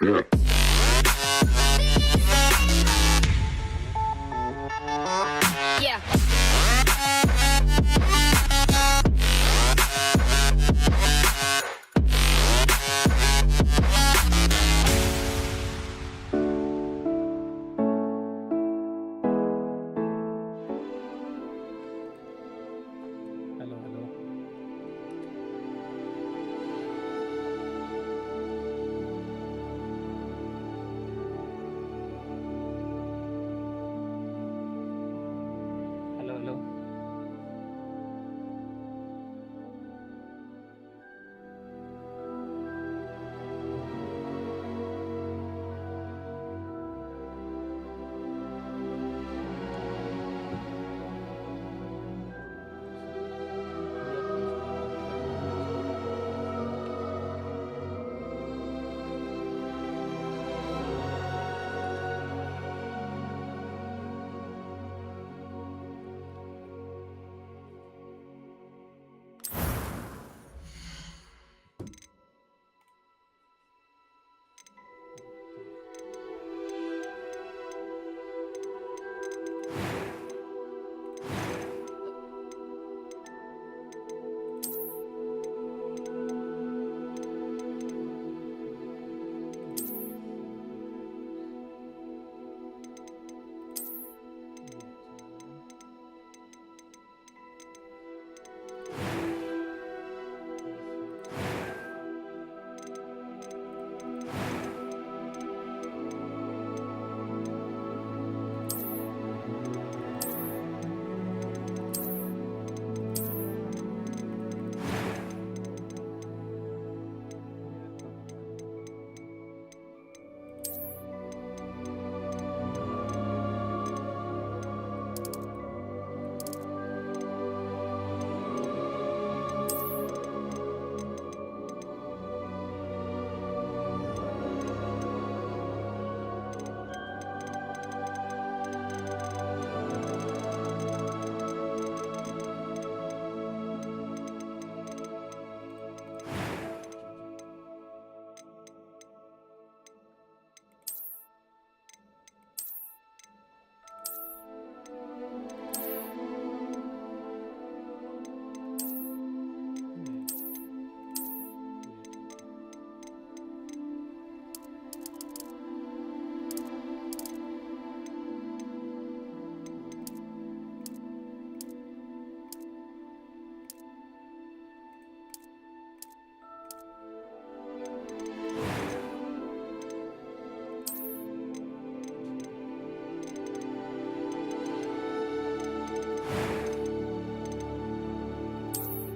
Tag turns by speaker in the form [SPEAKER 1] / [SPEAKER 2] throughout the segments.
[SPEAKER 1] Yeah.
[SPEAKER 2] Hello, hello. Hello, hello.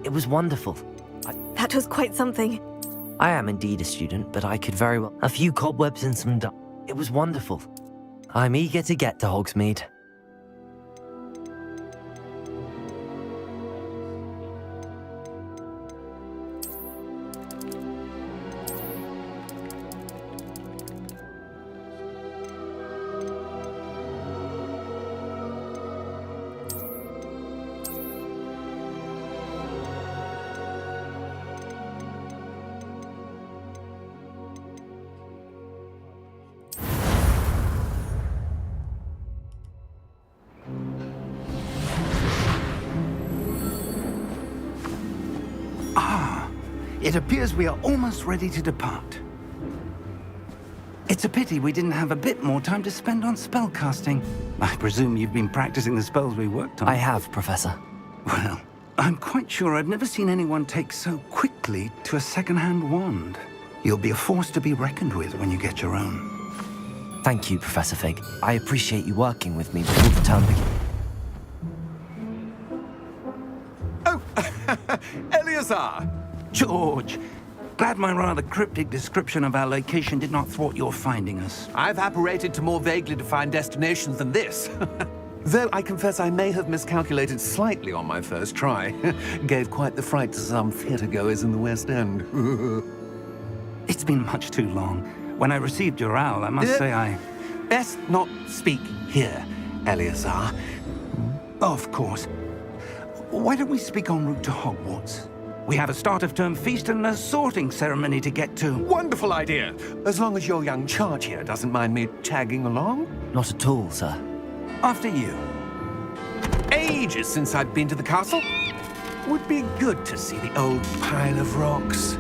[SPEAKER 3] It was wonderful.
[SPEAKER 4] That was quite something.
[SPEAKER 3] I am indeed a student, but I could very well... A few cobwebs and some... It was wonderful. I'm eager to get to Hogsmeade.
[SPEAKER 5] It appears we are almost ready to depart. It's a pity we didn't have a bit more time to spend on spellcasting. I presume you've been practicing the spells we worked on.
[SPEAKER 3] I have, Professor.
[SPEAKER 5] Well, I'm quite sure I've never seen anyone take so quickly to a second-hand wand. You'll be a force to be reckoned with when you get your own.
[SPEAKER 3] Thank you, Professor Fig. I appreciate you working with me before the term begins.
[SPEAKER 6] Oh, Eleazar!
[SPEAKER 5] George, glad my rather cryptic description of our location did not thwart your finding us.
[SPEAKER 6] I've apparated to more vaguely defined destinations than this. Though I confess I may have miscalculated slightly on my first try. Gave quite the fright to some theatre-goers in the West End.
[SPEAKER 5] It's been much too long. When I received your owl, I must say I...
[SPEAKER 6] Best not speak here, Eleazar.
[SPEAKER 5] Of course. Why don't we speak en route to Hogwarts? We have a start-of-term feast and a sorting ceremony to get to.
[SPEAKER 6] Wonderful idea. As long as your young charge here doesn't mind me tagging along.
[SPEAKER 3] Not at all, sir.
[SPEAKER 5] After you.
[SPEAKER 6] Ages since I've been to the castle. Would be good to see the old pile of rocks.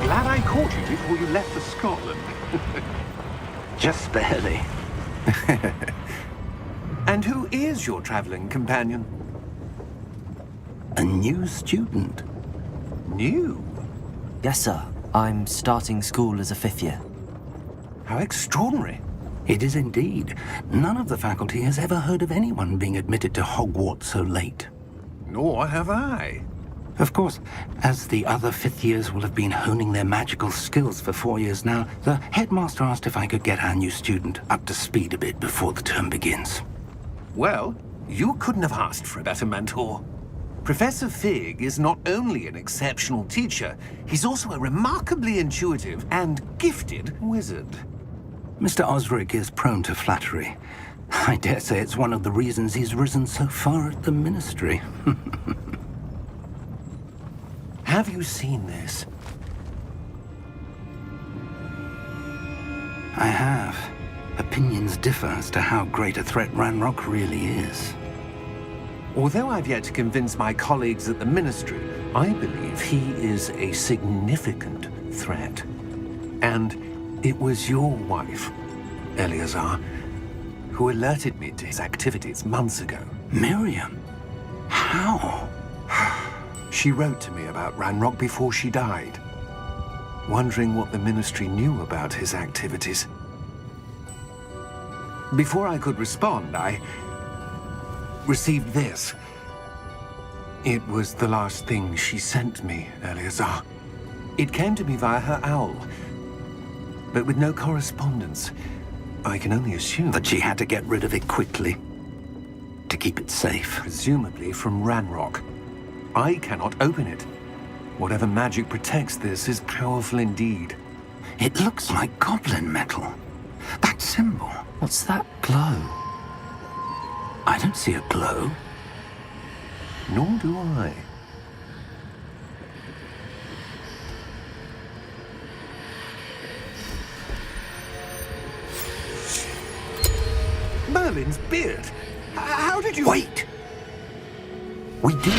[SPEAKER 6] Glad I caught you before you left for Scotland.
[SPEAKER 5] Just barely.
[SPEAKER 6] And who is your traveling companion?
[SPEAKER 5] A new student.
[SPEAKER 6] New?
[SPEAKER 3] Yes, sir. I'm starting school as a 5th year.
[SPEAKER 6] How extraordinary.
[SPEAKER 5] It is indeed. None of the faculty has ever heard of anyone being admitted to Hogwarts so late.
[SPEAKER 6] Nor have I.
[SPEAKER 5] Of course, as the other 5th years will have been honing their magical skills for 4 years now, the headmaster asked if I could get our new student up to speed a bit before the term begins.
[SPEAKER 6] Well, you couldn't have asked for a better mentor. Professor Fig is not only an exceptional teacher, he's also a remarkably intuitive and gifted wizard.
[SPEAKER 5] Mr. Osric is prone to flattery. I dare say it's one of the reasons he's risen so far at the ministry.
[SPEAKER 6] Have you seen this?
[SPEAKER 5] I have. Opinions differ as to how great a threat Ranrock really is.
[SPEAKER 6] Although I've yet to convince my colleagues at the ministry, I believe he is a significant threat. And it was your wife, Eleazar, who alerted me to his activities months ago.
[SPEAKER 5] Miriam? How?
[SPEAKER 6] She wrote to me about Ranrock before she died, wondering what the ministry knew about his activities. Before I could respond, I received this. It was the last thing she sent me, Eleazar. It came to me via her owl, but with no correspondence. I can only assume
[SPEAKER 5] That she had to get rid of it quickly to keep it safe.
[SPEAKER 6] presumably from Ranrock. I cannot open it. Whatever magic protects this is powerful indeed.
[SPEAKER 5] It looks like goblin metal. That symbol.
[SPEAKER 3] What's that glow?
[SPEAKER 5] I don't see a glow.
[SPEAKER 6] Nor do I. Merlin's beard. How did you...
[SPEAKER 5] Wait! We do.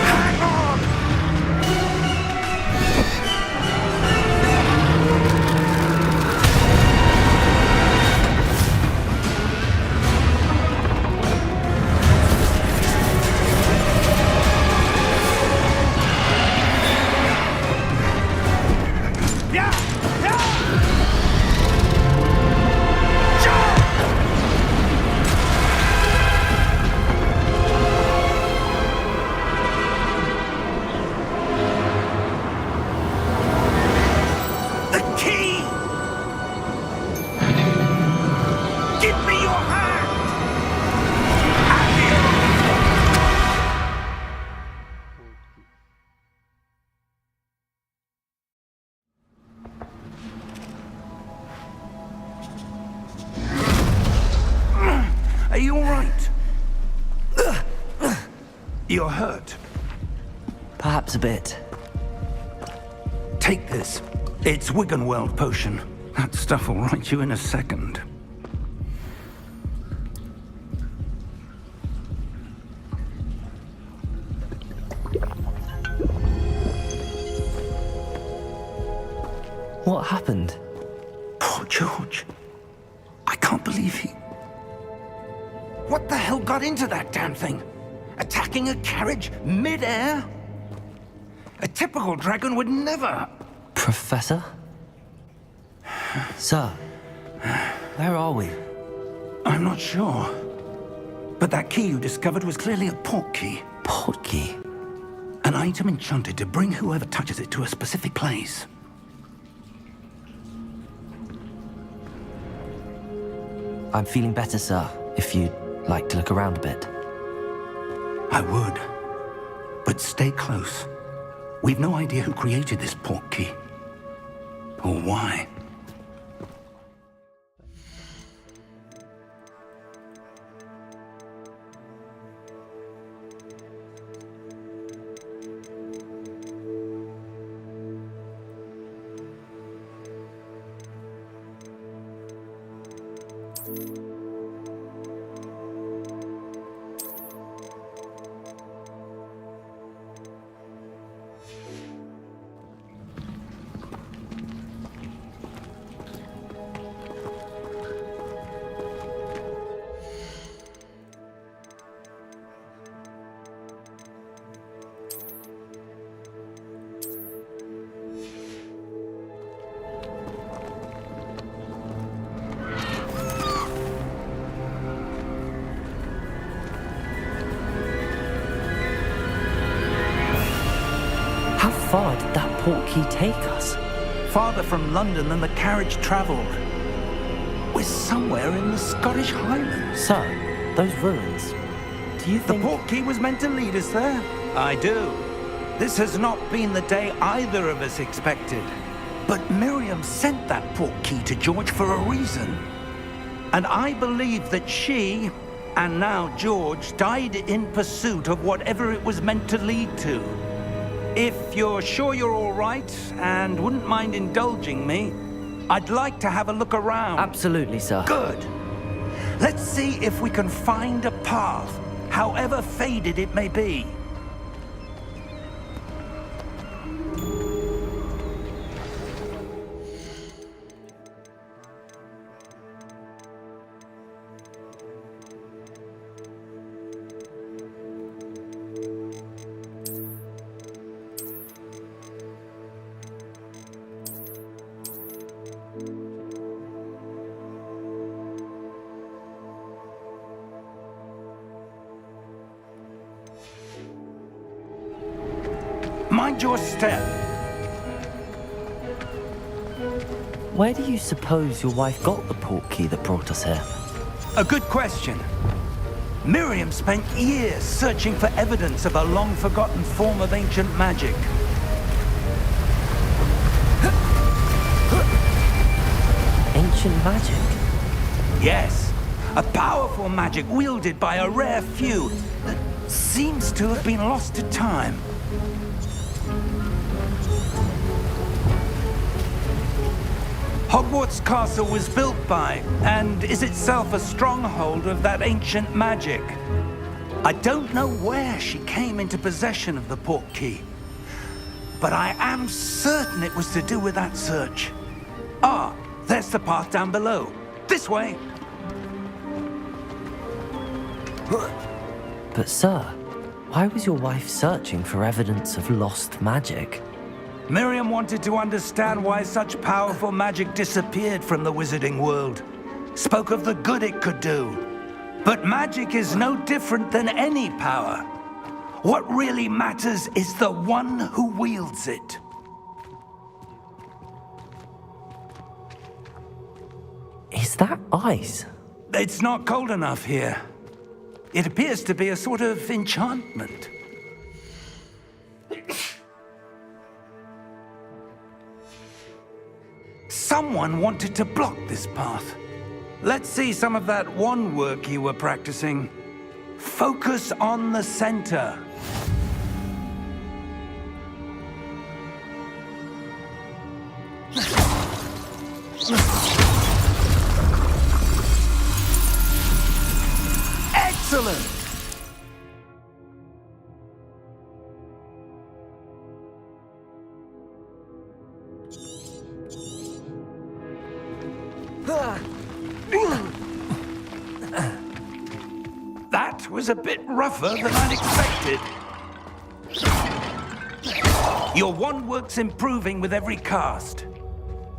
[SPEAKER 6] Hang on! Yeah! Yeah! The key! Give me your hand!
[SPEAKER 5] Are you all right? You're hurt.
[SPEAKER 3] Perhaps a bit.
[SPEAKER 5] Take this. It's Wiggenweld potion. That stuff will right you in a second.
[SPEAKER 3] What happened?
[SPEAKER 5] Poor George. I can't believe he... What the hell got into that damn thing? Attacking a carriage mid-air? A typical dragon would never...
[SPEAKER 3] Professor? Sir, where are we?
[SPEAKER 5] I'm not sure. But that key you discovered was clearly a port key.
[SPEAKER 3] Port key?
[SPEAKER 5] An item enchanted to bring whoever touches it to a specific place.
[SPEAKER 3] I'm feeling better, sir, if you'd like to look around a bit.
[SPEAKER 5] I would. But stay close. We've no idea who created this port key. Or why.
[SPEAKER 3] How far did that port key take us?
[SPEAKER 5] Farther from London than the carriage travelled. We're somewhere in the Scottish Highlands.
[SPEAKER 3] Sir, those ruins. Do you
[SPEAKER 5] The
[SPEAKER 3] think...
[SPEAKER 5] port key was meant to lead us there? I do. This has not been the day either of us expected. But Miriam sent that port key to George for a reason. And I believe that she, and now George, died in pursuit of whatever it was meant to lead to. If you're sure you're all right and wouldn't mind indulging me, I'd like to have a look around.
[SPEAKER 3] Absolutely, sir.
[SPEAKER 5] Good. Let's see if we can find a path, however faded it may be. Mind your step.
[SPEAKER 3] Where do you suppose your wife got the port key that brought us here?
[SPEAKER 5] A good question. Miriam spent years searching for evidence of a long-forgotten form of ancient magic.
[SPEAKER 3] Ancient magic?
[SPEAKER 5] Yes, a powerful magic wielded by a rare few that seems to have been lost to time. Hogwarts Castle was built by, and is itself a stronghold of that ancient magic. I don't know where she came into possession of the port key, but I am certain it was to do with that search. Ah, there's the path down below. This way.
[SPEAKER 3] But sir, why was your wife searching for evidence of lost magic?
[SPEAKER 5] Miriam wanted to understand why such powerful magic disappeared from the wizarding world. Spoke of the good it could do. But magic is no different than any power. What really matters is the one who wields it.
[SPEAKER 3] Is that ice?
[SPEAKER 5] It's not cold enough here. It appears to be a sort of enchantment. Someone wanted to block this path. Let's see some of that wand work you were practicing. Focus on the center. Excellent! That was a bit rougher than I'd expected. Your wand work's improving with every cast.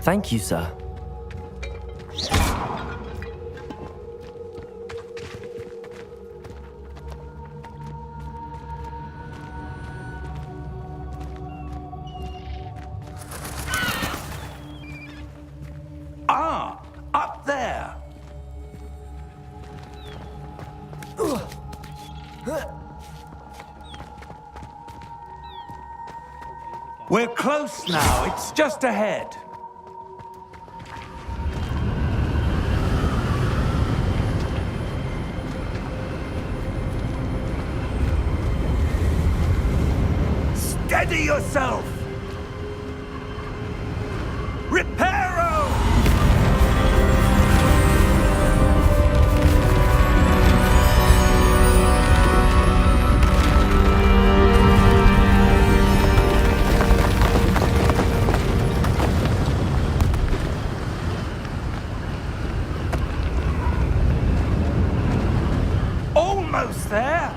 [SPEAKER 3] Thank you, sir.
[SPEAKER 5] Ah, up there. We're close now. It's just ahead. Steady yourself! Reparo! Almost there!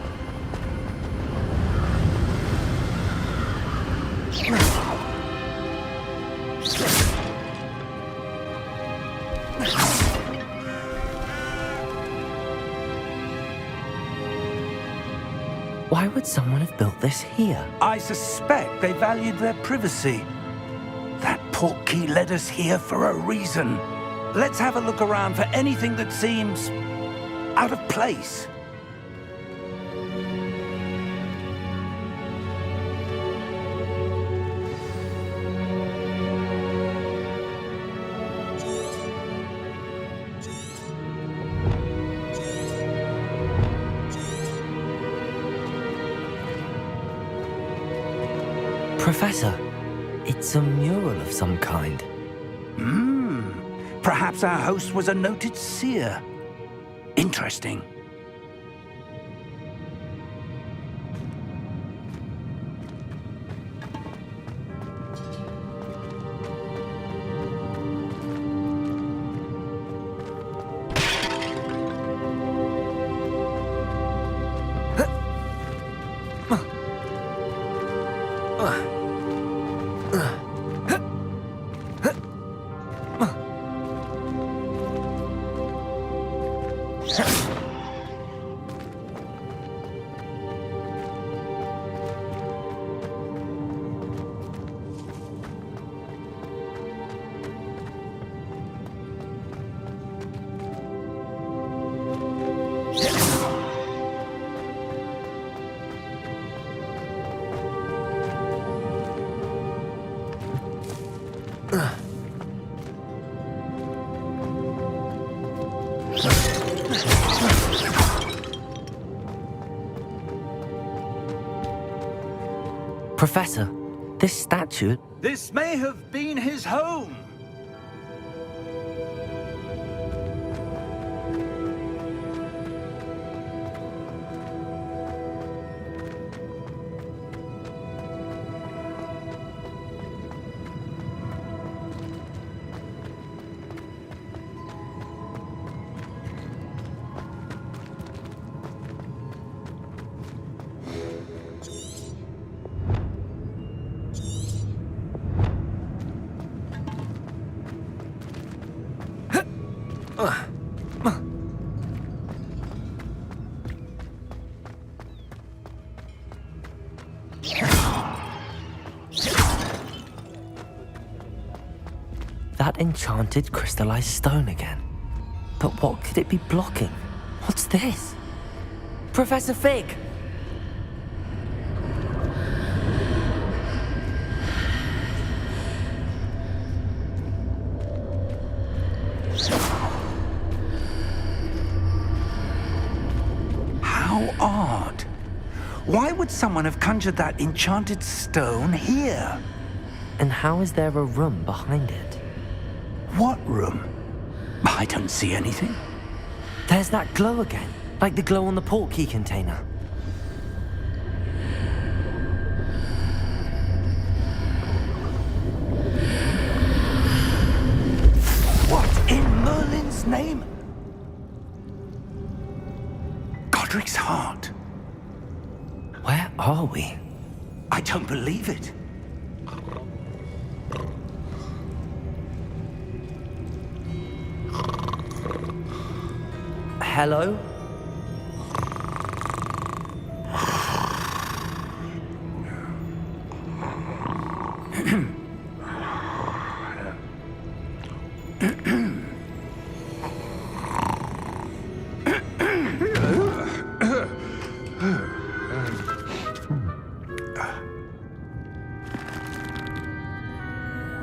[SPEAKER 3] Why would someone have built this here?
[SPEAKER 5] I suspect they valued their privacy. That portkey led us here for a reason. Let's have a look around for anything that seems out of place.
[SPEAKER 3] Professor, it's a mural of some kind.
[SPEAKER 5] Perhaps our host was a noted seer. Interesting.
[SPEAKER 3] Professor, this statue...
[SPEAKER 5] This may have been his home.
[SPEAKER 3] That enchanted crystallized stone again. But what could it be blocking? What's this? Professor Fig!
[SPEAKER 5] How odd. Why would someone have conjured that enchanted stone here?
[SPEAKER 3] And how is there a room behind it?
[SPEAKER 5] What room? I don't see anything.
[SPEAKER 3] There's that glow again, like the glow on the portkey container.
[SPEAKER 5] What in Merlin's name? Godric's heart.
[SPEAKER 3] Where are we?
[SPEAKER 5] I don't believe it.
[SPEAKER 3] Hello?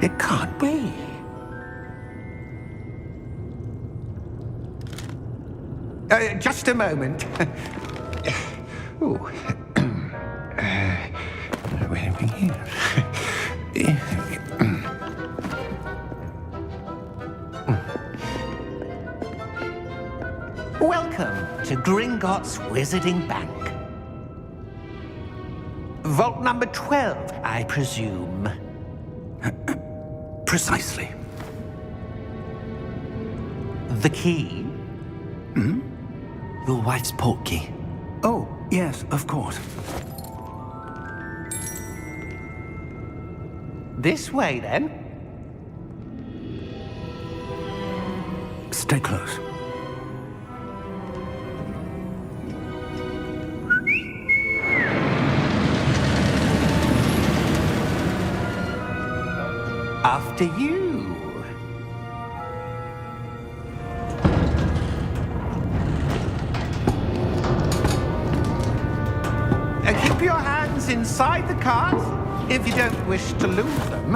[SPEAKER 5] It can't be. Just a moment. Ooh. Where are we here?
[SPEAKER 1] Welcome to Gringotts Wizarding Bank. Vault number 12, I presume.
[SPEAKER 5] Precisely.
[SPEAKER 1] The key?
[SPEAKER 3] Your wife's portkey.
[SPEAKER 5] Oh, yes, of course.
[SPEAKER 1] This way, then.
[SPEAKER 5] Stay close.
[SPEAKER 1] After you. Keep your hands inside the cart if you don't wish to lose them.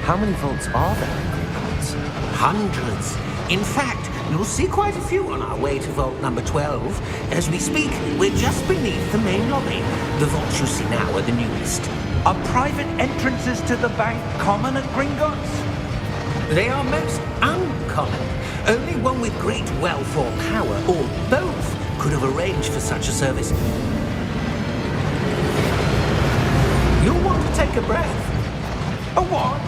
[SPEAKER 3] How many vaults are there in Gringotts?
[SPEAKER 1] Hundreds. In fact, you'll see quite a few on our way to vault number 12. As we speak, we're just beneath the main lobby. The vaults you see now are the newest.
[SPEAKER 5] Are private entrances to the bank common at Gringotts?
[SPEAKER 1] They are most uncommon. Only one with great wealth or power, or both, could have arranged for such a service. You'll want to take a breath.
[SPEAKER 5] A what?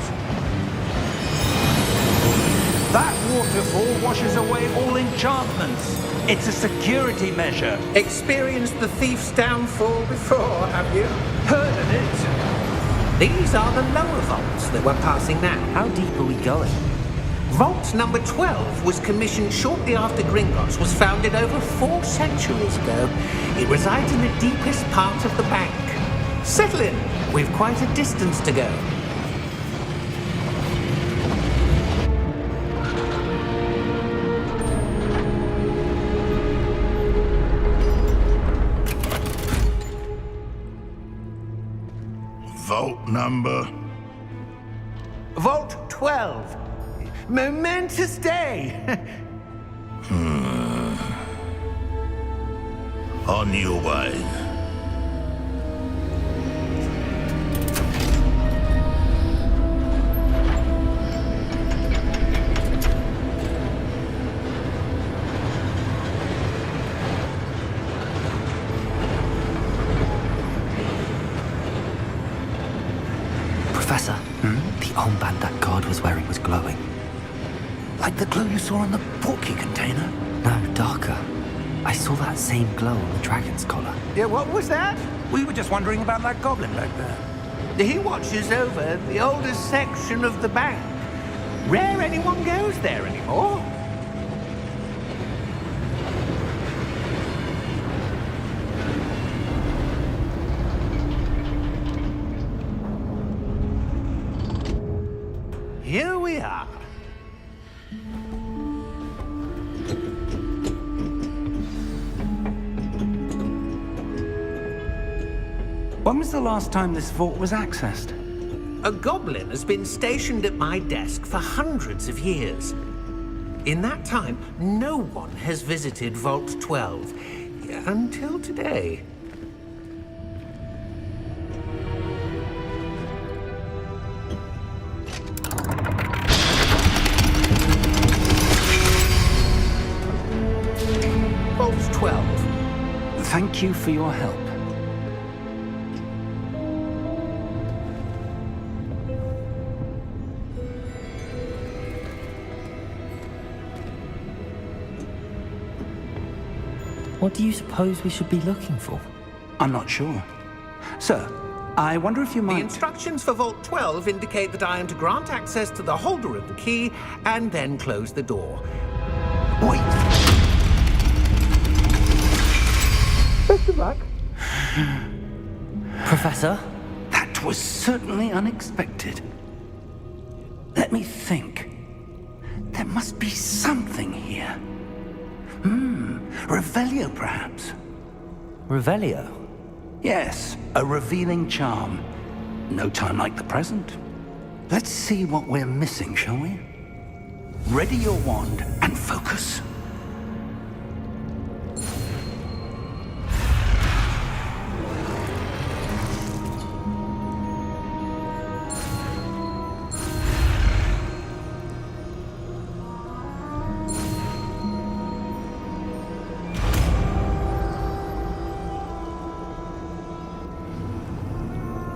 [SPEAKER 5] That waterfall washes away all enchantments. It's a security measure.
[SPEAKER 1] Experienced the thief's downfall before, have you?
[SPEAKER 5] Heard of it?
[SPEAKER 1] These are the lower vaults that we're passing now.
[SPEAKER 3] How deep are we going?
[SPEAKER 1] Vault number 12 was commissioned shortly after Gringotts was founded over 4 centuries ago. It resides in the deepest part of the bank. Settle in. We've quite a distance to go.
[SPEAKER 7] Vault number?
[SPEAKER 1] Vault 12. Momentous day.
[SPEAKER 7] On your way.
[SPEAKER 3] Professor, the armband that guard was wearing was glowing.
[SPEAKER 5] Like the glow you saw on the portkey container?
[SPEAKER 3] No, darker. I saw that same glow on the dragon's collar.
[SPEAKER 1] Yeah, what was that?
[SPEAKER 5] We were just wondering about that goblin back there.
[SPEAKER 1] He watches over the oldest section of the bank. Rare anyone goes there anymore. Here we are.
[SPEAKER 5] When was the last time this vault was accessed?
[SPEAKER 1] A goblin has been stationed at my desk for hundreds of years. In that time, no one has visited Vault 12. Until today. Vault 12.
[SPEAKER 5] Thank you for your help.
[SPEAKER 3] What do you suppose we should be looking for?
[SPEAKER 5] I'm not sure. Sir, I wonder if you
[SPEAKER 1] The
[SPEAKER 5] might...
[SPEAKER 1] instructions for Vault 12 indicate that I am to grant access to the holder of the key and then close the door.
[SPEAKER 5] Wait!
[SPEAKER 1] Best of luck.
[SPEAKER 3] Professor?
[SPEAKER 5] That was certainly unexpected. Let me think. There must be something here. Revelio, perhaps?
[SPEAKER 3] Revelio?
[SPEAKER 5] Yes, a revealing charm. No time like the present. Let's see what we're missing, shall we? Ready your wand and focus.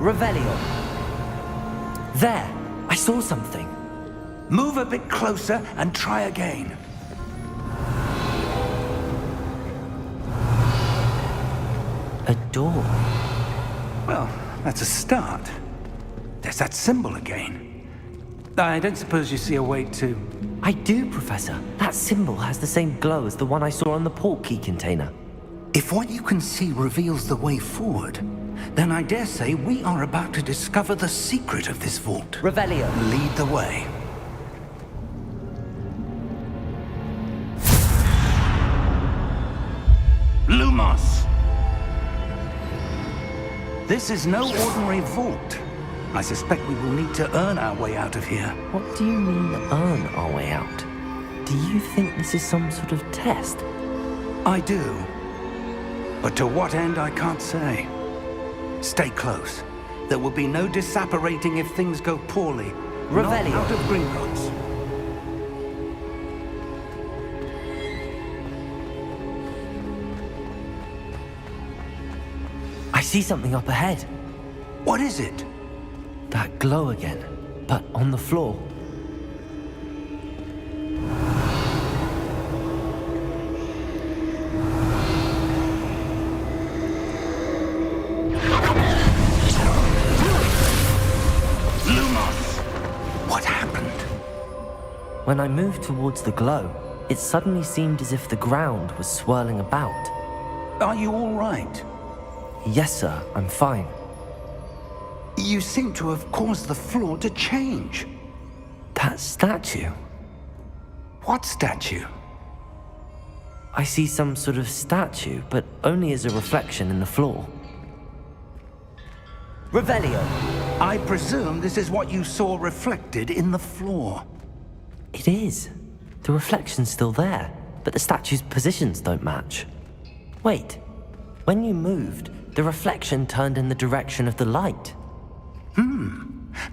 [SPEAKER 3] Revelio. There! I saw something.
[SPEAKER 5] Move a bit closer and try again.
[SPEAKER 3] A door.
[SPEAKER 5] Well, that's a start. There's that symbol again. I don't suppose you see a way to...
[SPEAKER 3] I do, Professor. That symbol has the same glow as the one I saw on the port key container.
[SPEAKER 5] If what you can see reveals the way forward, then I dare say we are about to discover the secret of this vault.
[SPEAKER 3] Revelio.
[SPEAKER 5] Lead the way. Lumos! This is no ordinary vault. I suspect we will need to earn our way out of here.
[SPEAKER 3] What do you mean, earn our way out? Do you think this is some sort of test?
[SPEAKER 5] I do. But to what end, I can't say. Stay close. There will be no disapparating if things go poorly.
[SPEAKER 3] Revelio.
[SPEAKER 5] Not out of Gringotts.
[SPEAKER 3] I see something up ahead.
[SPEAKER 5] What is it?
[SPEAKER 3] That glow again, but on the floor. When I moved towards the glow, it suddenly seemed as if the ground was swirling about.
[SPEAKER 5] Are you all right?
[SPEAKER 3] Yes, sir, I'm fine.
[SPEAKER 5] You seem to have caused the floor to change.
[SPEAKER 3] That statue?
[SPEAKER 5] What statue?
[SPEAKER 3] I see some sort of statue, but only as a reflection in the floor. Revelio!
[SPEAKER 5] I presume this is what you saw reflected in the floor.
[SPEAKER 3] It is. The reflection's still there, but the statue's positions don't match. Wait, when you moved, the reflection turned in the direction of the light.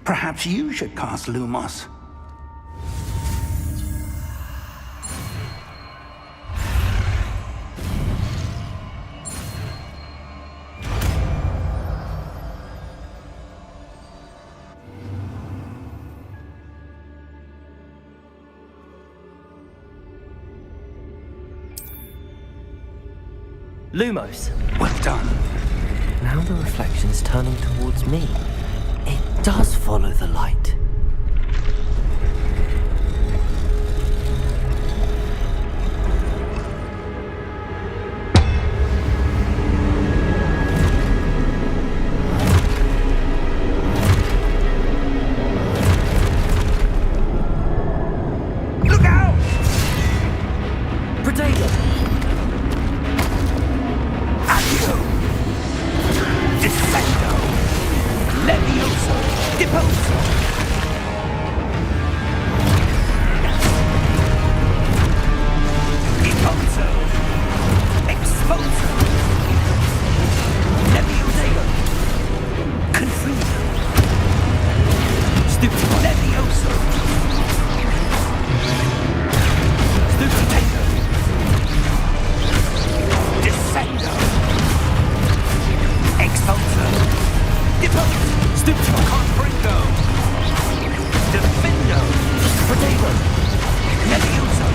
[SPEAKER 5] Perhaps you should cast Lumos.
[SPEAKER 3] Lumos!
[SPEAKER 5] Well done.
[SPEAKER 3] Now the reflection's turning towards me. It does follow the light.
[SPEAKER 5] Look out!
[SPEAKER 3] Potato!
[SPEAKER 5] Accio! Descendo! Levioso! Deposo! Depose! Stupefy! Confringo! Defendo! Potato! Levioso!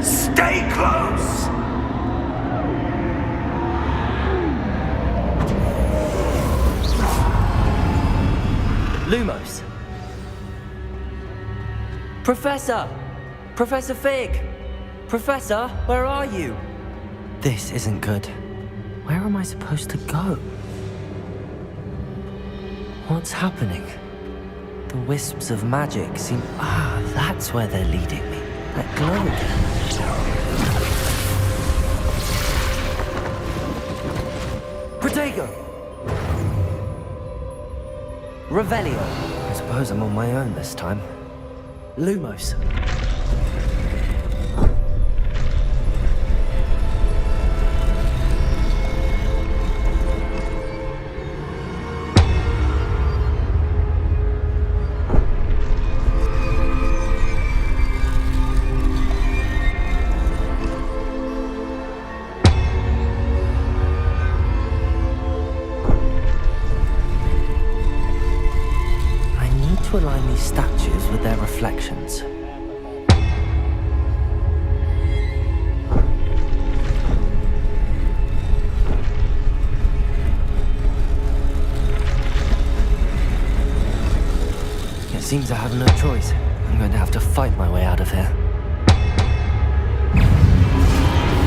[SPEAKER 5] Stay close!
[SPEAKER 3] Lumos. Professor! Professor Fig! Professor, where are you? This isn't good. Where am I supposed to go? What's happening? The wisps of magic seem... Ah, that's where they're leading me. That glow again. Protego! Revelio. I suppose I'm on my own this time. Lumos. To align these statues with their reflections. It seems I have no choice. I'm going to have to fight my way out of here.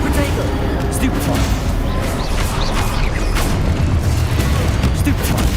[SPEAKER 3] Potato! Stupefy! Stupefy!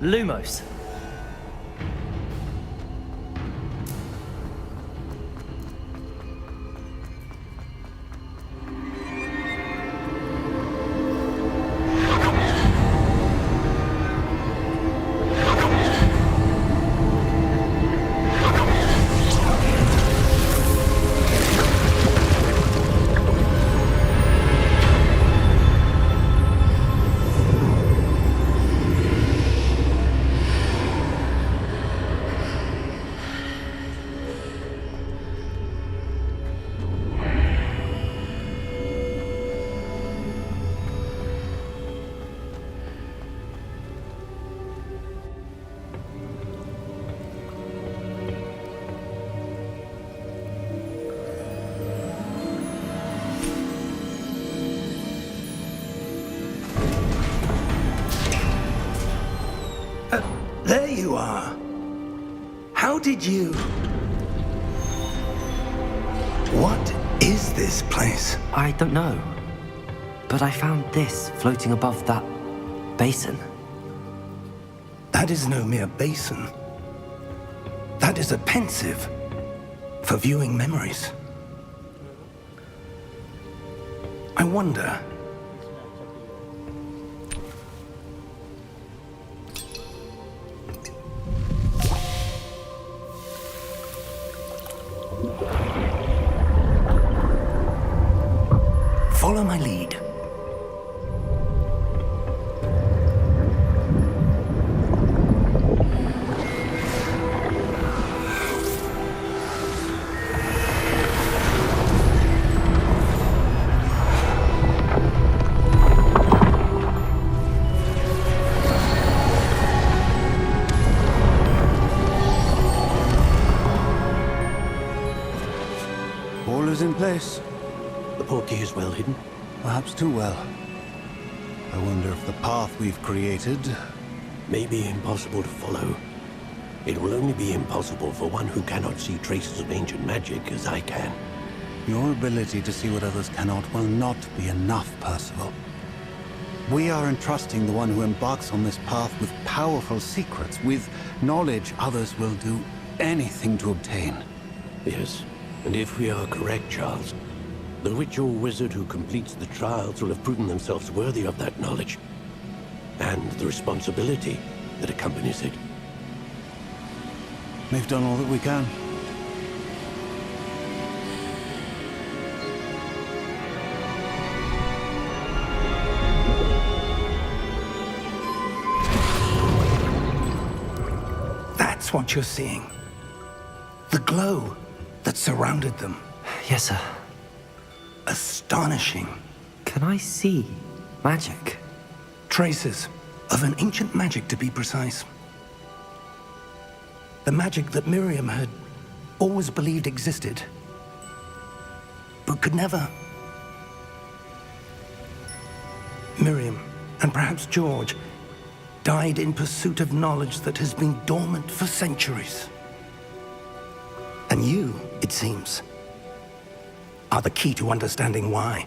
[SPEAKER 3] Lumos.
[SPEAKER 5] There you are. How did you... What is this place?
[SPEAKER 3] I don't know. But I found this floating above that basin.
[SPEAKER 5] That is no mere basin. That is a pensive for viewing memories. I wonder... Follow my lead.
[SPEAKER 8] gears well hidden?
[SPEAKER 9] Perhaps too well. I wonder if the path we've created...
[SPEAKER 8] May be impossible to follow. It will only be impossible for one who cannot see traces of ancient magic as I can.
[SPEAKER 9] Your ability to see what others cannot will not be enough, Percival. We are entrusting the one who embarks on this path with powerful secrets, with knowledge others will do anything to obtain.
[SPEAKER 8] Yes, and if we are correct, Charles, the witch or wizard who completes the trials will have proven themselves worthy of that knowledge, and the responsibility that accompanies it.
[SPEAKER 9] We've done all that we can.
[SPEAKER 5] That's what you're seeing. The glow that surrounded them.
[SPEAKER 3] Yes, sir.
[SPEAKER 5] Astonishing.
[SPEAKER 3] Can I see magic?
[SPEAKER 5] Traces of an ancient magic, to be precise. The magic that Miriam had always believed existed, but could never. Miriam, and perhaps George, died in pursuit of knowledge that has been dormant for centuries. And you, it seems, are the key to understanding why.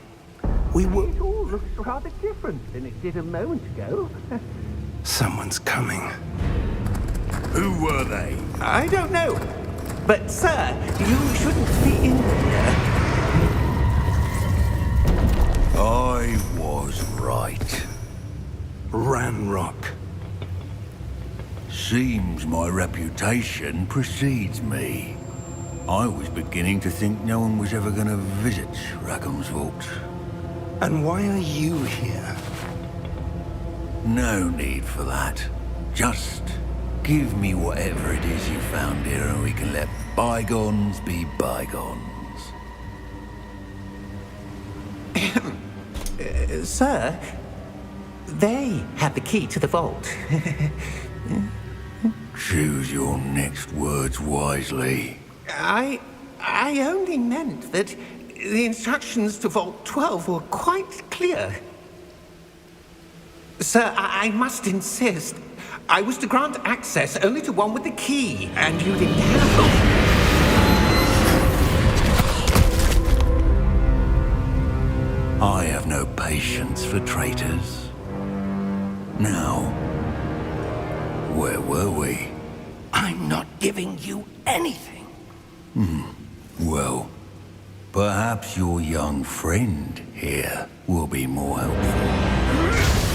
[SPEAKER 1] It all looks rather different than it did a moment ago.
[SPEAKER 5] Someone's coming.
[SPEAKER 7] Who were they?
[SPEAKER 1] I don't know. But, sir, you shouldn't be in here.
[SPEAKER 7] I was right.
[SPEAKER 5] Ranrock.
[SPEAKER 7] Seems my reputation precedes me. I was beginning to think no one was ever going to visit Rackham's vault.
[SPEAKER 5] And why are you here?
[SPEAKER 7] No need for that. Just give me whatever it is you found here and we can let bygones be bygones.
[SPEAKER 1] Sir, they had the key to the vault.
[SPEAKER 7] Choose your next words wisely.
[SPEAKER 1] I only meant that the instructions to Vault 12 were quite clear. Sir, I must insist. I was to grant access only to one with the key, and you didn't have it.
[SPEAKER 7] I have no patience for traitors. Now, where were we?
[SPEAKER 5] I'm not giving you anything.
[SPEAKER 7] Well, perhaps your young friend here will be more helpful.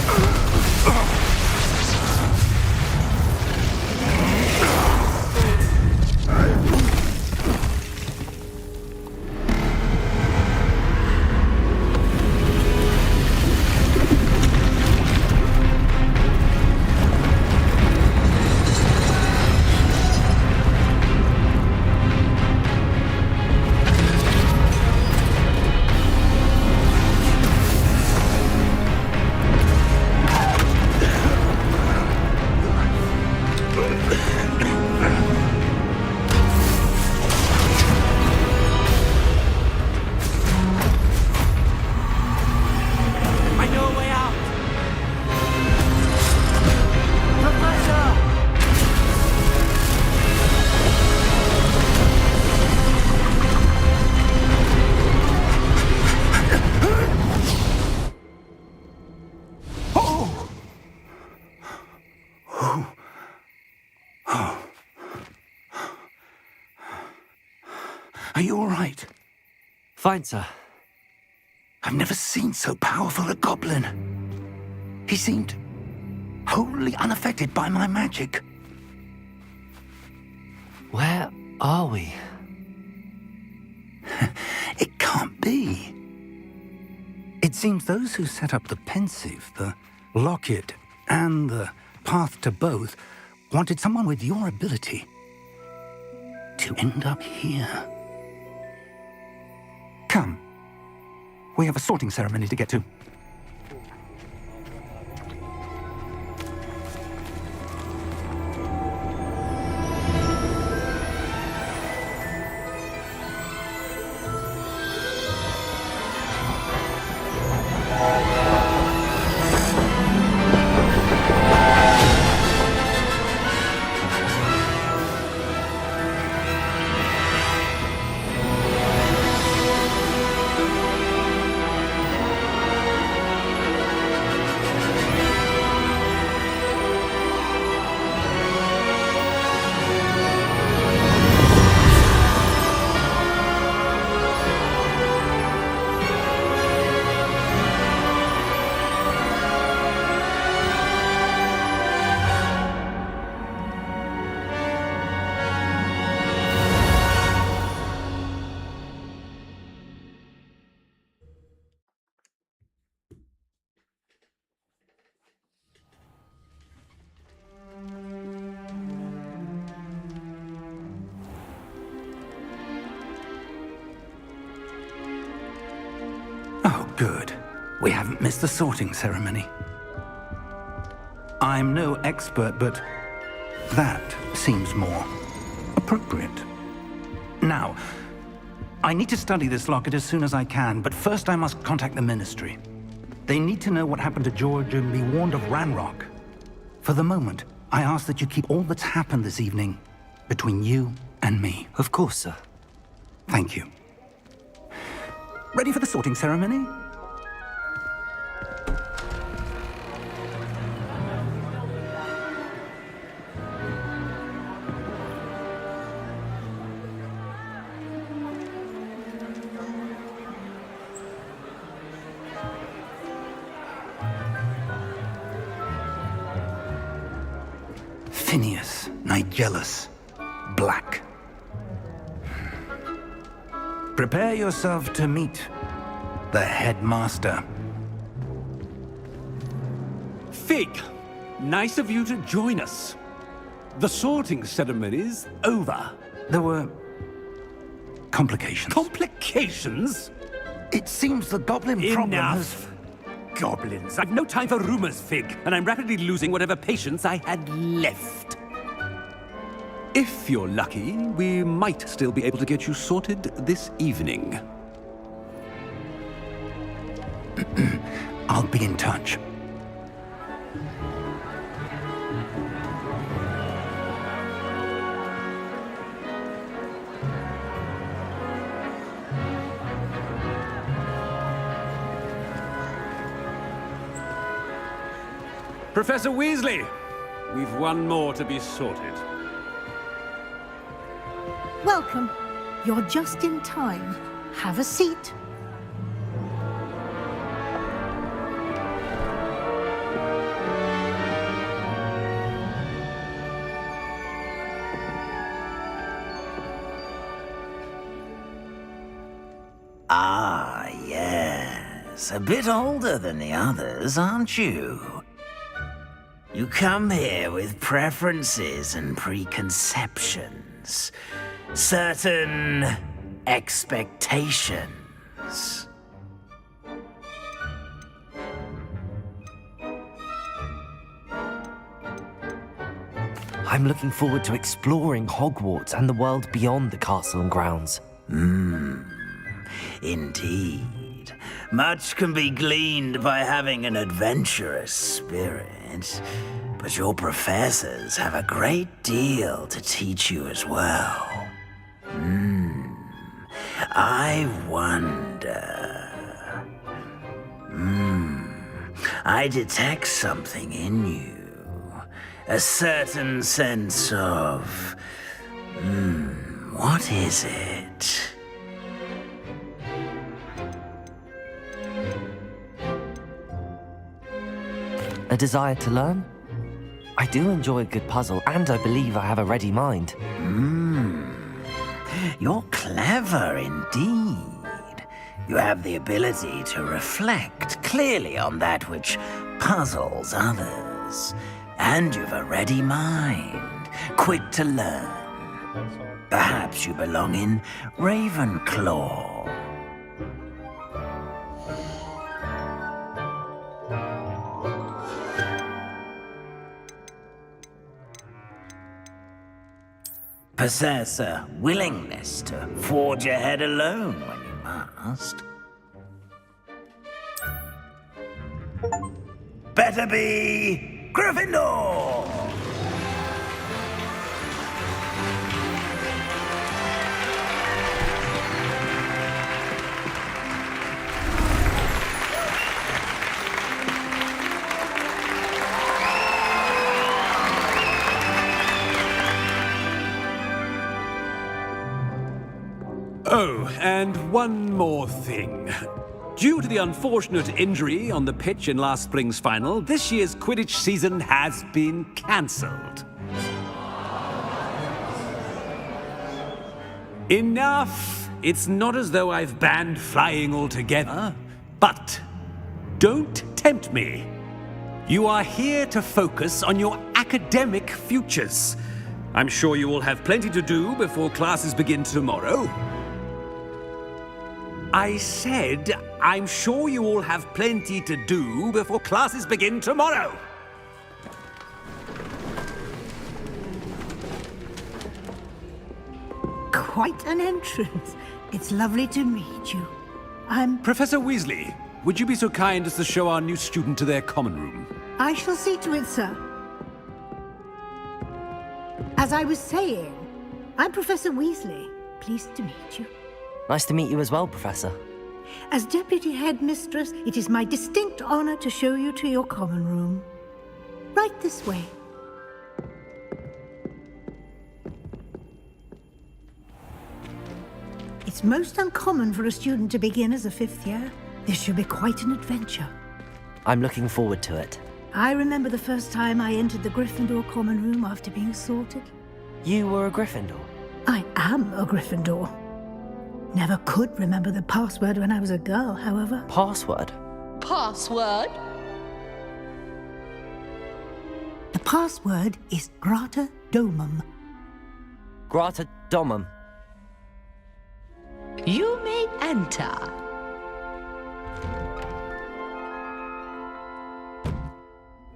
[SPEAKER 5] Are you all right?
[SPEAKER 3] Fine, sir.
[SPEAKER 5] I've never seen so powerful a goblin. He seemed wholly unaffected by my magic.
[SPEAKER 3] Where are we?
[SPEAKER 5] It can't be. It seems those who set up the pensive, the locket, and the path to both wanted someone with your ability to end up here. Come. We have a sorting ceremony to get to. Good. We haven't missed the sorting ceremony. I'm no expert, but that seems more appropriate. Now, I need to study this locket as soon as I can, but first I must contact the Ministry. They need to know what happened to George and be warned of Ranrock. For the moment, I ask that you keep all that's happened this evening between you and me.
[SPEAKER 3] Of course, sir.
[SPEAKER 5] Thank you. Ready for the sorting ceremony? Phineas, Nigellus, Black. Prepare yourself to meet the headmaster.
[SPEAKER 10] Fig, nice of you to join us. The sorting ceremony's over.
[SPEAKER 5] There were complications.
[SPEAKER 10] Complications?
[SPEAKER 5] It seems the goblin problem has...
[SPEAKER 10] Enough! Goblins. I've no time for rumors, Fig, and I'm rapidly losing whatever patience I had left. If you're lucky, we might still be able to get you sorted this evening.
[SPEAKER 5] I'll be in touch.
[SPEAKER 10] Professor Weasley, we've one more to be sorted.
[SPEAKER 11] Welcome. You're just in time. Have a seat.
[SPEAKER 12] Ah, yes. A bit older than the others, aren't you? You come here with preferences and preconceptions. Certain expectations.
[SPEAKER 3] I'm looking forward to exploring Hogwarts and the world beyond the castle and grounds.
[SPEAKER 12] Indeed. Much can be gleaned by having an adventurous spirit, but your professors have a great deal to teach you as well. I wonder... I detect something in you. A certain sense of... what is it?
[SPEAKER 3] A desire to learn? I do enjoy a good puzzle, and I believe I have a ready mind.
[SPEAKER 12] You're clever indeed. You have the ability to reflect clearly on that which puzzles others. And you've a ready mind, quick to learn. Perhaps you belong in Ravenclaw. Possess a willingness to forge ahead alone when you must. Better be Gryffindor!
[SPEAKER 10] Oh, and one more thing. Due to the unfortunate injury on the pitch in last spring's final, this year's Quidditch season has been cancelled. Enough! It's not as though I've banned flying altogether, but don't tempt me. You are here to focus on your academic futures. I'm sure you will have plenty to do before classes begin tomorrow. I said I'm sure you all have plenty to do before classes begin tomorrow.
[SPEAKER 11] Quite an entrance. It's lovely to meet you.
[SPEAKER 10] Professor Weasley, would you be so kind as to show our new student to their common room?
[SPEAKER 11] I shall see to it, sir. As I was saying, I'm Professor Weasley. Pleased to meet you.
[SPEAKER 3] Nice to meet you as well, Professor.
[SPEAKER 11] As Deputy Headmistress, it is my distinct honor to show you to your common room. Right this way. It's most uncommon for a student to begin as a 5th year. This should be quite an adventure.
[SPEAKER 3] I'm looking forward to it.
[SPEAKER 11] I remember the first time I entered the Gryffindor common room after being sorted.
[SPEAKER 3] You were a Gryffindor?
[SPEAKER 11] I am a Gryffindor. Never could remember the password when I was a girl, however.
[SPEAKER 3] Password?
[SPEAKER 13] Password?
[SPEAKER 11] The password is Grata Domum.
[SPEAKER 3] Grata Domum.
[SPEAKER 13] You may enter.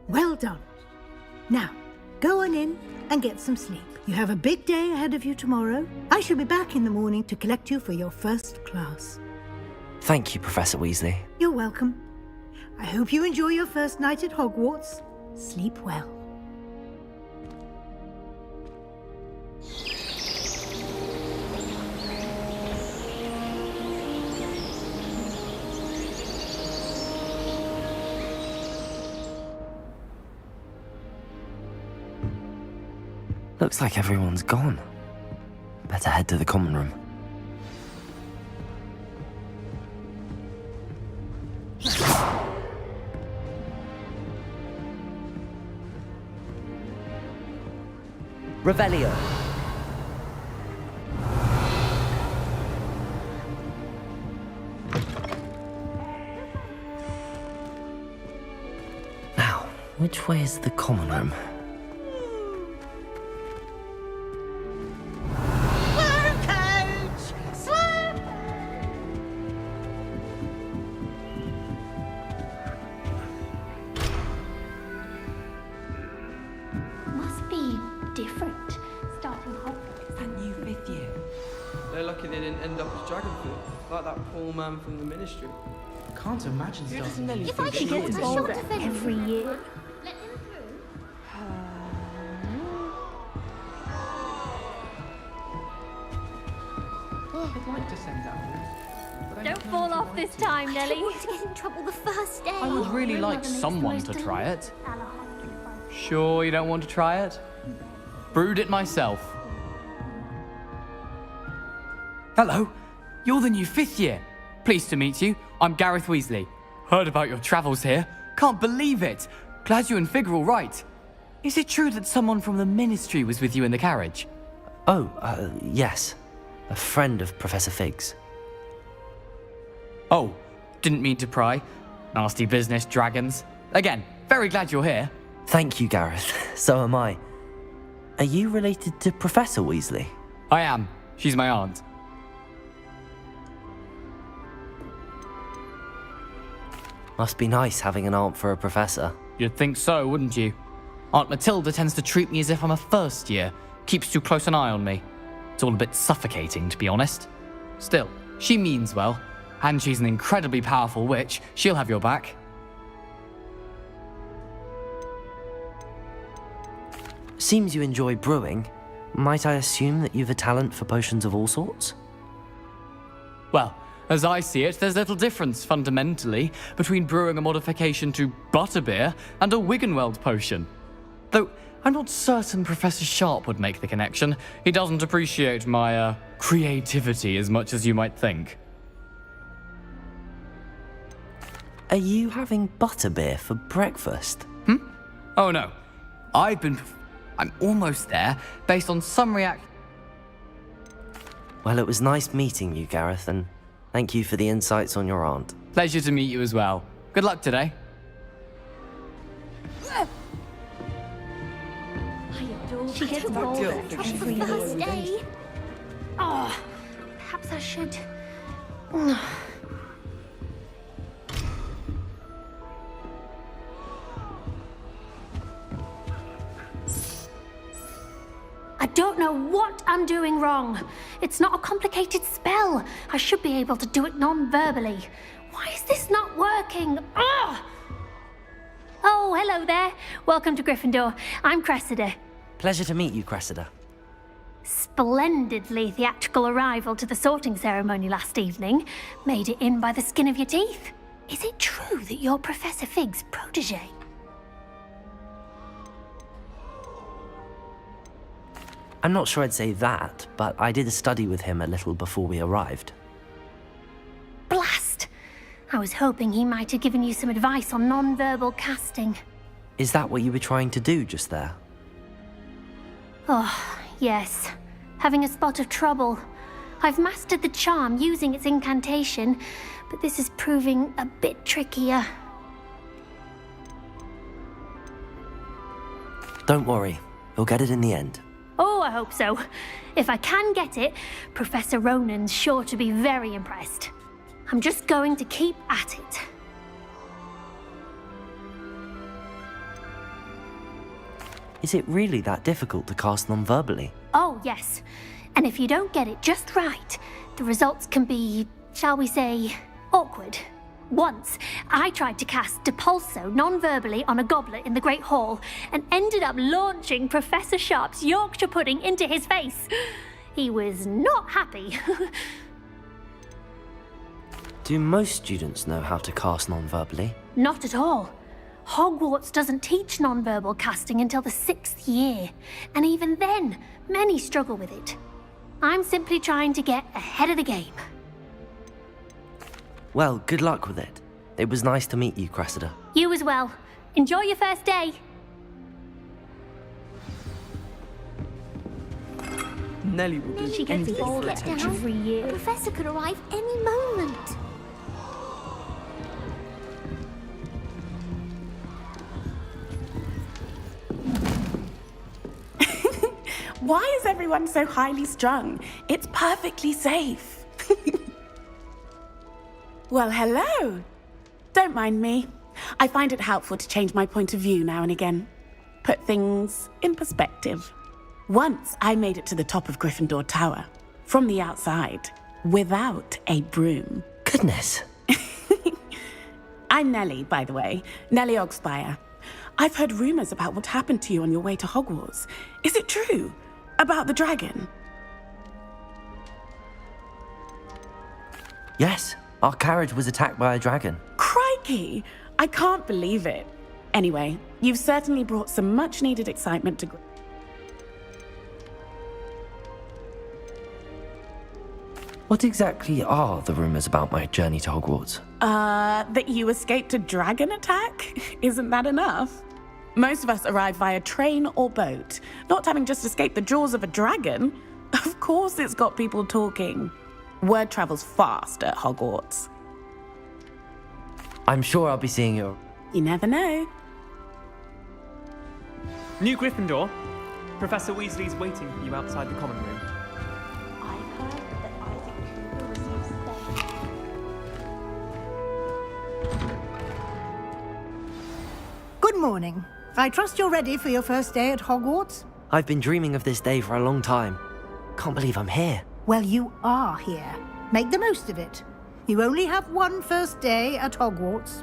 [SPEAKER 11] Well done. Now, go on in and get some sleep. You have a big day ahead of you tomorrow. I shall be back in the morning to collect you for your first class.
[SPEAKER 3] Thank you, Professor Weasley.
[SPEAKER 11] You're welcome. I hope you enjoy your first night at Hogwarts. Sleep well.
[SPEAKER 3] Looks like everyone's gone. Better head to the common room. Revelio. Now, which way is the common room?
[SPEAKER 14] Must be different, starting Hogwarts.
[SPEAKER 15] That new 5th year.
[SPEAKER 16] They're lucky they didn't end up as Dragonfield, like that poor man from the Ministry.
[SPEAKER 15] Can't imagine starting.
[SPEAKER 14] If I could get a shot of every year.
[SPEAKER 15] I'd like to send that.
[SPEAKER 14] Don't fall off this time, Nelly. I want to get in trouble the first day.
[SPEAKER 15] I would really like someone to try it. Sure you don't want to try it? Brewed it myself. Hello, you're the new 5th year. Pleased to meet you. I'm Gareth Weasley. Heard about your travels here. Can't believe it. Glad you and Fig are all right. Is it true that someone from the Ministry was with you in the carriage?
[SPEAKER 3] Oh, yes. A friend of Professor Fig's.
[SPEAKER 15] Oh, didn't mean to pry. Nasty business, dragons. Again, very glad you're here.
[SPEAKER 3] Thank you, Gareth. So am I. Are you related to Professor Weasley?
[SPEAKER 15] I am. She's my aunt.
[SPEAKER 3] Must be nice having an aunt for a professor.
[SPEAKER 15] You'd think so, wouldn't you? Aunt Matilda tends to treat me as if I'm a first year. Keeps too close an eye on me. It's all a bit suffocating, to be honest. Still, she means well. And she's an incredibly powerful witch. She'll have your back.
[SPEAKER 3] Seems you enjoy brewing. Might I assume that you've a talent for potions of all sorts?
[SPEAKER 15] Well, as I see it, there's little difference, fundamentally, between brewing a modification to butterbeer and a Wiggenweld potion. Though, I'm not certain Professor Sharp would make the connection. He doesn't appreciate my, creativity as much as you might think.
[SPEAKER 3] Are you having butterbeer for breakfast?
[SPEAKER 15] Oh no. I'm almost there, based on some
[SPEAKER 3] Well, it was nice meeting you, Gareth, and thank you for the insights on your aunt.
[SPEAKER 15] Pleasure to meet you as well. Good luck today.
[SPEAKER 14] She gets bold every first day. Oh, perhaps I should. I don't know what I'm doing wrong. It's not a complicated spell. I should be able to do it non-verbally. Why is this not working? Ugh! Oh, hello there. Welcome to Gryffindor. I'm Cressida.
[SPEAKER 3] Pleasure to meet you, Cressida.
[SPEAKER 14] Splendidly theatrical arrival to the sorting ceremony last evening. Made it in by the skin of your teeth. Is it true that you're Professor Fig's protege?
[SPEAKER 3] I'm not sure I'd say that, but I did study with him a little before we arrived.
[SPEAKER 14] Blast! I was hoping he might have given you some advice on non-verbal casting.
[SPEAKER 3] Is that what you were trying to do just there?
[SPEAKER 14] Oh, yes. Having a spot of trouble. I've mastered the charm using its incantation, but this is proving a bit trickier.
[SPEAKER 3] Don't worry, you'll get it in the end.
[SPEAKER 14] Oh, I hope so. If I can get it, Professor Ronan's sure to be very impressed. I'm just going to keep at it.
[SPEAKER 3] Is it really that difficult to cast non-verbally?
[SPEAKER 14] Oh, yes. And if you don't get it just right, the results can be, shall we say, awkward. Once, I tried to cast Depulso non-verbally on a goblet in the Great Hall and ended up launching Professor Sharp's Yorkshire pudding into his face. He was not happy.
[SPEAKER 3] Do most students know how to cast non-verbally?
[SPEAKER 14] Not at all. Hogwarts doesn't teach non-verbal casting until the 6th year, and even then, many struggle with it. I'm simply trying to get ahead of the game.
[SPEAKER 3] Well, good luck with it. It was nice to meet you, Cressida.
[SPEAKER 14] You as well. Enjoy your first day.
[SPEAKER 16] Nelly will do
[SPEAKER 14] She gets
[SPEAKER 16] anything
[SPEAKER 14] all
[SPEAKER 16] for
[SPEAKER 14] that
[SPEAKER 16] attention.
[SPEAKER 14] every year.
[SPEAKER 17] The professor could arrive any moment.
[SPEAKER 18] Why is everyone so highly strung? It's perfectly safe. Well, hello. Don't mind me. I find it helpful to change my point of view now and again. Put things in perspective. Once I made it to the top of Gryffindor Tower, from the outside, without a broom.
[SPEAKER 3] Goodness.
[SPEAKER 18] I'm Nellie, by the way. Nellie Ogspire. I've heard rumors about what happened to you on your way to Hogwarts. Is it true? About the dragon?
[SPEAKER 3] Yes, our carriage was attacked by a dragon.
[SPEAKER 18] Crikey! I can't believe it. Anyway, you've certainly brought some much-needed excitement to...
[SPEAKER 3] What exactly are the rumors about my journey to Hogwarts?
[SPEAKER 18] That you escaped a dragon attack? Isn't that enough? Most of us arrive via train or boat, not having just escaped the jaws of a dragon. Of course it's got people talking. Word travels fast at Hogwarts.
[SPEAKER 3] I'm sure I'll be seeing you.
[SPEAKER 18] You never know.
[SPEAKER 19] New Gryffindor. Professor Weasley's waiting for you outside the common room.
[SPEAKER 11] Good morning. I trust you're ready for your first day at Hogwarts?
[SPEAKER 3] I've been dreaming of this day for a long time. Can't believe I'm here.
[SPEAKER 11] Well, you are here. Make the most of it. You only have one first day at Hogwarts.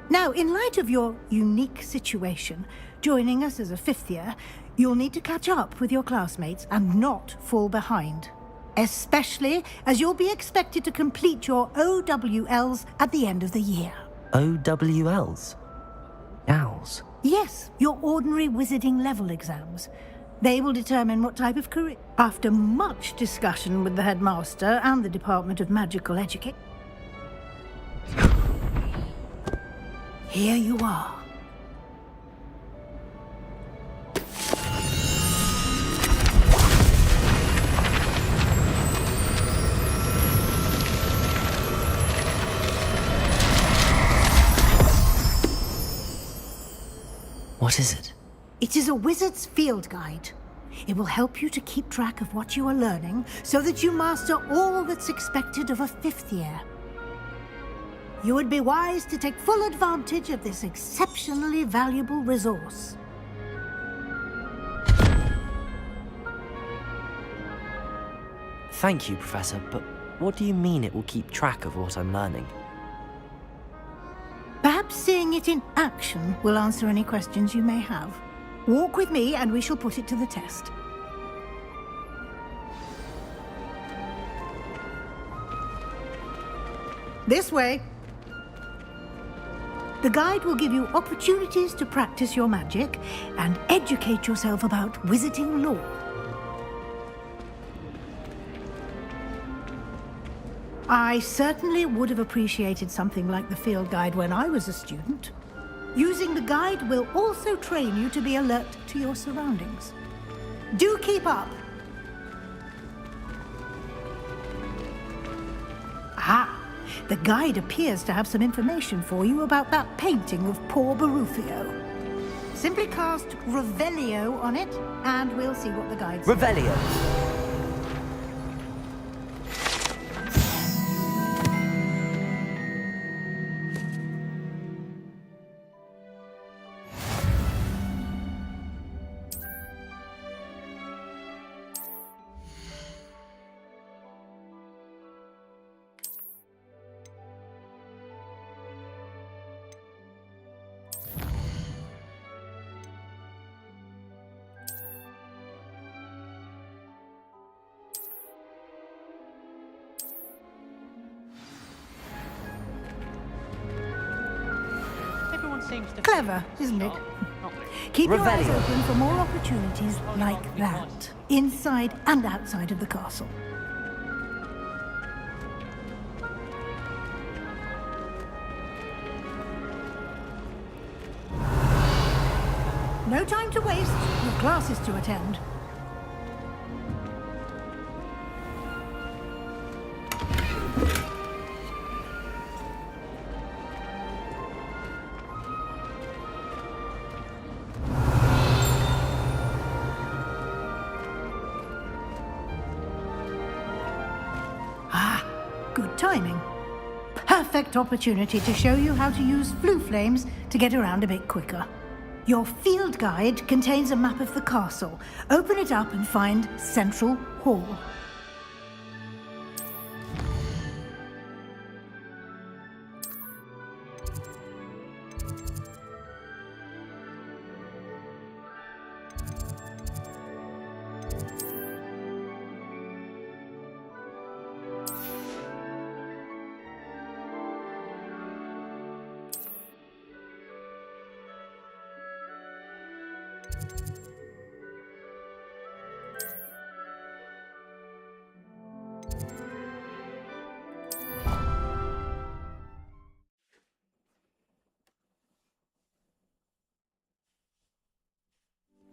[SPEAKER 11] Now, in light of your unique situation, joining us as a fifth year, you'll need to catch up with your classmates and not fall behind. Especially as you'll be expected to complete your OWLs at the end of the year.
[SPEAKER 3] OWLs? Owls?
[SPEAKER 11] Yes, your ordinary wizarding level exams. They will determine what type of career. After much discussion with the headmaster and the Department of Magical Education, here you are.
[SPEAKER 3] What is it?
[SPEAKER 11] It is a wizard's field guide. It will help you to keep track of what you are learning so that you master all that's expected of a fifth year. You would be wise to take full advantage of this exceptionally valuable resource.
[SPEAKER 3] Thank you, Professor, but what do you mean it will keep track of what I'm learning?
[SPEAKER 11] Perhaps seeing it in action will answer any questions you may have. Walk with me and we shall put it to the test. This way. The guide will give you opportunities to practice your magic and educate yourself about wizarding lore. I certainly would have appreciated something like the field guide when I was a student. Using the guide will also train you to be alert to your surroundings. Do keep up! Ah! The guide appears to have some information for you about that painting of poor Barufio. Simply cast Revelio on it, and we'll see what the guide says.
[SPEAKER 3] Revelio!
[SPEAKER 11] Clever, isn't it? Keep your eyes open for more opportunities like that, inside and outside of the castle. No time to waste. Your classes to attend. Good timing. Perfect opportunity to show you how to use flue flames to get around a bit quicker. Your field guide contains a map of the castle. Open it up and find Central Hall.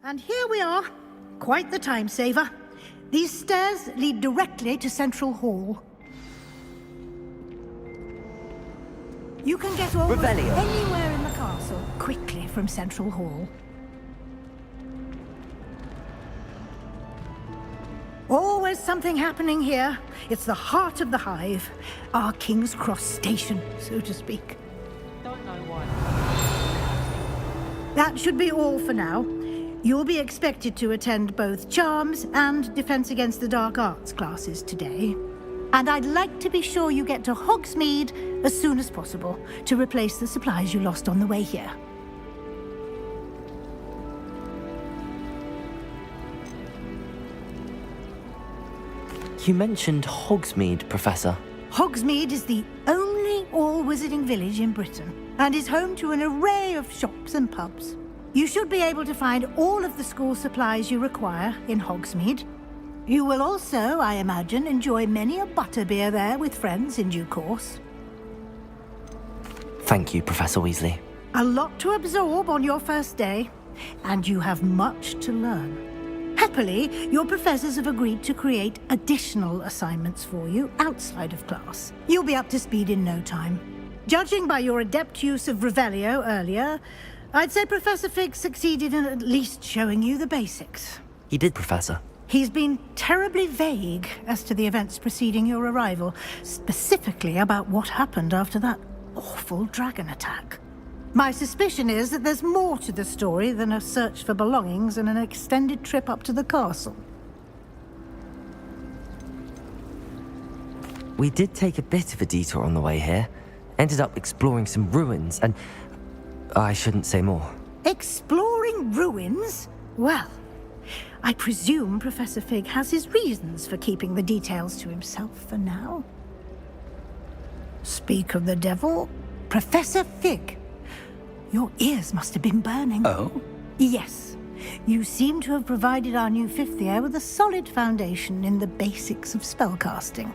[SPEAKER 11] And here we are. Quite the time saver. These stairs lead directly to Central Hall. You can get almost anywhere in the castle quickly from Central Hall. Always something happening here. It's the heart of the hive. Our King's Cross station, so to speak.
[SPEAKER 2] Don't know why.
[SPEAKER 11] That should be all for now. You'll be expected to attend both Charms and Defense Against the Dark Arts classes today. And I'd like to be sure you get to Hogsmeade as soon as possible to replace the supplies you lost on the way here.
[SPEAKER 3] You mentioned Hogsmeade, Professor.
[SPEAKER 11] Hogsmeade is the only all-wizarding village in Britain and is home to an array of shops and pubs. You should be able to find all of the school supplies you require in Hogsmeade. You will also, I imagine, enjoy many a butterbeer there with friends in due course.
[SPEAKER 3] Thank you, Professor Weasley.
[SPEAKER 11] A lot to absorb on your first day, and you have much to learn. Happily, your professors have agreed to create additional assignments for you outside of class. You'll be up to speed in no time. Judging by your adept use of Revelio earlier, I'd say Professor Fig succeeded in at least showing you the basics.
[SPEAKER 3] He did, Professor.
[SPEAKER 11] He's been terribly vague as to the events preceding your arrival, specifically about what happened after that awful dragon attack. My suspicion is that there's more to the story than a search for belongings and an extended trip up to the castle.
[SPEAKER 3] We did take a bit of a detour on the way here. Ended up exploring some ruins and... I shouldn't say more.
[SPEAKER 11] Exploring ruins? Well, I presume Professor Fig has his reasons for keeping the details to himself for now. Speak of the devil, Professor Fig. Your ears must have been burning.
[SPEAKER 5] Oh?
[SPEAKER 11] Yes. You seem to have provided our new fifth year with a solid foundation in the basics of spellcasting.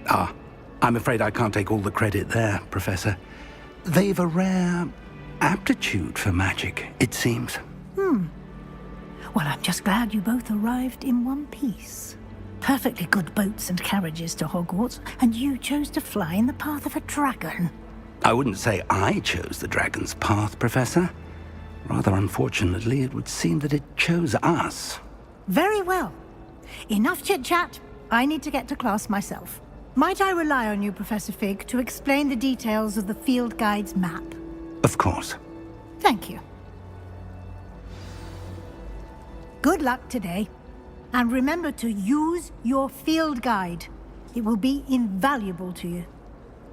[SPEAKER 5] Ah, I'm afraid I can't take all the credit there, Professor. They've a rare aptitude for magic, it seems.
[SPEAKER 11] Well, I'm just glad you both arrived in one piece. Perfectly good boats and carriages to Hogwarts, and you chose to fly in the path of a dragon.
[SPEAKER 5] I wouldn't say I chose the dragon's path, Professor. Rather unfortunately, it would seem that it chose us.
[SPEAKER 11] Very well. Enough chit-chat. I need to get to class myself. Might I rely on you, Professor Fig, to explain the details of the field guide's map?
[SPEAKER 5] Of course.
[SPEAKER 11] Thank you. Good luck today. And remember to use your field guide. It will be invaluable to you.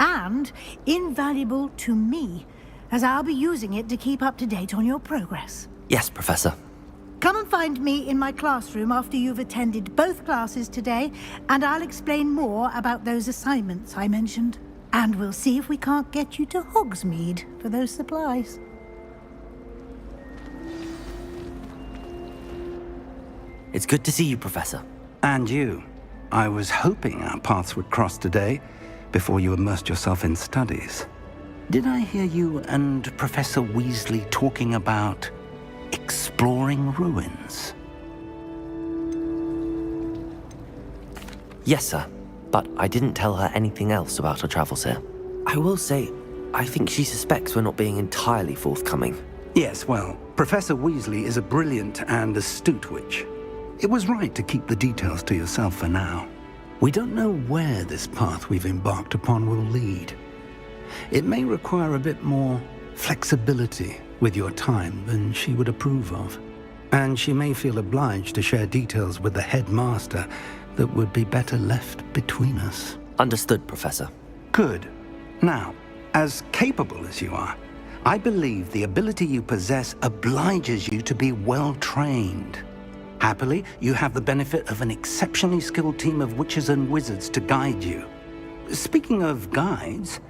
[SPEAKER 11] And invaluable to me, as I'll be using it to keep up to date on your progress.
[SPEAKER 3] Yes, Professor.
[SPEAKER 11] Come and find me in my classroom after you've attended both classes today, and I'll explain more about those assignments I mentioned. And we'll see if we can't get you to Hogsmeade for those supplies.
[SPEAKER 3] It's good to see you, Professor.
[SPEAKER 5] And you. I was hoping our paths would cross today, before you immersed yourself in studies. Did I hear you and Professor Weasley talking about exploring ruins?
[SPEAKER 3] Yes, sir. But I didn't tell her anything else about our travels here. I will say, I think she suspects we're not being entirely forthcoming.
[SPEAKER 5] Yes, well, Professor Weasley is a brilliant and astute witch. It was right to keep the details to yourself for now. We don't know where this path we've embarked upon will lead. It may require a bit more flexibility with your time than she would approve of. And she may feel obliged to share details with the headmaster that would be better left between us.
[SPEAKER 3] Understood, Professor.
[SPEAKER 5] Good. Now, as capable as you are, I believe the ability you possess obliges you to be well trained. Happily, you have the benefit of an exceptionally skilled team of witches and wizards to guide you. Speaking of guides,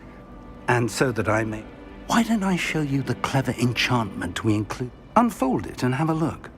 [SPEAKER 5] and so that I may... Why don't I show you the clever enchantment we include? Unfold it and have a look.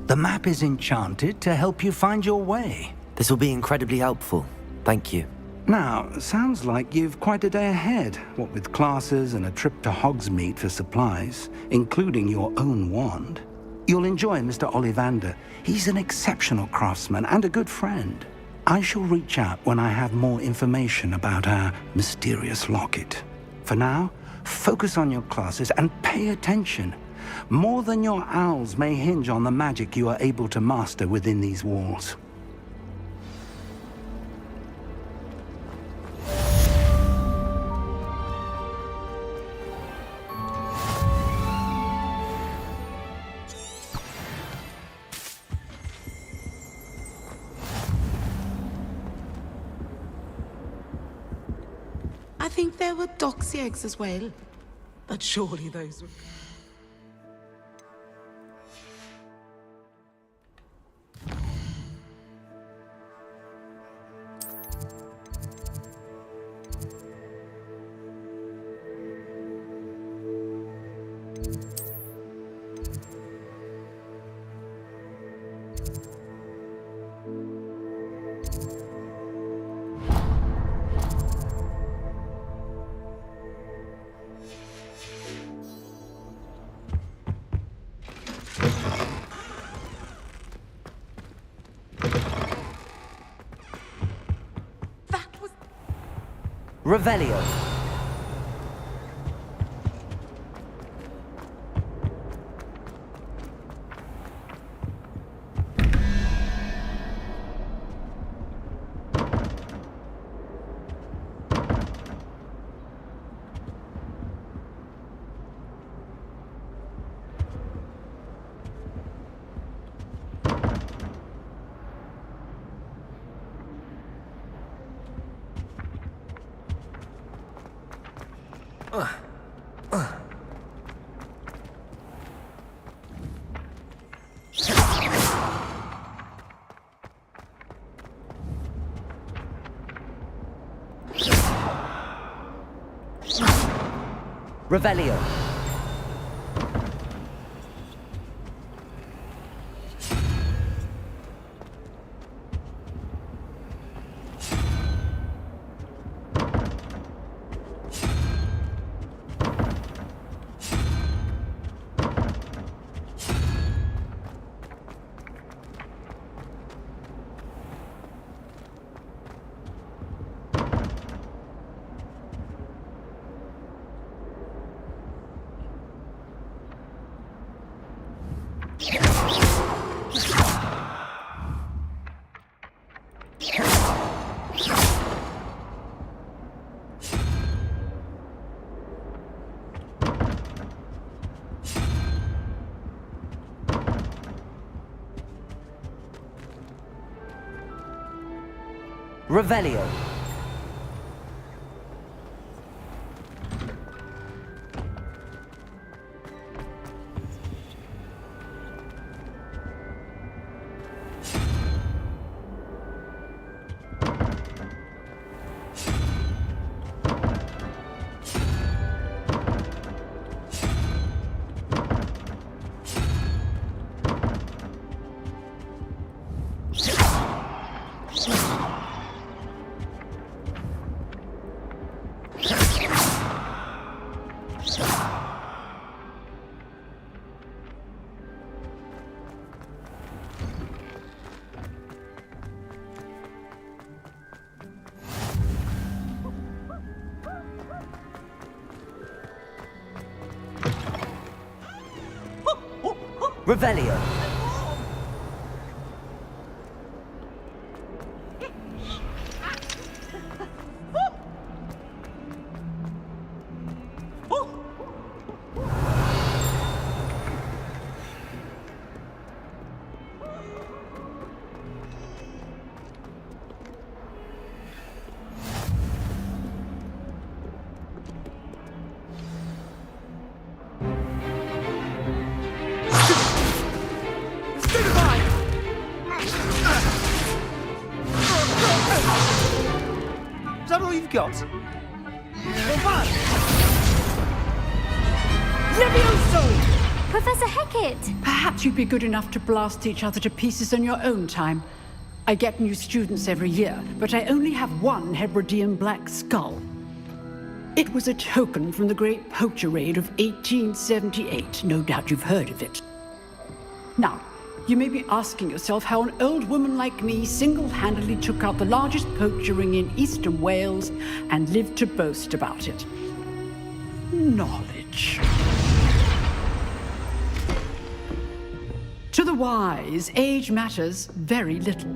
[SPEAKER 5] The map is enchanted to help you find your way.
[SPEAKER 3] This will be incredibly helpful. Thank you.
[SPEAKER 5] Now, sounds like you've quite a day ahead, what with classes and a trip to Hogsmeade for supplies, including your own wand. You'll enjoy Mr. Ollivander. He's an exceptional craftsman and a good friend. I shall reach out when I have more information about our mysterious locket. For now, focus on your classes and pay attention. More than your owls may hinge on the magic you are able to master within these walls.
[SPEAKER 18] I think there were doxy eggs as well, but surely those were...
[SPEAKER 3] Revelio. Revelio. Revelio. Revelio.
[SPEAKER 16] Is that all you've got?
[SPEAKER 11] Levioso!
[SPEAKER 14] Professor Hecat!
[SPEAKER 11] Perhaps you'd be good enough to blast each other to pieces in your own time. I get new students every year, but I only have one Hebridean black skull. It was a token from the Great Poacher Raid of 1878. No doubt you've heard of it. Now, you may be asking yourself how an old woman like me single-handedly took out the largest poacher ring in eastern Wales and lived to boast about it. Knowledge. To the wise, age matters very little.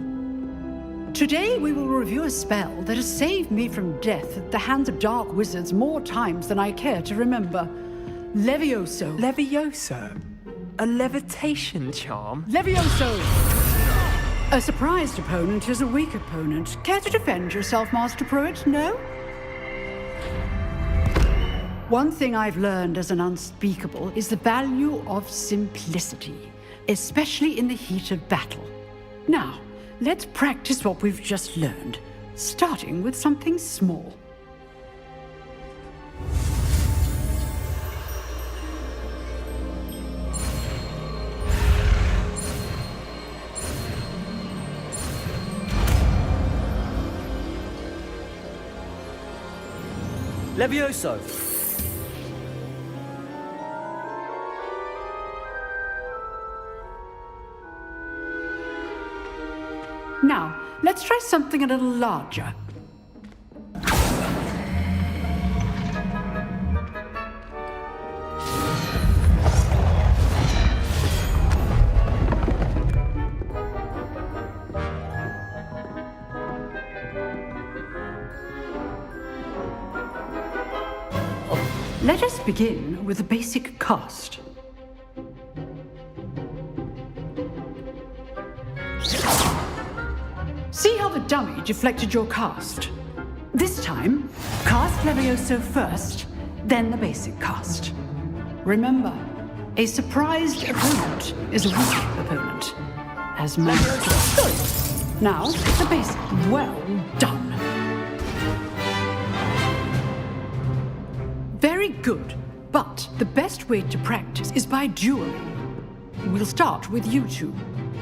[SPEAKER 11] Today we will review a spell that has saved me from death at the hands of dark wizards more times than I care to remember. Levioso.
[SPEAKER 19] Levioso? A levitation charm?
[SPEAKER 11] Levioso! A surprised opponent is a weak opponent. Care to defend yourself, Master Pruitt? No? One thing I've learned as an unspeakable is the value of simplicity, especially in the heat of battle. Now, let's practice what we've just learned, starting with something small.
[SPEAKER 3] Levioso.
[SPEAKER 11] Now, let's try something a little larger.
[SPEAKER 20] Let us begin with the basic cast. See how the dummy deflected your cast? This time, cast Levioso first, then the basic cast. Remember, a surprised opponent is a weak opponent, as math goes. Now, the basic. Well done. Very good, but the best way to practice is by dueling. We'll start with you two.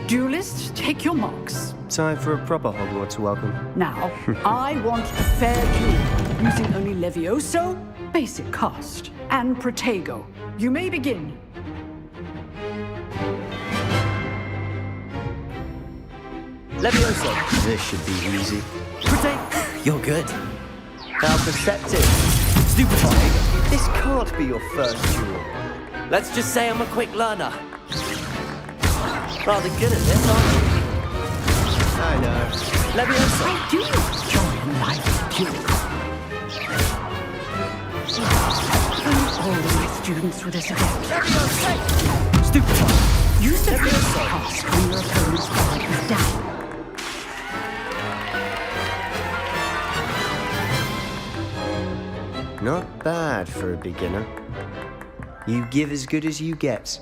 [SPEAKER 20] Duelists, take your marks.
[SPEAKER 21] Time for a proper Hogwarts welcome.
[SPEAKER 20] Now, I want a fair duel, using only Levioso, basic cast, and Protego. You may begin.
[SPEAKER 21] Levioso. This should be easy.
[SPEAKER 3] Protego. You're good.
[SPEAKER 21] How perceptive.
[SPEAKER 3] Stupefying.
[SPEAKER 21] This can't be your first duel.
[SPEAKER 3] Let's just say I'm a quick learner. Rather good at this, aren't you?
[SPEAKER 21] I know.
[SPEAKER 3] Levioso.
[SPEAKER 20] I do join life duel. All of my students with this event.
[SPEAKER 3] Stupefying.
[SPEAKER 20] Use the basic cast when your opponent's card is down.
[SPEAKER 21] Not bad for a beginner. You give as good as you get.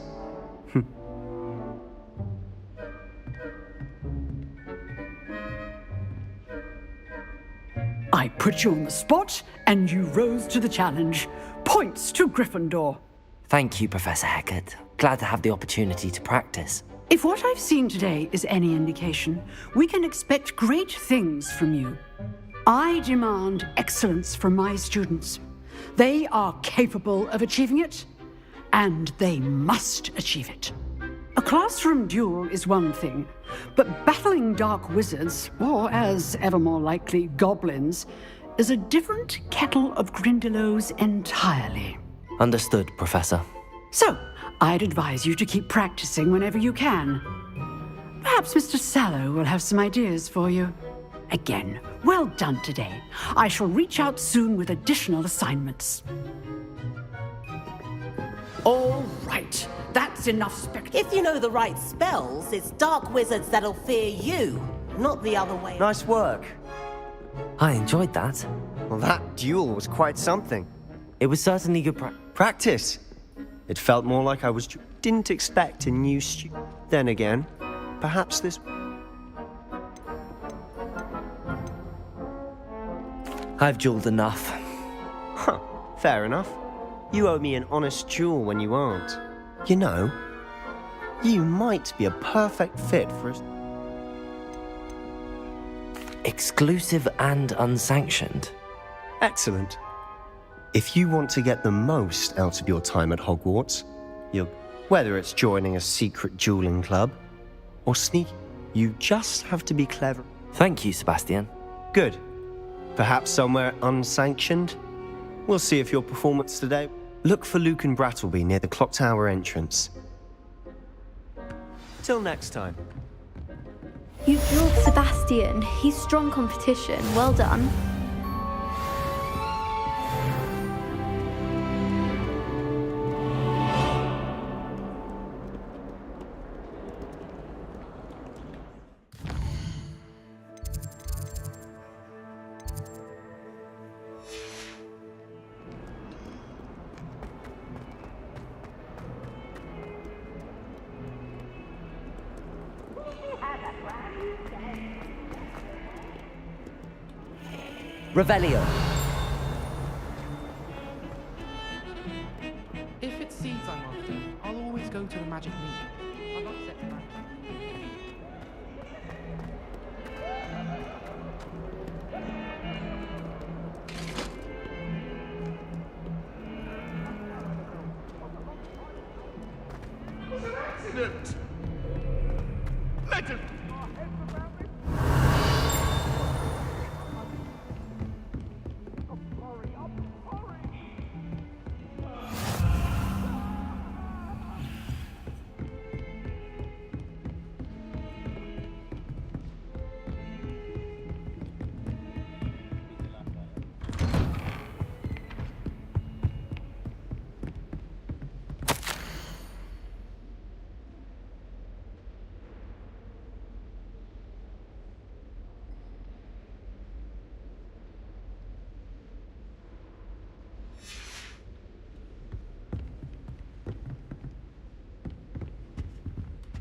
[SPEAKER 20] I put you on the spot, and you rose to the challenge. Points to Gryffindor.
[SPEAKER 3] Thank you, Professor Hecat. Glad to have the opportunity to practice.
[SPEAKER 20] If what I've seen today is any indication, we can expect great things from you. I demand excellence from my students. They are capable of achieving it, and they must achieve it. A classroom duel is one thing, but battling dark wizards, or as ever more likely, goblins, is a different kettle of Grindylows entirely.
[SPEAKER 3] Understood, Professor.
[SPEAKER 20] So, I'd advise you to keep practicing whenever you can. Perhaps Mr. Sallow will have some ideas for you. Again, well done today. I shall reach out soon with additional assignments. All right. That's enough spectacle.
[SPEAKER 22] If you know the right spells, it's dark wizards that'll fear you, not the other way.
[SPEAKER 21] Nice work.
[SPEAKER 3] I enjoyed that.
[SPEAKER 21] Well, that duel was quite something.
[SPEAKER 3] It was certainly good
[SPEAKER 21] practice. It felt more like I was... Didn't expect a new Then again, perhaps this...
[SPEAKER 3] I've dueled enough.
[SPEAKER 21] Huh, fair enough. You owe me an honest duel when you aren't. You know, you might be a perfect fit for us.
[SPEAKER 3] Exclusive and unsanctioned.
[SPEAKER 21] Excellent. If you want to get the most out of your time at Hogwarts, whether it's joining a secret dueling club or you just have to be clever.
[SPEAKER 3] Thank you, Sebastian.
[SPEAKER 21] Good. Perhaps somewhere unsanctioned? We'll see if your performance today... Look for Luke and Brattleby near the clock tower entrance. Till next time.
[SPEAKER 17] You drilled Sebastian. He's strong competition. Well done.
[SPEAKER 3] Revelio.
[SPEAKER 23] If it's seeds I'm after, I'll always go to the magic meat. I'm upset about
[SPEAKER 24] It was an accident! Legend!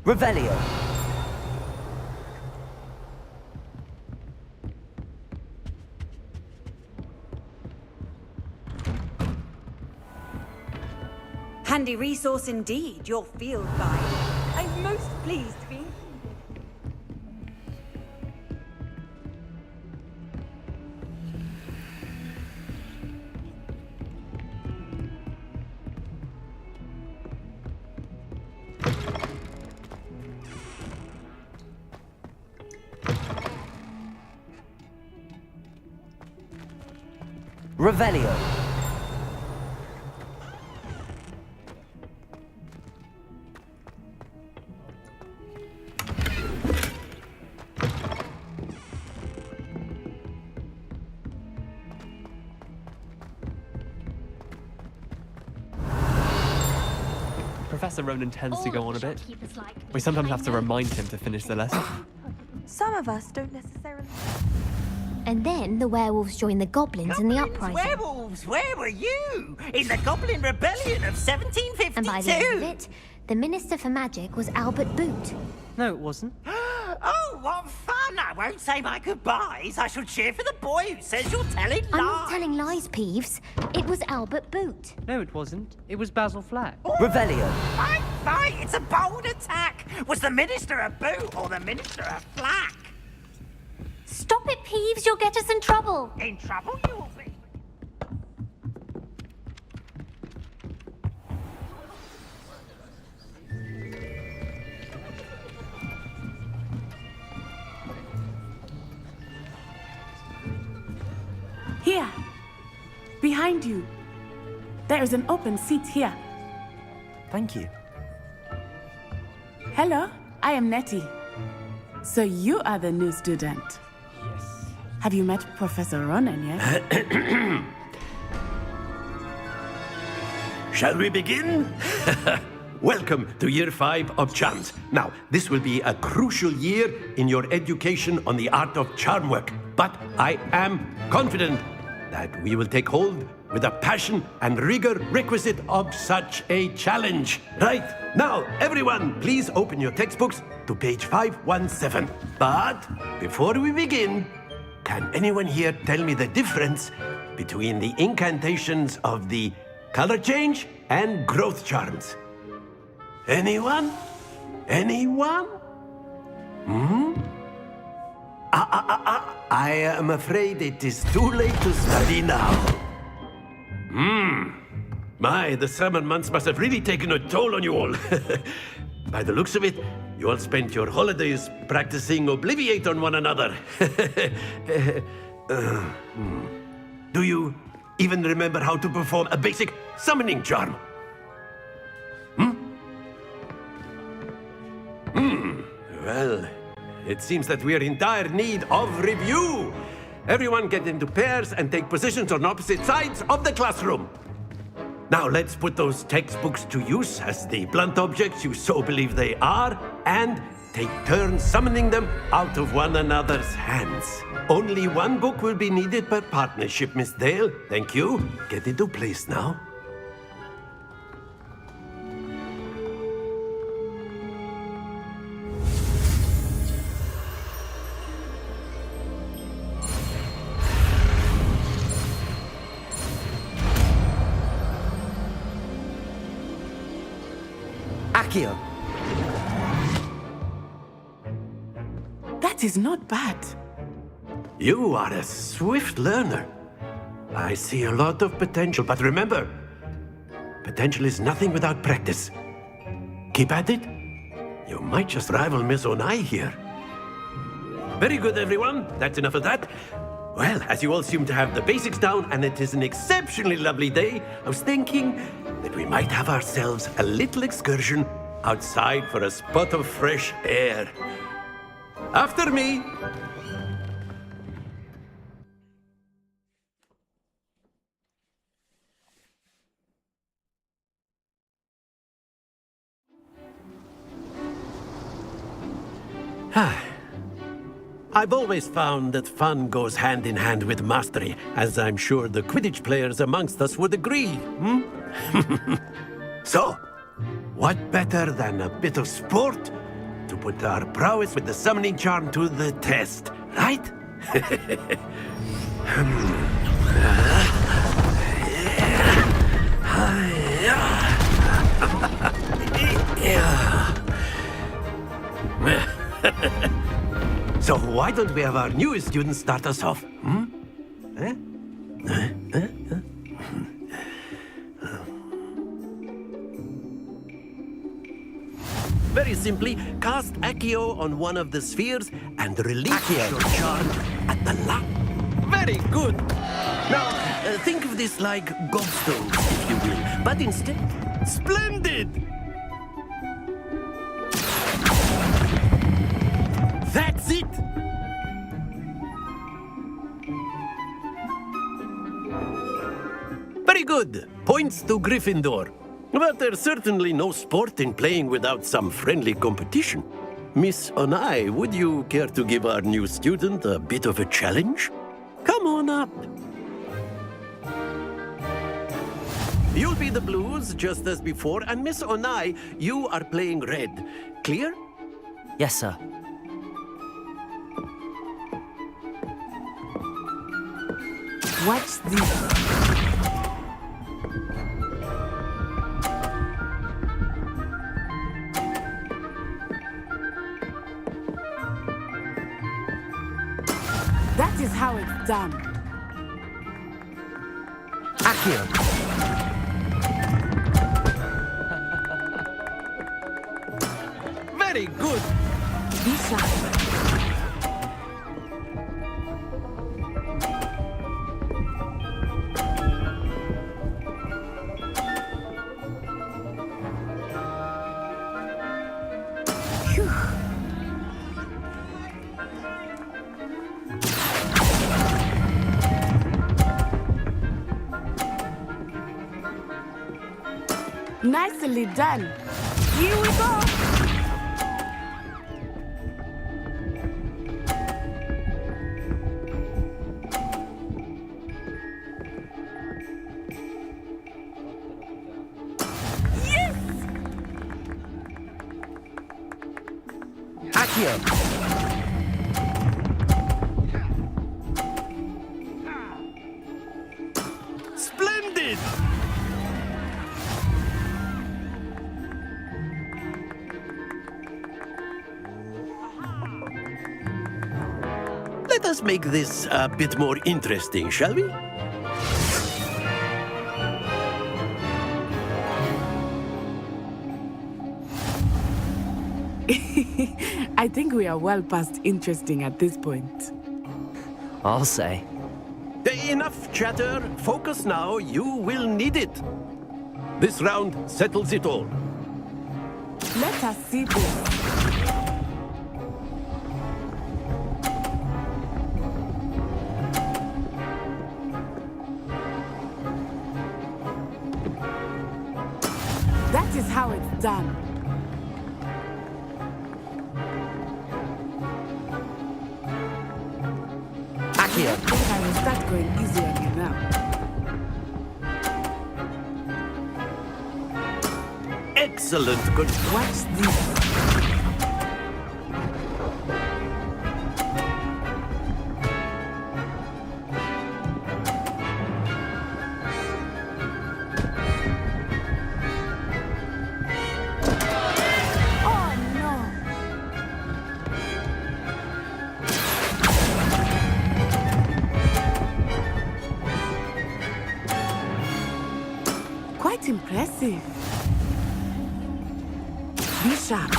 [SPEAKER 3] Revelio.
[SPEAKER 4] Handy resource indeed, your field guide. I'm most pleased to be included.
[SPEAKER 3] Revelio.
[SPEAKER 19] Professor Ronan tends to go on a bit. We sometimes have to remind him to finish the lesson.
[SPEAKER 17] Some of us don't necessarily.
[SPEAKER 14] And then the werewolves joined the goblins in the uprising.
[SPEAKER 12] Werewolves, where were you? In the Goblin Rebellion of 1752?
[SPEAKER 14] And by the end of it, the Minister for Magic was Albert Boot.
[SPEAKER 3] No, it wasn't.
[SPEAKER 12] Oh, what fun! I won't say my goodbyes. I shall cheer for the boy who says you're telling lies.
[SPEAKER 14] I'm not telling lies, Peeves. It was Albert Boot.
[SPEAKER 2] No, it wasn't. It was Basil Flack.
[SPEAKER 3] Revelio.
[SPEAKER 12] Fight! It's a bold attack. Was the Minister a boot or the Minister a flack?
[SPEAKER 14] Stop it, Peeves. You'll get us in trouble.
[SPEAKER 12] In trouble you'll be.
[SPEAKER 18] Here. Behind you. There is an open seat here.
[SPEAKER 3] Thank you.
[SPEAKER 18] Hello, I am Nettie. So you are the new student?
[SPEAKER 19] Yes.
[SPEAKER 18] Have you met Professor Ronan yet?
[SPEAKER 6] Shall we begin? Welcome to Year 5 of Charms. Now, this will be a crucial year in your education on the art of charm work. But I am confident that we will take hold with the passion and rigor requisite of such a challenge. Right, now, everyone, please open your textbooks to page 517. But before we begin, can anyone here tell me the difference between the incantations of the color change and growth charms? Anyone? Anyone? I am afraid it is too late to study now. My, the summer months must have really taken a toll on you all. By the looks of it, you all spent your holidays practicing Obliviate on one another. Do you even remember how to perform a basic summoning charm? Well, it seems that we are in dire need of review. Everyone get into pairs and take positions on opposite sides of the classroom. Now let's put those textbooks to use as the blunt objects you so believe they are, and take turns summoning them out of one another's hands. Only one book will be needed per partnership, Miss Dale. Thank you. Get into place now.
[SPEAKER 3] Accio.
[SPEAKER 18] That is not bad.
[SPEAKER 6] You are a swift learner. I see a lot of potential, but remember, potential is nothing without practice. Keep at it. You might just rival Miss Onai here. Very good, everyone. That's enough of that. Well, as you all seem to have the basics down, and it is an exceptionally lovely day, I was thinking that we might have ourselves a little excursion outside for a spot of fresh air. After me. I've always found that fun goes hand in hand with mastery, as I'm sure the Quidditch players amongst us would agree, So, what better than a bit of sport to put our prowess with the summoning charm to the test, right? So why don't we have our newest student start us off? Very simply, cast Accio on one of the spheres and release your charm at the last. Very good! Now, think of this like gobstones, if you will, but instead, splendid! That's it! Very good. Points to Gryffindor. But there's certainly no sport in playing without some friendly competition. Miss Onai, would you care to give our new student a bit of a challenge? Come on up. You'll be the blues, just as before, and Miss Onai, you are playing red. Clear?
[SPEAKER 3] Yes, sir.
[SPEAKER 18] What's this? That is how it's done.
[SPEAKER 3] Accio.
[SPEAKER 6] Very good.
[SPEAKER 18] Be sharp. Nicely done. Here we go. Yes!
[SPEAKER 3] Accio.
[SPEAKER 6] Splendid! Let us make this a bit more interesting, shall we?
[SPEAKER 18] I think we are well past interesting at this point.
[SPEAKER 3] I'll say.
[SPEAKER 6] Enough chatter. Focus now. You will need it. This round settles it all.
[SPEAKER 18] Let us see this. That is how it's done.
[SPEAKER 3] Accio.
[SPEAKER 18] I think I will start going easy on you now.
[SPEAKER 6] Excellent. Good.
[SPEAKER 18] Watch this. Quite impressive. Be sharp.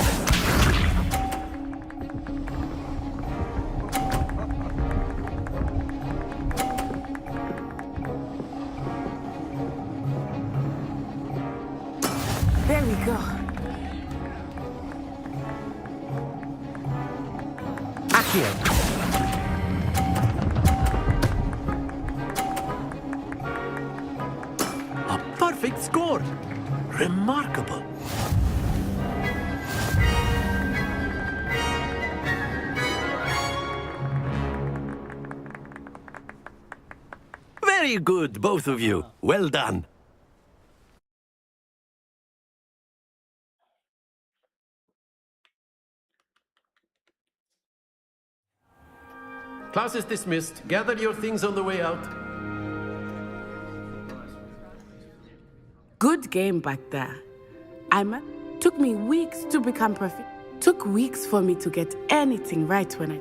[SPEAKER 18] There we go.
[SPEAKER 3] Accio.
[SPEAKER 6] Perfect score. Remarkable. Very good, both of you. Well done. Class is dismissed. Gather your things on the way out.
[SPEAKER 18] Good game back there. Took me weeks to become perfect. Took weeks for me to get anything right when I...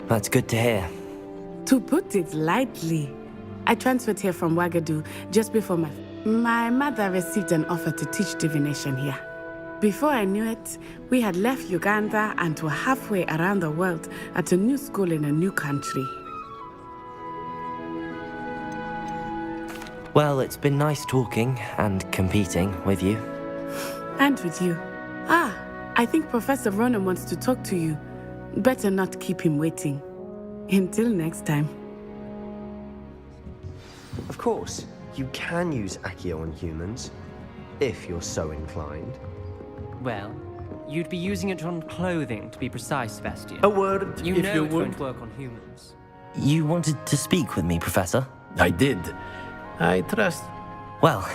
[SPEAKER 3] That's good to hear.
[SPEAKER 18] To put it lightly, I transferred here from Wagadu just before my mother received an offer to teach divination here. Before I knew it, we had left Uganda and were halfway around the world at a new school in a new country.
[SPEAKER 3] Well, it's been nice talking and competing with you.
[SPEAKER 18] And with you. I think Professor Ronan wants to talk to you. Better not keep him waiting. Until next time.
[SPEAKER 21] Of course, you can use Accio on humans, if you're so inclined.
[SPEAKER 2] Well, you'd be using it on clothing, to be precise, Sebastian.
[SPEAKER 6] A word,
[SPEAKER 2] you
[SPEAKER 6] if
[SPEAKER 2] know
[SPEAKER 6] you
[SPEAKER 2] it
[SPEAKER 6] would.
[SPEAKER 2] won't work on humans.
[SPEAKER 3] You wanted to speak with me, Professor?
[SPEAKER 6] I did. I trust.
[SPEAKER 3] Well,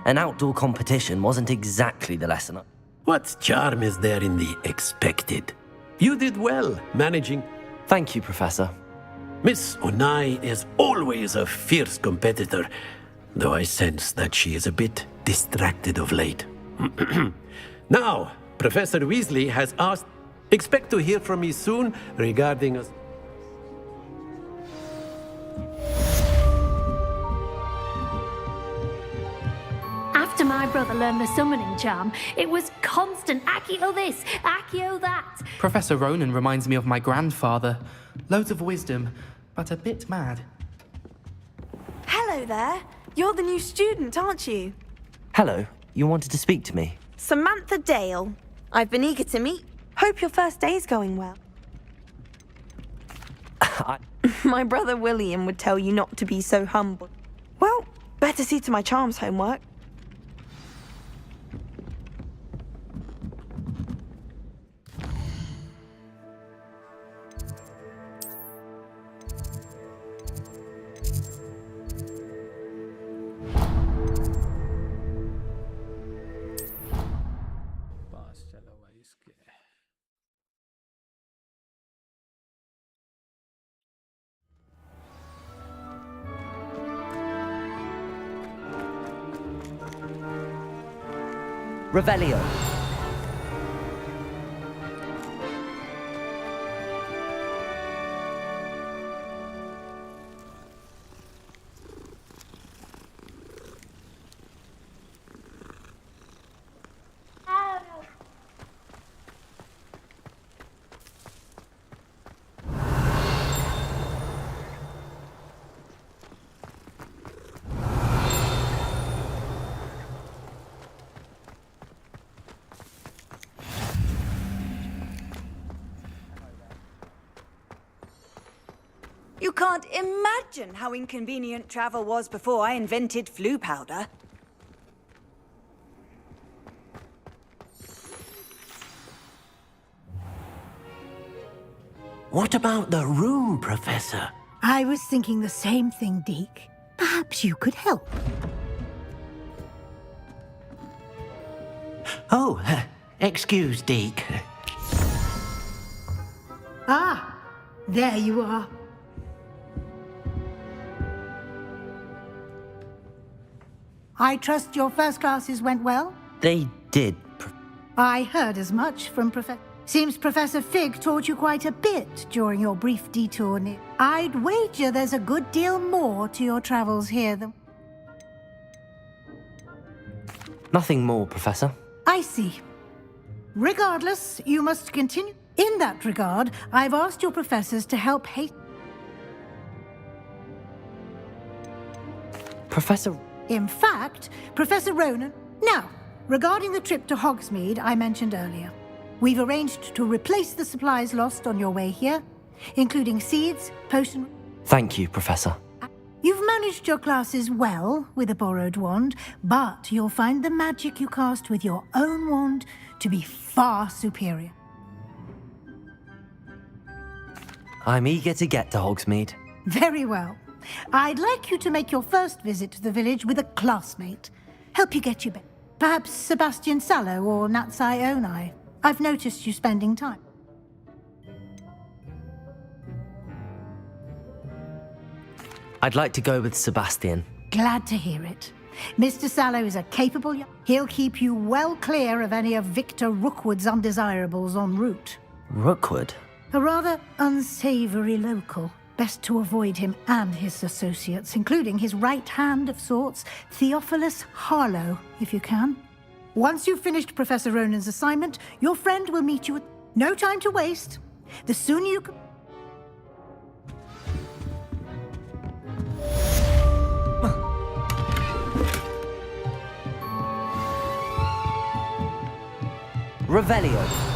[SPEAKER 3] an outdoor competition wasn't exactly the lesson.
[SPEAKER 6] What charm is there in the expected? You did well, managing.
[SPEAKER 3] Thank you, Professor.
[SPEAKER 6] Miss Onai is always a fierce competitor, though I sense that she is a bit distracted of late. Now, Professor Weasley has asked, expect to hear from me soon regarding us.
[SPEAKER 14] After my brother learned the summoning charm, it was constant Accio this, Accio that.
[SPEAKER 23] Professor Ronan reminds me of my grandfather. Loads of wisdom, but a bit mad.
[SPEAKER 1] Hello there. You're the new student, aren't you?
[SPEAKER 3] Hello, you wanted to speak to me?
[SPEAKER 1] Samantha Dale. I've been eager to meet. Hope your first day's going well. My brother William would tell you not to be so humble. Well, better see to my charms homework.
[SPEAKER 3] Revelio.
[SPEAKER 4] You can't imagine how inconvenient travel was before I invented flu powder.
[SPEAKER 6] What about the room, Professor?
[SPEAKER 11] I was thinking the same thing, Deke. Perhaps you could help.
[SPEAKER 7] Oh, excuse, Deke.
[SPEAKER 11] Ah, there you are. I trust your first classes went well?
[SPEAKER 3] They did.
[SPEAKER 11] I heard as much from Professor... Seems Professor Fig taught you quite a bit during your brief detour near... I'd wager there's a good deal more to your travels here than...
[SPEAKER 3] Nothing more, Professor.
[SPEAKER 11] I see. Regardless, you must continue. In that regard, I've asked your professors to help
[SPEAKER 3] Professor...
[SPEAKER 11] In fact, Professor Ronan... Now, regarding the trip to Hogsmeade I mentioned earlier, we've arranged to replace the supplies lost on your way here, including seeds, potion...
[SPEAKER 3] Thank you, Professor.
[SPEAKER 11] You've managed your classes well with a borrowed wand, but you'll find the magic you cast with your own wand to be far superior.
[SPEAKER 3] I'm eager to get to Hogsmeade.
[SPEAKER 11] Very well. I'd like you to make your first visit to the village with a classmate. Help you get you back. Perhaps Sebastian Sallow or Natsai Onai. I've noticed you spending time.
[SPEAKER 3] I'd like to go with Sebastian.
[SPEAKER 11] Glad to hear it. Mr. Sallow is a capable He'll keep you well clear of any of Victor Rookwood's undesirables en route.
[SPEAKER 3] Rookwood?
[SPEAKER 11] A rather unsavory local. Best to avoid him and his associates, including his right hand of sorts, Theophilus Harlow, if you can. Once you've finished Professor Ronan's assignment, your friend will meet you at... No time to waste. The sooner you...
[SPEAKER 3] Revelio.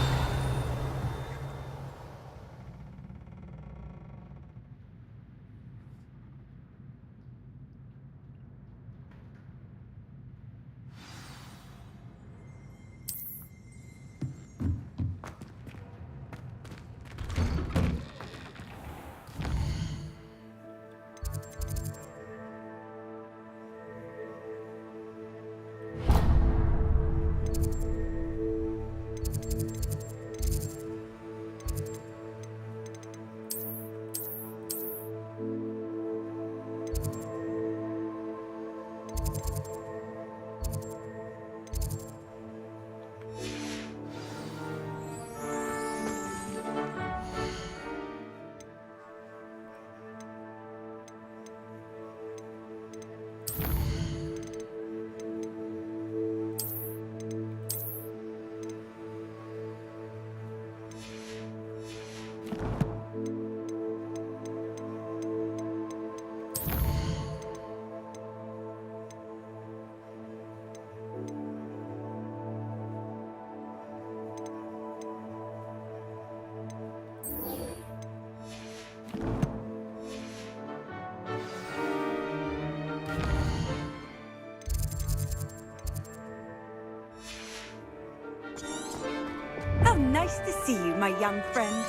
[SPEAKER 4] How nice to see you, my young friend.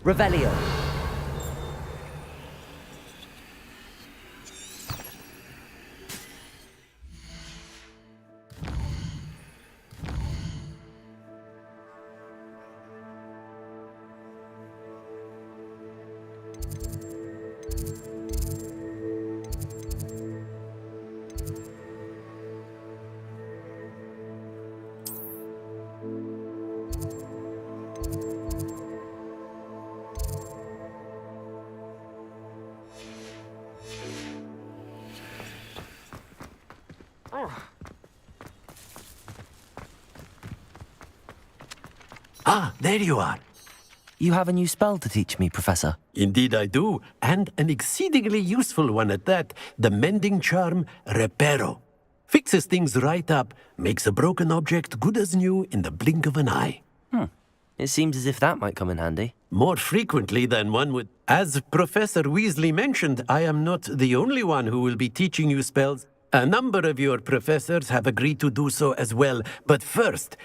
[SPEAKER 3] Revelio.
[SPEAKER 6] Ah, there you are.
[SPEAKER 3] You have a new spell to teach me, Professor.
[SPEAKER 6] Indeed I do, and an exceedingly useful one at that. The mending charm, Reparo. Fixes things right up, makes a broken object good as new in the blink of an eye.
[SPEAKER 3] It seems as if that might come in handy.
[SPEAKER 6] More frequently than one would. As Professor Weasley mentioned, I am not the only one who will be teaching you spells. A number of your professors have agreed to do so as well. But first,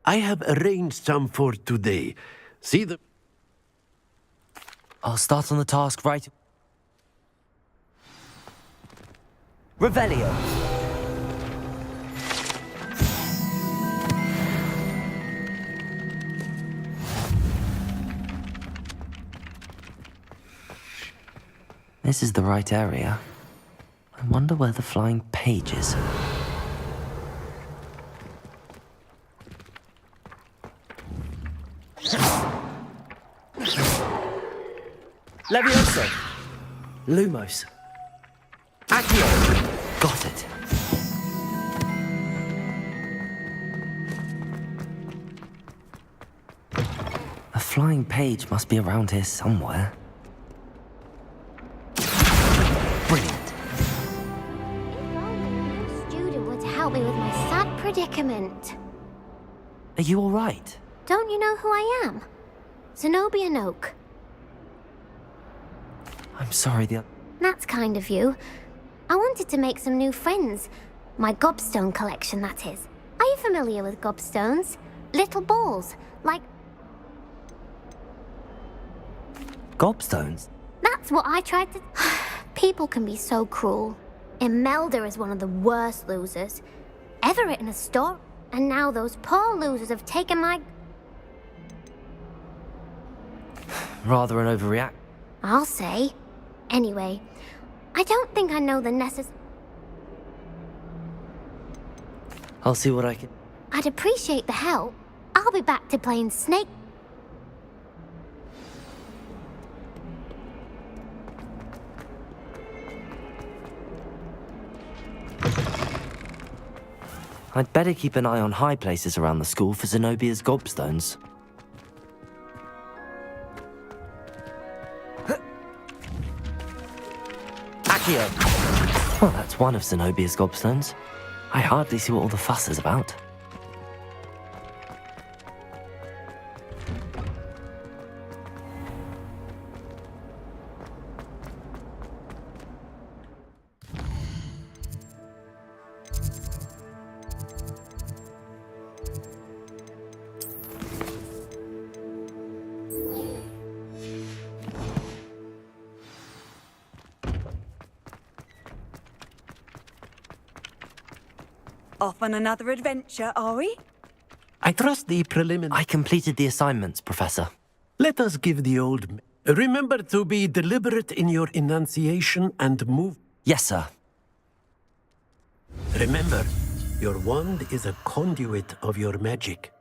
[SPEAKER 6] I have arranged some for today. See the...
[SPEAKER 3] I'll start on the task right... Revelio. This is the right area. I wonder where the flying page is. Levioso! Lumos! Accio! Got it. A flying page must be around here somewhere. Brilliant.
[SPEAKER 14] A student would help me with my sad predicament.
[SPEAKER 3] Are you all right?
[SPEAKER 14] Don't you know who I am? Zenobia Noak.
[SPEAKER 3] I'm sorry,
[SPEAKER 14] That's kind of you. I wanted to make some new friends. My gobstone collection, that is. Are you familiar with gobstones? Little balls, like...
[SPEAKER 3] Gobstones?
[SPEAKER 14] That's what I tried to... People can be so cruel. Imelda is one of the worst losers. Ever written a story, and now those poor losers have taken my...
[SPEAKER 3] Rather an overreact.
[SPEAKER 14] I'll say. Anyway, I don't think I know the necessary...
[SPEAKER 3] I'll see what I can...
[SPEAKER 14] I'd appreciate the help. I'll be back to playing Snake...
[SPEAKER 3] I'd better keep an eye on high places around the school for Zenobia's gobstones. Accio! Well, that's one of Zenobia's gobstones. I hardly see what all the fuss is about.
[SPEAKER 4] Off on another adventure, are we?
[SPEAKER 6] I trust the preliminary...
[SPEAKER 3] I completed the assignments, Professor.
[SPEAKER 6] Let us give the old... Remember to be deliberate in your enunciation and move...
[SPEAKER 3] Yes, sir.
[SPEAKER 6] Remember, your wand is a conduit of your magic.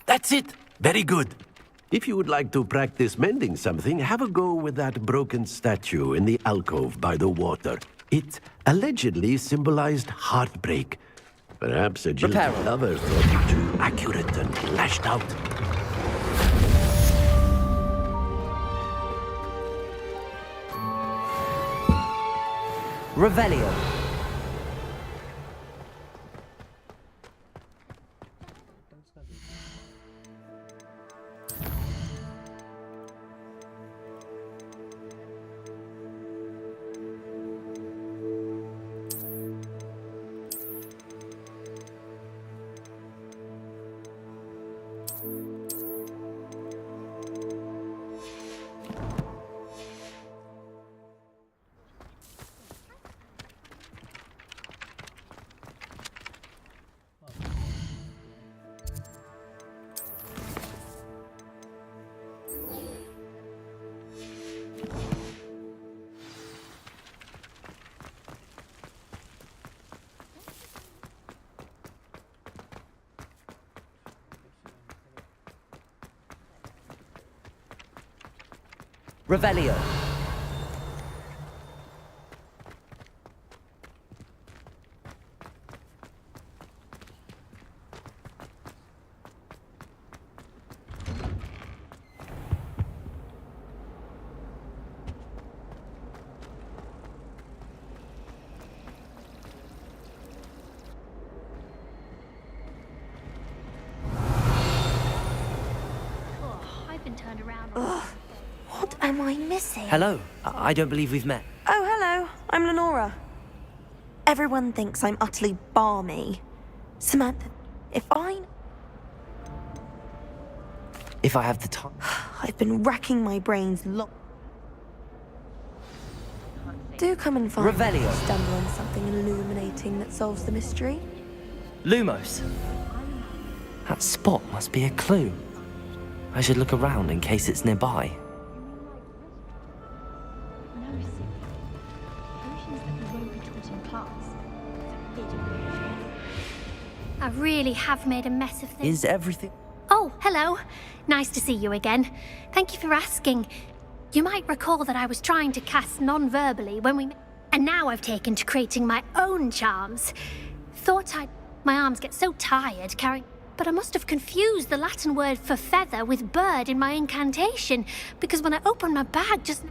[SPEAKER 6] That's it. Very good. If you would like to practice mending something, have a go with that broken statue in the alcove by the water. It allegedly symbolized heartbreak. Perhaps a jilted lover thought it too accurate and lashed out.
[SPEAKER 3] Revelio. Revelio.
[SPEAKER 14] I've been turned around. What am I missing?
[SPEAKER 3] Hello. I don't believe we've met.
[SPEAKER 1] Oh, hello. I'm Lenora. Everyone thinks I'm utterly balmy. Samantha, if I
[SPEAKER 3] have the time...
[SPEAKER 1] I've been racking my brains Do come and find
[SPEAKER 3] Revelio.
[SPEAKER 1] me. Stumble on something illuminating that solves the mystery.
[SPEAKER 3] Lumos. That spot must be a clue. I should look around in case it's nearby.
[SPEAKER 14] I really have made a mess of things.
[SPEAKER 3] Is everything...
[SPEAKER 14] Oh, hello. Nice to see you again. Thank you for asking. You might recall that I was trying to cast non-verbally when we met, and now I've taken to creating my own charms. Thought I'd... My arms get so tired carrying... But I must have confused the Latin word for feather with bird in my incantation, because when I opened my bag just...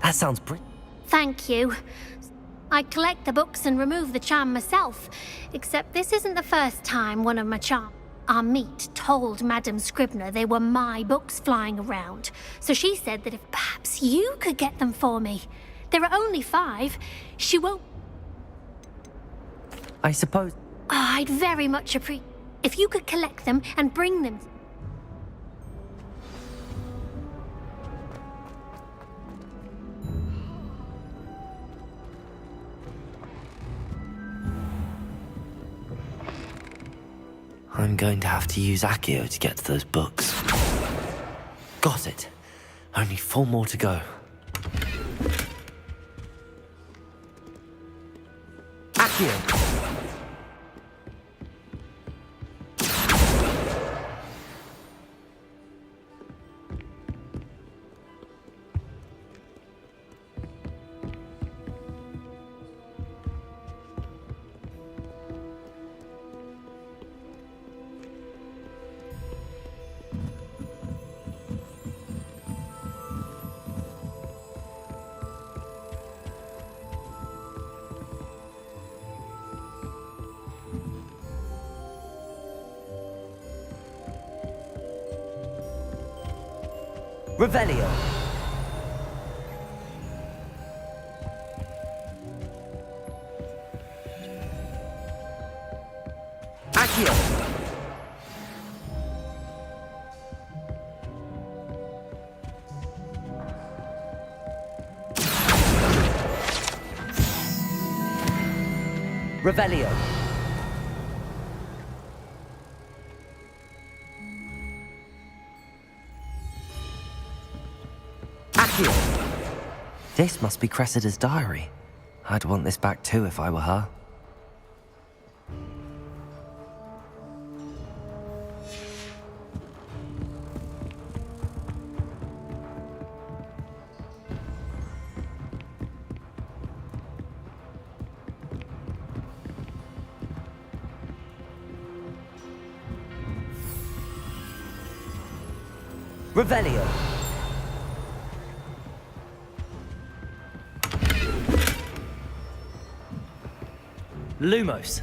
[SPEAKER 3] That sounds brilliant.
[SPEAKER 14] Thank you. I collect the books and remove the charm myself, except this isn't the first time one of my our meat told Madame Scribner they were my books flying around, so she said that if perhaps you could get them for me. There are only 5. She won't...
[SPEAKER 3] I suppose...
[SPEAKER 14] Oh, I'd very much appreciate if you could collect them and bring them.
[SPEAKER 3] I'm going to have to use Accio to get to those books. Got it. Only 4 more to go. Accio! Revelio. Accio. Revelio. This must be Cressida's diary. I'd want this back too if I were her. Revelio. Lumos.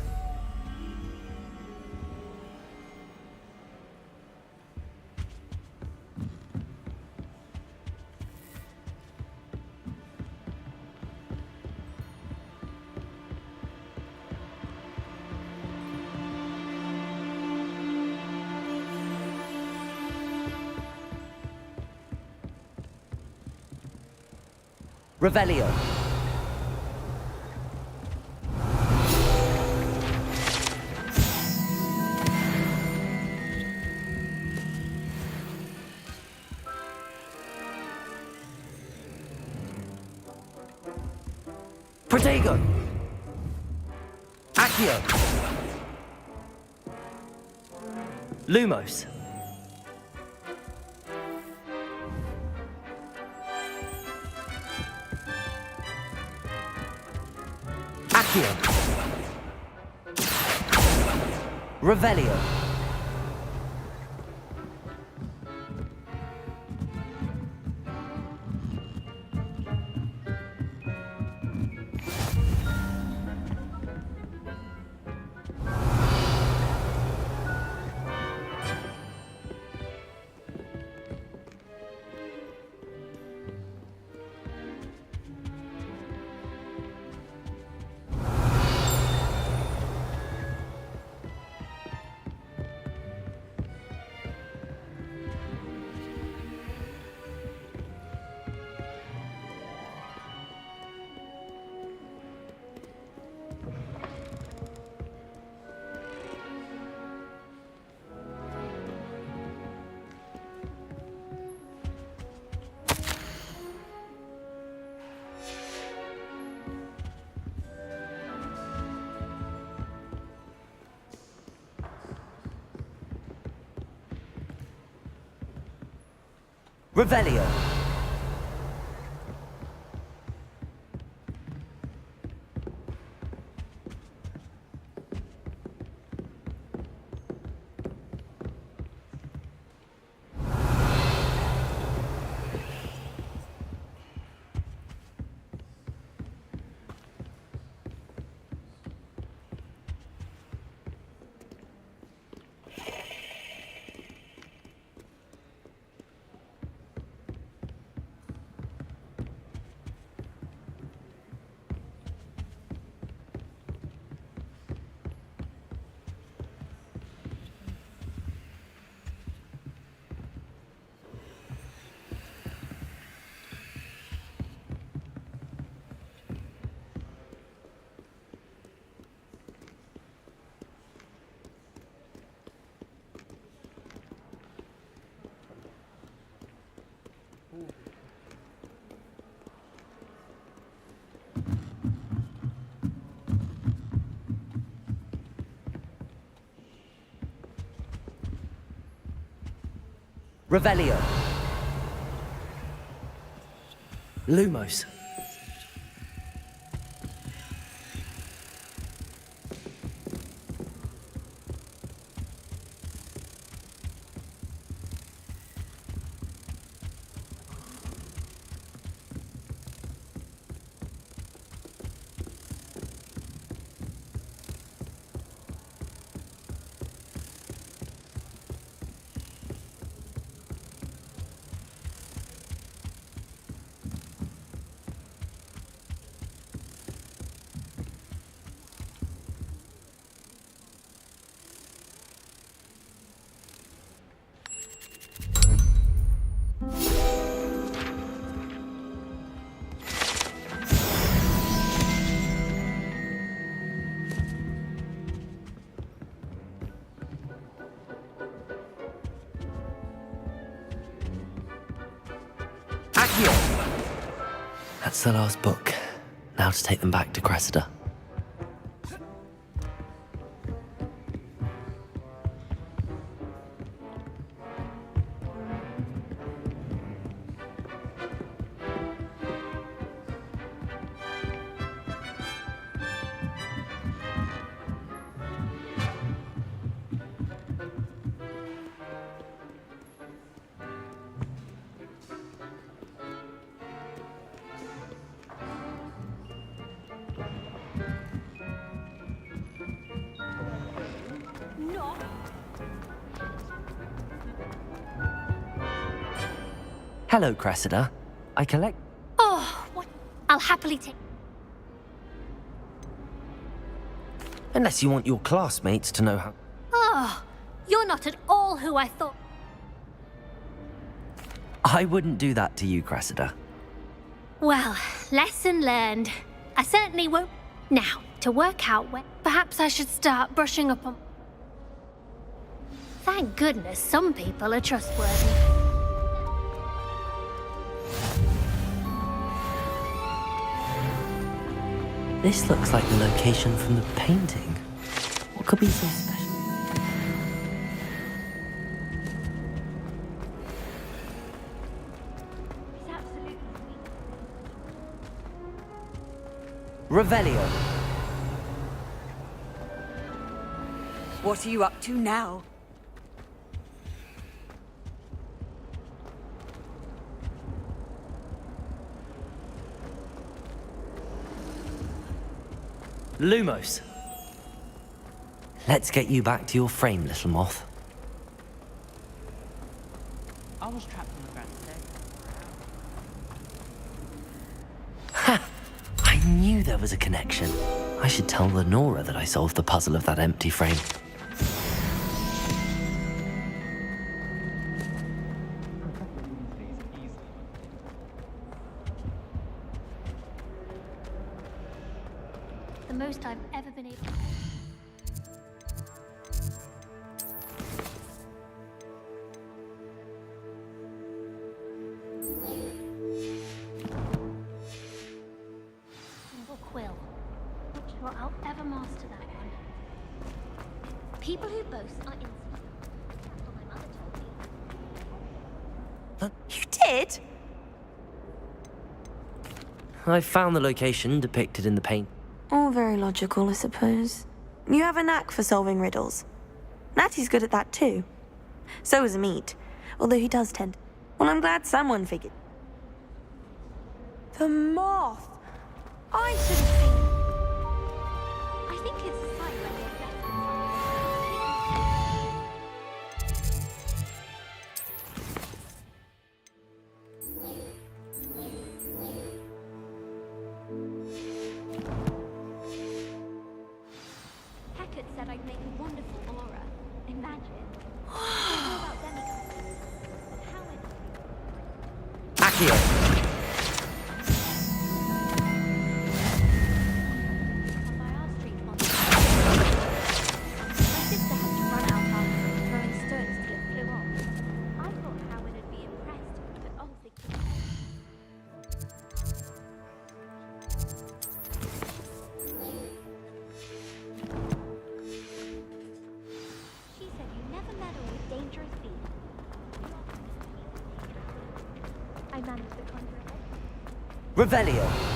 [SPEAKER 3] Revelio. Protego. Accio. Lumos. Accio. Revelio. Revelio. Revelio. Lumos. That's the last book. Now to take them back to Cressida. Hello, Cressida. I collect...
[SPEAKER 14] Oh, what? I'll happily take...
[SPEAKER 3] Unless you want your classmates to know how...
[SPEAKER 14] Oh, you're not at all who I thought...
[SPEAKER 3] I wouldn't do that to you, Cressida.
[SPEAKER 14] Well, lesson learned. I certainly won't... Now, to work out where... Perhaps I should start brushing up on... Thank goodness some people are trustworthy.
[SPEAKER 3] This looks like the location from the painting. What could be so special? Revelio.
[SPEAKER 4] What are you up to now?
[SPEAKER 3] Lumos. Let's get you back to your frame, little moth.
[SPEAKER 23] I was trapped on the ground today.
[SPEAKER 3] Ha! I knew there was a connection. I should tell Lenora that I solved the puzzle of that empty frame.
[SPEAKER 14] The most I've ever been able... Single quill. Not sure I'll ever master that one. People who boast are insolent. That's what my mother told me.
[SPEAKER 1] You did?
[SPEAKER 3] I found the location depicted in the paint.
[SPEAKER 1] All very logical, I suppose. You have a knack for solving riddles. Natty's good at that too. So is Amit, although he does tend... Well, I'm glad someone figured... The moth! I should have seen...
[SPEAKER 14] I think it's a sign when you're better. Hackett said I'd make a wonderful aura. Imagine. About demigods. How it...
[SPEAKER 3] Accio. Revelio.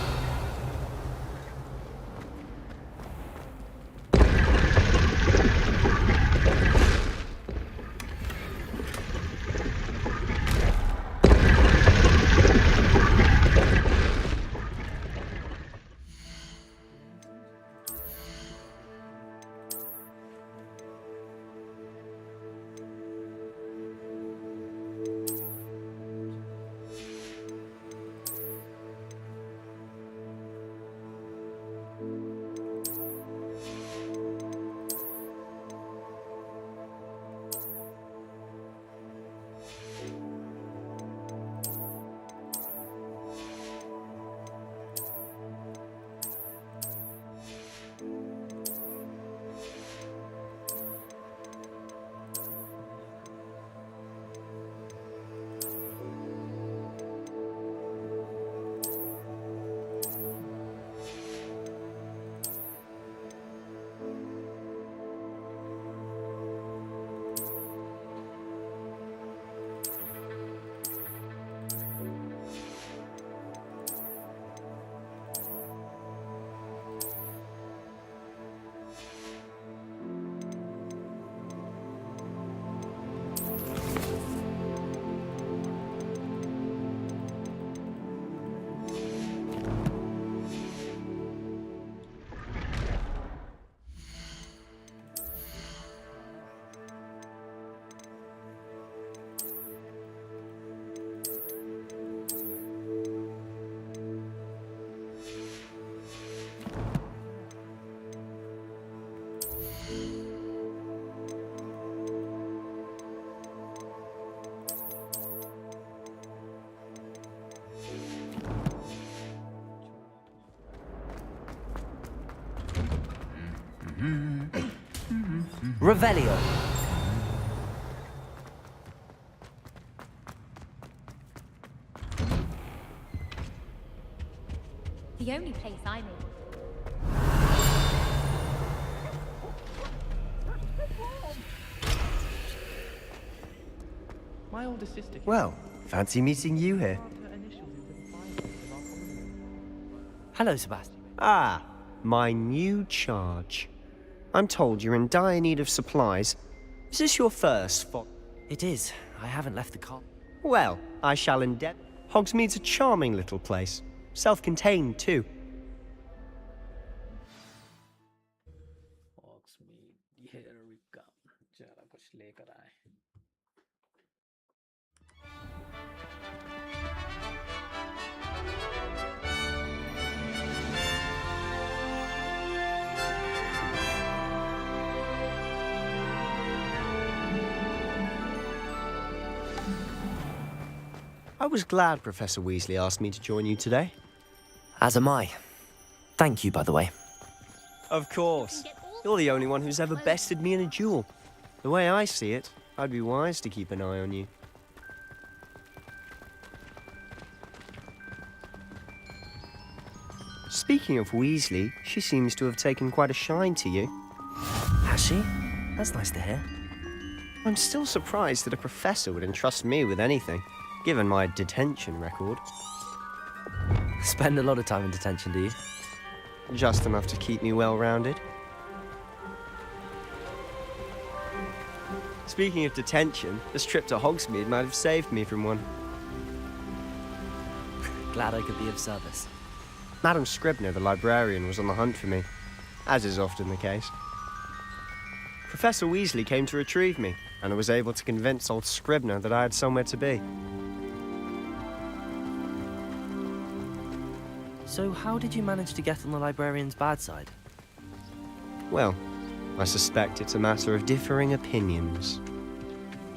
[SPEAKER 3] Revelio.
[SPEAKER 14] The only place I'm in.
[SPEAKER 23] My older sister.
[SPEAKER 21] Well, fancy meeting you here.
[SPEAKER 3] Hello, Sebastian.
[SPEAKER 21] Ah, my new charge. I'm told you're in dire need of supplies. Is this your first
[SPEAKER 3] It is. I haven't left the cot.
[SPEAKER 21] Well, I shall endeavour. Hogsmeade's a charming little place. Self-contained, too.
[SPEAKER 8] Here we go. जरा कुछ लेकर आए.
[SPEAKER 21] I was glad Professor Weasley asked me to join you today.
[SPEAKER 3] As am I. Thank you, by the way.
[SPEAKER 21] Of course. You're the only one who's ever bested me in a duel. The way I see it, I'd be wise to keep an eye on you. Speaking of Weasley, she seems to have taken quite a shine to you.
[SPEAKER 3] Has she? That's nice to hear.
[SPEAKER 21] I'm still surprised that a professor would entrust me with anything, given my detention record.
[SPEAKER 3] Spend a lot of time in detention, do you?
[SPEAKER 21] Just enough to keep me well-rounded. Speaking of detention, this trip to Hogsmeade might have saved me from one.
[SPEAKER 3] Glad I could be of service.
[SPEAKER 21] Madam Scribner, the librarian, was on the hunt for me, as is often the case. Professor Weasley came to retrieve me, and I was able to convince old Scribner that I had somewhere to be.
[SPEAKER 3] So how did you manage to get on the librarian's bad side?
[SPEAKER 21] Well, I suspect it's a matter of differing opinions.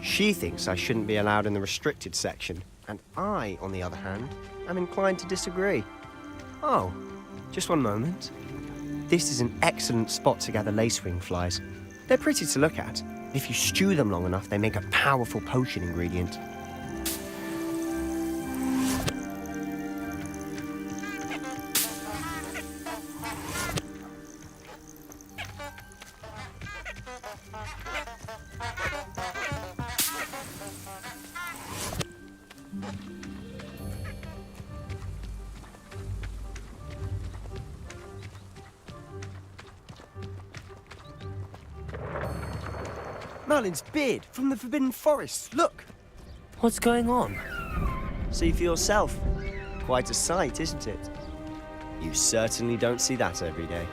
[SPEAKER 21] She thinks I shouldn't be allowed in the restricted section, and I, on the other hand, am inclined to disagree. Oh, just one moment. This is an excellent spot to gather lacewing flies. They're pretty to look at. If you stew them long enough, they make a powerful potion ingredient. Merlin's beard from the Forbidden Forest. Look!
[SPEAKER 3] What's going on?
[SPEAKER 21] See for yourself. Quite a sight, isn't it? You certainly don't see that every day.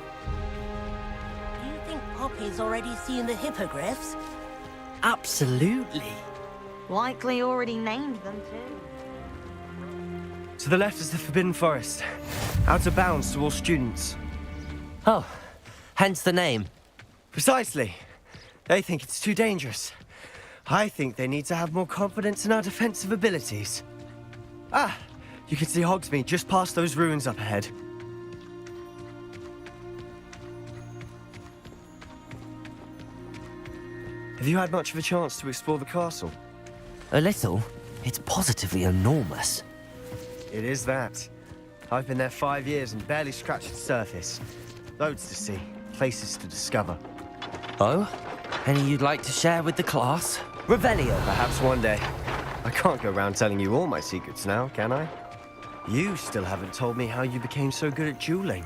[SPEAKER 22] Do you think Poppy's already seen the hippogriffs?
[SPEAKER 3] Absolutely.
[SPEAKER 1] Likely already named them too.
[SPEAKER 21] To the left is the Forbidden Forest. Out of bounds to all students.
[SPEAKER 3] Oh, hence the name.
[SPEAKER 21] Precisely. They think it's too dangerous. I think they need to have more confidence in our defensive abilities. Ah, you can see Hogsmeade just past those ruins up ahead. Have you had much of a chance to explore the castle?
[SPEAKER 3] A little. It's positively enormous.
[SPEAKER 21] It is that. I've been there 5 years and barely scratched the surface. Loads to see, places to discover.
[SPEAKER 3] Oh? Any you'd like to share with the class?
[SPEAKER 21] Revelio, perhaps one day. I can't go around telling you all my secrets now, can I? You still haven't told me how you became so good at dueling.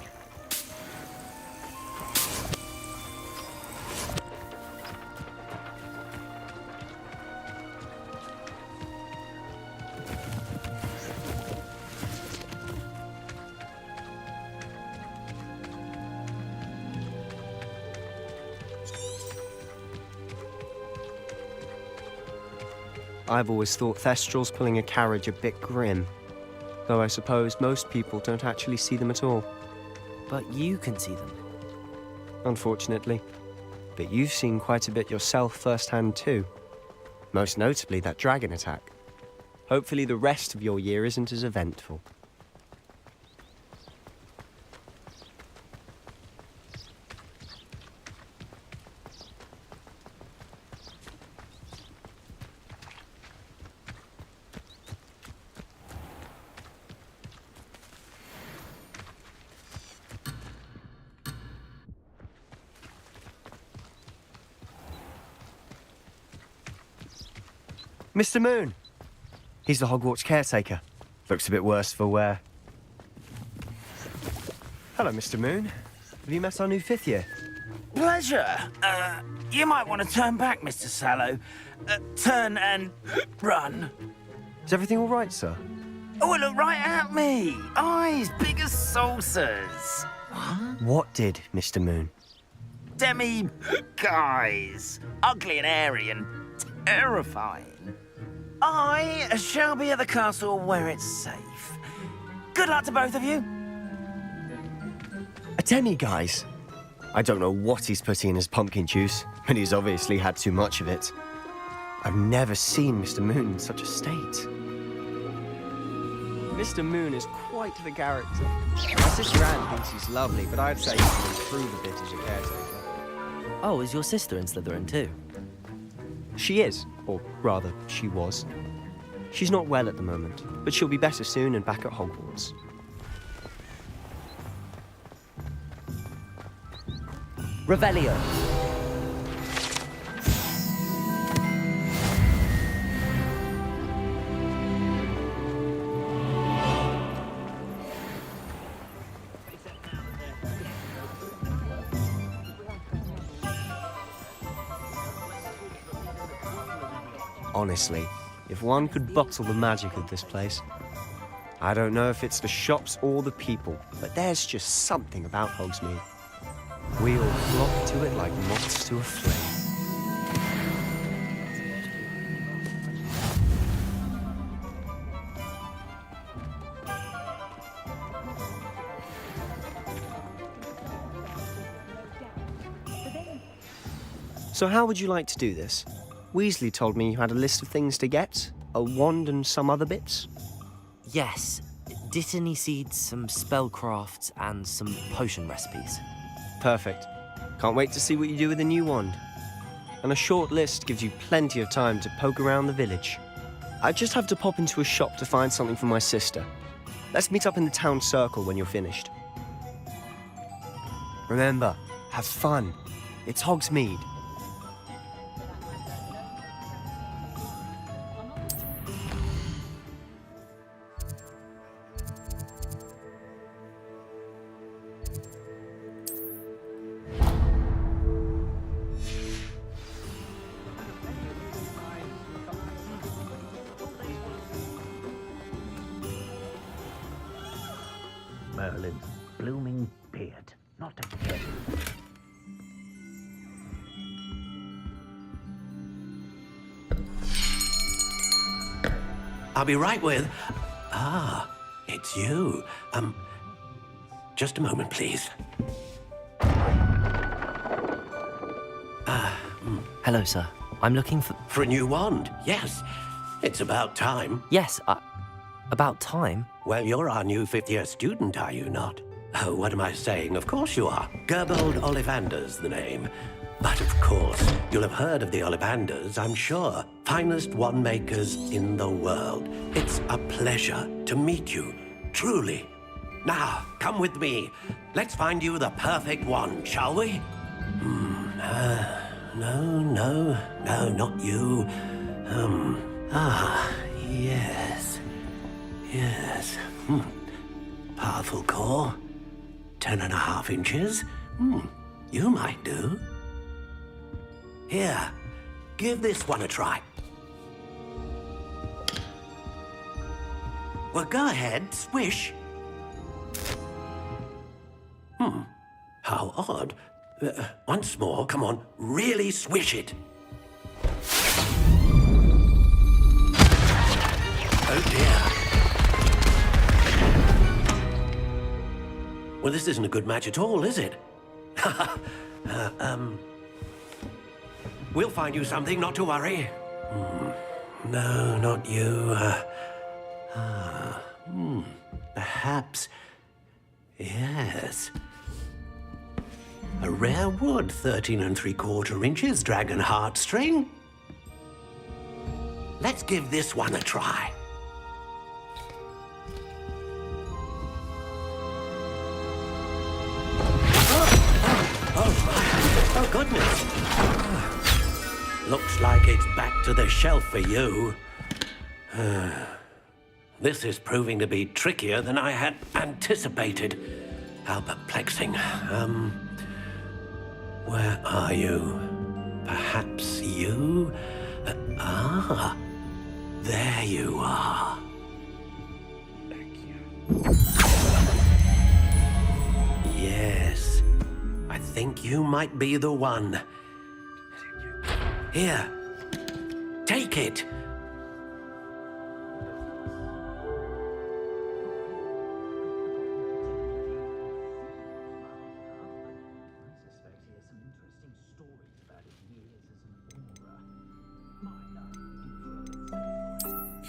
[SPEAKER 21] I've always thought Thestrals pulling a carriage a bit grim. Though I suppose most people don't actually see them at all.
[SPEAKER 3] But you can see them.
[SPEAKER 21] Unfortunately. But you've seen quite a bit yourself firsthand too. Most notably that dragon attack. Hopefully the rest of your year isn't as eventful. Mr. Moon! He's the Hogwarts caretaker. Looks a bit worse for wear. Hello, Mr. Moon. Have you met our new 5th year?
[SPEAKER 12] Pleasure. You might want to turn back, Mr. Sallow. Turn and run.
[SPEAKER 21] Is everything all right, sir?
[SPEAKER 12] Oh, look right at me. Eyes big as saucers.
[SPEAKER 21] What did, Mr. Moon?
[SPEAKER 12] Guys. Ugly and airy and terrifying. I shall be at the castle where it's safe. Good luck to both of you.
[SPEAKER 21] A demi-guise? I don't know what he's putting in his pumpkin juice, but he's obviously had too much of it. I've never seen Mr. Moon in such a state. Mr. Moon is quite the character. My sister Anne thinks he's lovely, but I'd say he can improve a bit as a caretaker.
[SPEAKER 3] Oh, is your sister in Slytherin too?
[SPEAKER 21] She is, or rather, she was. She's not well at the moment, but she'll be better soon and back at Hogwarts.
[SPEAKER 3] Revelio.
[SPEAKER 21] Honestly, if one could bottle the magic of this place. I don't know if it's the shops or the people, but there's just something about Hogsmeade. We all flock to it like moths to a flame. So how would you like to do this? Weasley told me you had a list of things to get, a wand and some other bits.
[SPEAKER 3] Yes. Dittany seeds, some spellcrafts, and some potion recipes.
[SPEAKER 21] Perfect. Can't wait to see what you do with the new wand. And a short list gives you plenty of time to poke around the village. I just have to pop into a shop to find something for my sister. Let's meet up in the town circle when you're finished. Remember, have fun. It's Hogsmeade.
[SPEAKER 12] Merlin's blooming beard. Not again.
[SPEAKER 6] I'll be right with... Ah, it's you. Just a moment, please.
[SPEAKER 3] Hello, sir. I'm looking for...
[SPEAKER 6] For a new wand, yes. It's about time.
[SPEAKER 3] Yes, about time?
[SPEAKER 6] Well, you're our new fifth-year student, are you not? Oh, what am I saying? Of course you are. Gerbold Ollivander's the name. But of course, you'll have heard of the Ollivanders, I'm sure. Finest wand makers in the world. It's a pleasure to meet you, truly. Now, come with me. Let's find you the perfect wand, shall we? No, not you. Yes. Powerful core. 10.5 inches. You might do. Here, give this one a try. Well, go ahead, swish. How odd. Once more, come on, really swish it. Oh dear. Well, this isn't a good match at all, is it? We'll find you something, not to worry. No, not you. Perhaps... Yes. A rare wood, 13 3/4 inches, dragon heartstring. Let's give this one a try. Oh, goodness. Looks like it's back to the shelf for you. This is proving to be trickier than I had anticipated. How perplexing. Where are you? Perhaps you? There you are. Yes. I think you might be the one. Here. Take it.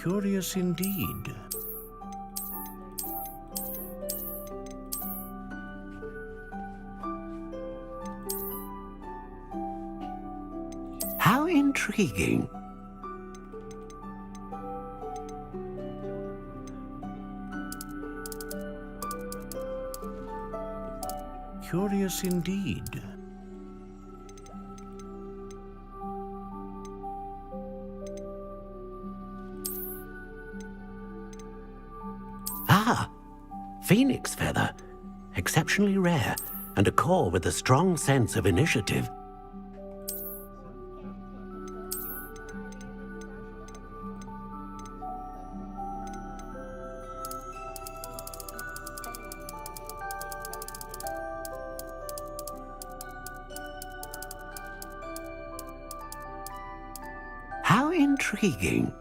[SPEAKER 12] Curious indeed.
[SPEAKER 6] How intriguing.
[SPEAKER 12] Curious indeed.
[SPEAKER 6] Phoenix feather. Exceptionally rare, and a core with a strong sense of initiative. How intriguing.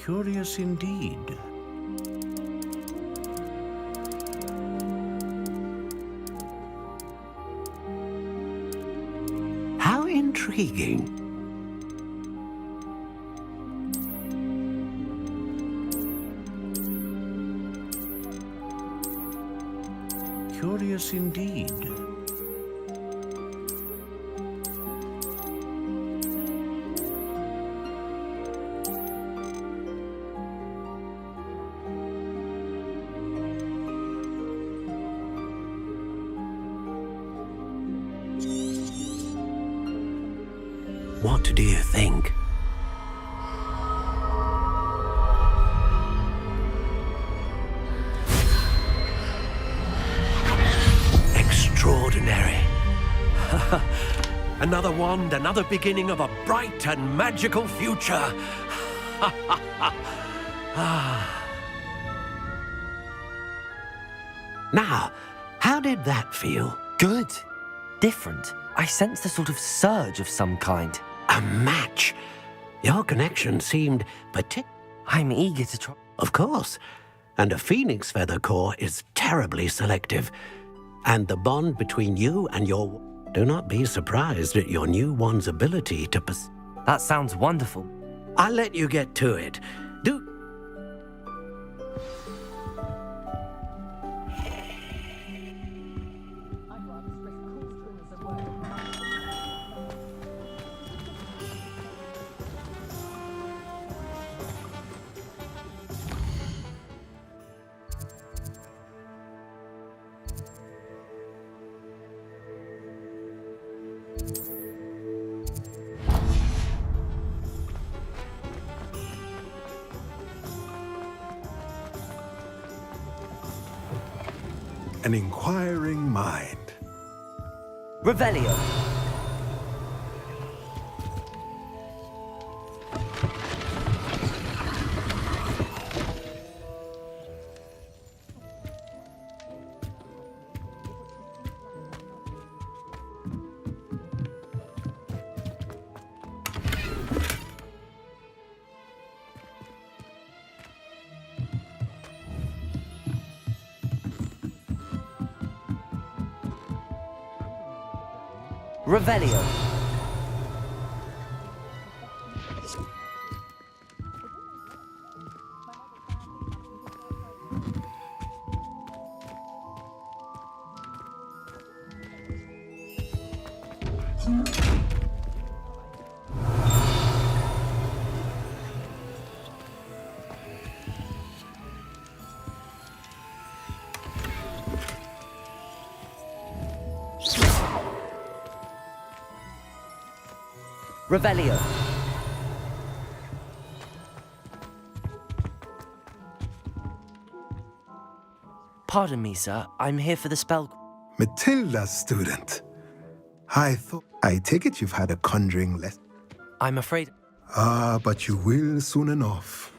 [SPEAKER 12] Curious indeed.
[SPEAKER 6] How intriguing.
[SPEAKER 12] Curious indeed.
[SPEAKER 6] What do you think? Another wand, another beginning of a bright and magical future.
[SPEAKER 12] Now, how did that feel?
[SPEAKER 3] Good. Different. I sensed a sort of surge of some kind.
[SPEAKER 12] A match? Your connection seemed
[SPEAKER 3] I'm eager to try.
[SPEAKER 12] Of course. And a phoenix feather core is terribly selective. And the bond between you and your... Do not be surprised at your new wand's ability to...
[SPEAKER 3] That sounds wonderful.
[SPEAKER 12] I'll let you get to it.
[SPEAKER 9] An inquiring mind.
[SPEAKER 3] Revelio. Revelio. Revelio. Pardon me, sir. I'm here for the spell.
[SPEAKER 9] Matilda's student. I take it you've had a conjuring lesson.
[SPEAKER 3] I'm afraid.
[SPEAKER 9] But you will soon enough.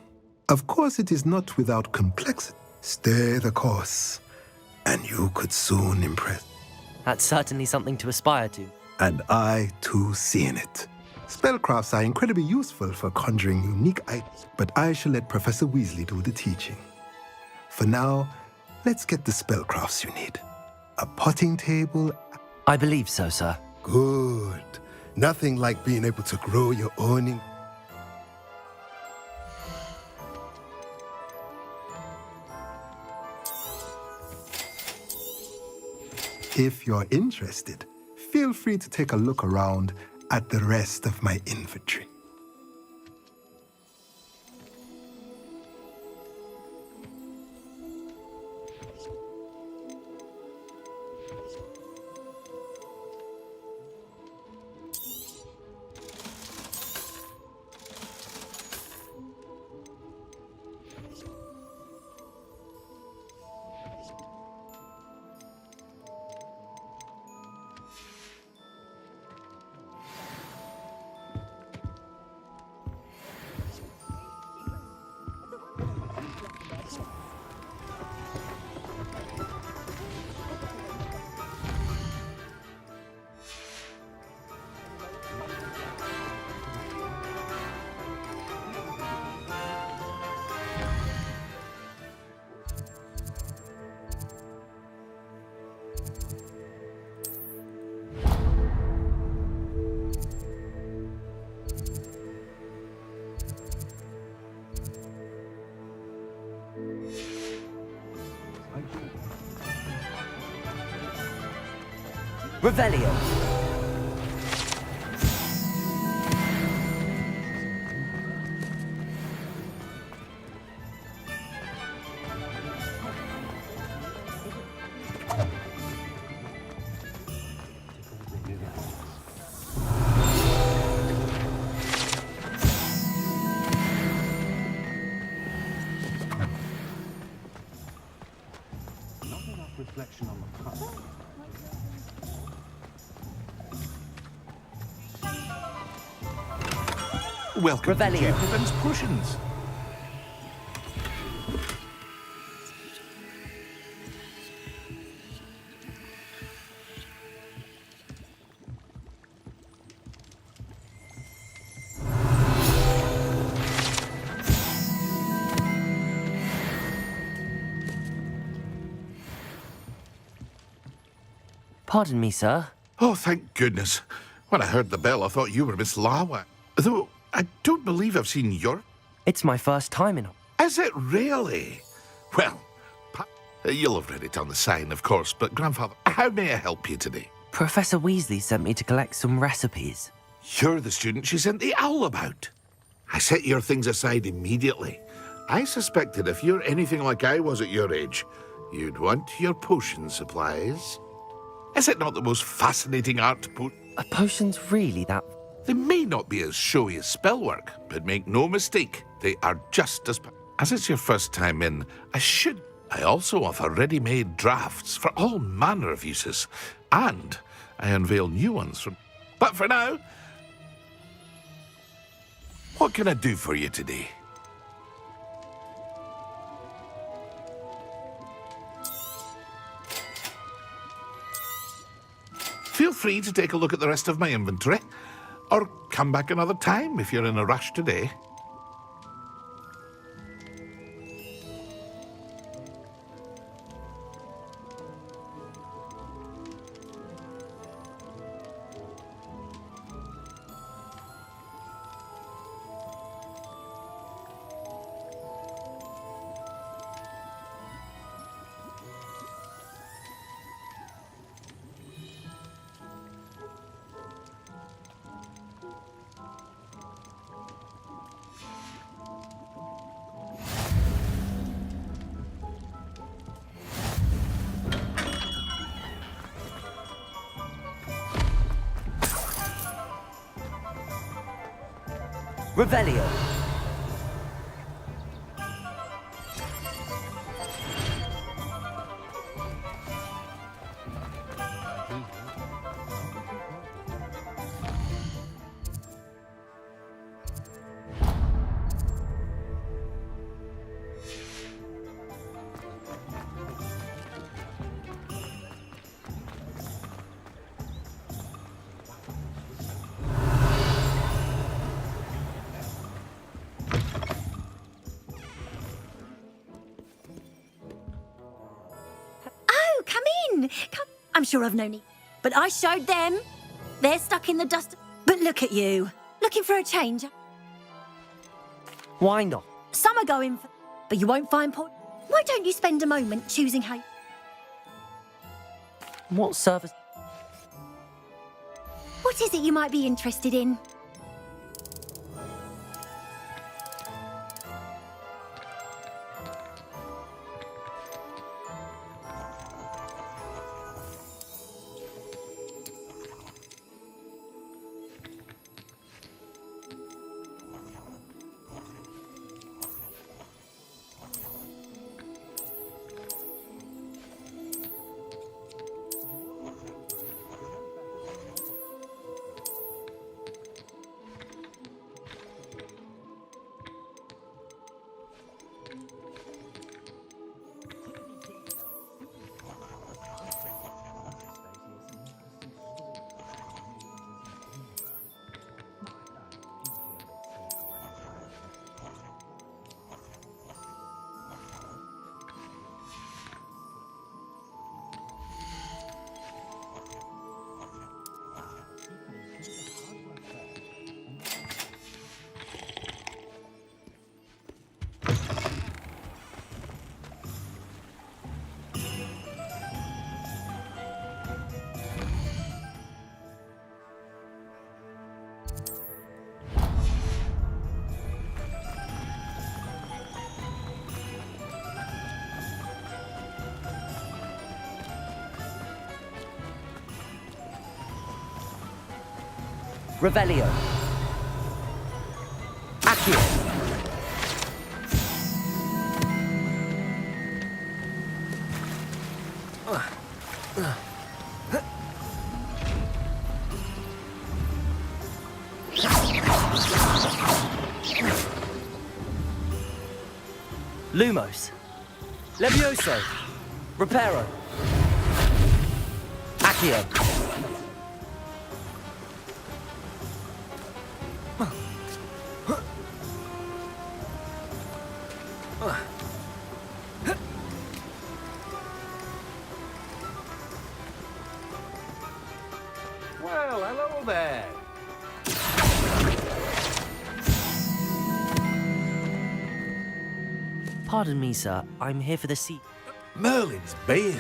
[SPEAKER 9] Of course, it is not without complexity. Stay the course, and you could soon impress.
[SPEAKER 3] That's certainly something to aspire to.
[SPEAKER 9] And I, too, see in it. Spellcrafts are incredibly useful for conjuring unique items, but I shall let Professor Weasley do the teaching. For now, let's get the spellcrafts you need. A potting table.
[SPEAKER 3] I believe so, sir.
[SPEAKER 9] Good. Nothing like being able to grow your own. If you're interested, feel free to take a look around at the rest of my inventory.
[SPEAKER 3] Revelio.
[SPEAKER 9] Not enough reflection on the past.
[SPEAKER 5] Welcome
[SPEAKER 3] Revelio.
[SPEAKER 5] to Jacobin's Potions.
[SPEAKER 3] Pardon me, sir.
[SPEAKER 5] Oh, thank goodness. When I heard the bell, I thought you were Miss Lawa. Though, I don't believe I've seen your...
[SPEAKER 3] It's my first time in...
[SPEAKER 5] Is it really? Well, you'll have read it on the sign, of course, but Grandfather, how may I help you today?
[SPEAKER 3] Professor Weasley sent me to collect some recipes.
[SPEAKER 5] You're the student she sent the owl about. I set your things aside immediately. I suspected if you're anything like I was at your age, you'd want your potion supplies. Is it not the most fascinating art to put?
[SPEAKER 3] Are potions really that...
[SPEAKER 5] They may not be as showy as spellwork, but make no mistake, they are just as... As it's your first time in, I also offer ready-made drafts for all manner of uses, and I unveil new ones from... But for now, what can I do for you today? Feel free to take a look at the rest of my inventory, or come back another time if you're in a rush today.
[SPEAKER 3] Revelio.
[SPEAKER 10] Come, I'm sure I've known it. But I showed them. They're stuck in the dust. But look at you. Looking for a change.
[SPEAKER 3] Why not?
[SPEAKER 10] Some are going for... But you won't find point. Why don't you spend a moment choosing how...
[SPEAKER 3] What service?
[SPEAKER 10] What is it you might be interested in?
[SPEAKER 3] Revelio. Accio. Lumos. Levioso. Reparo. Accio.
[SPEAKER 6] Well, hello there.
[SPEAKER 3] Pardon me, sir. I'm here for the seat.
[SPEAKER 13] Merlin's beard.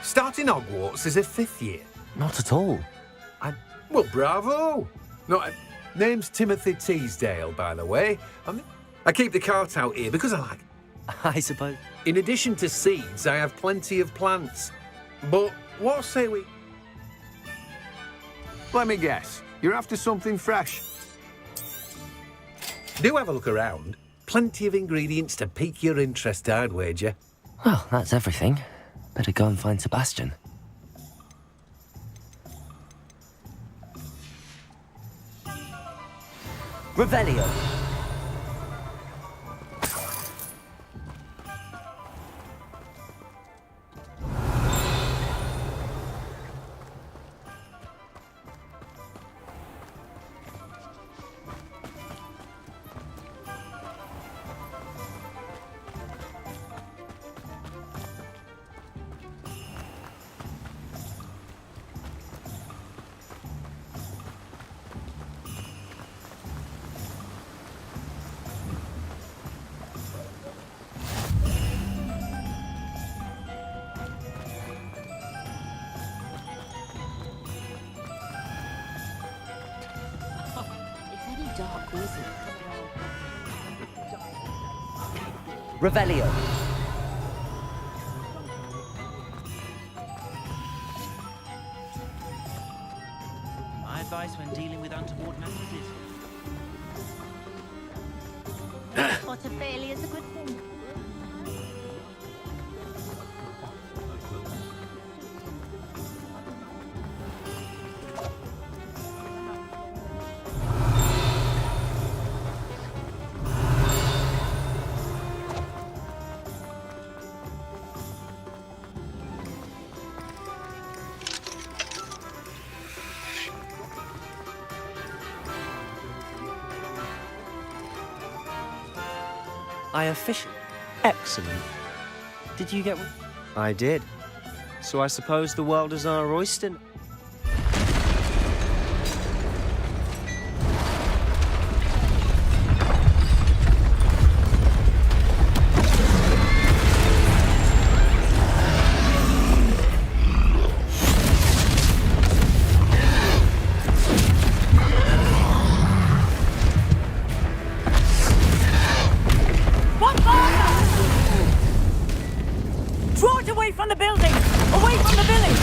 [SPEAKER 13] Starting Hogwarts as a 5th year.
[SPEAKER 3] Not at all.
[SPEAKER 13] Well, bravo. No, name's Timothy Teasdale, by the way. I keep the cart out here because I like.
[SPEAKER 3] I suppose.
[SPEAKER 13] In addition to seeds, I have plenty of plants. But what say we... Let me guess. You're after something fresh. Do have a look around. Plenty of ingredients to pique your interest, I'd wager.
[SPEAKER 3] Well, that's everything. Better go and find Sebastian. Revelio.
[SPEAKER 10] Dark wizard.
[SPEAKER 3] Revelio.
[SPEAKER 7] My advice when dealing with untoward matters is...
[SPEAKER 14] What a failure is a good thing.
[SPEAKER 3] I officially...
[SPEAKER 21] Excellent.
[SPEAKER 3] Did you get...
[SPEAKER 21] I did. So I suppose the world is our oyster.
[SPEAKER 4] Draw it away from the building! Away from the village!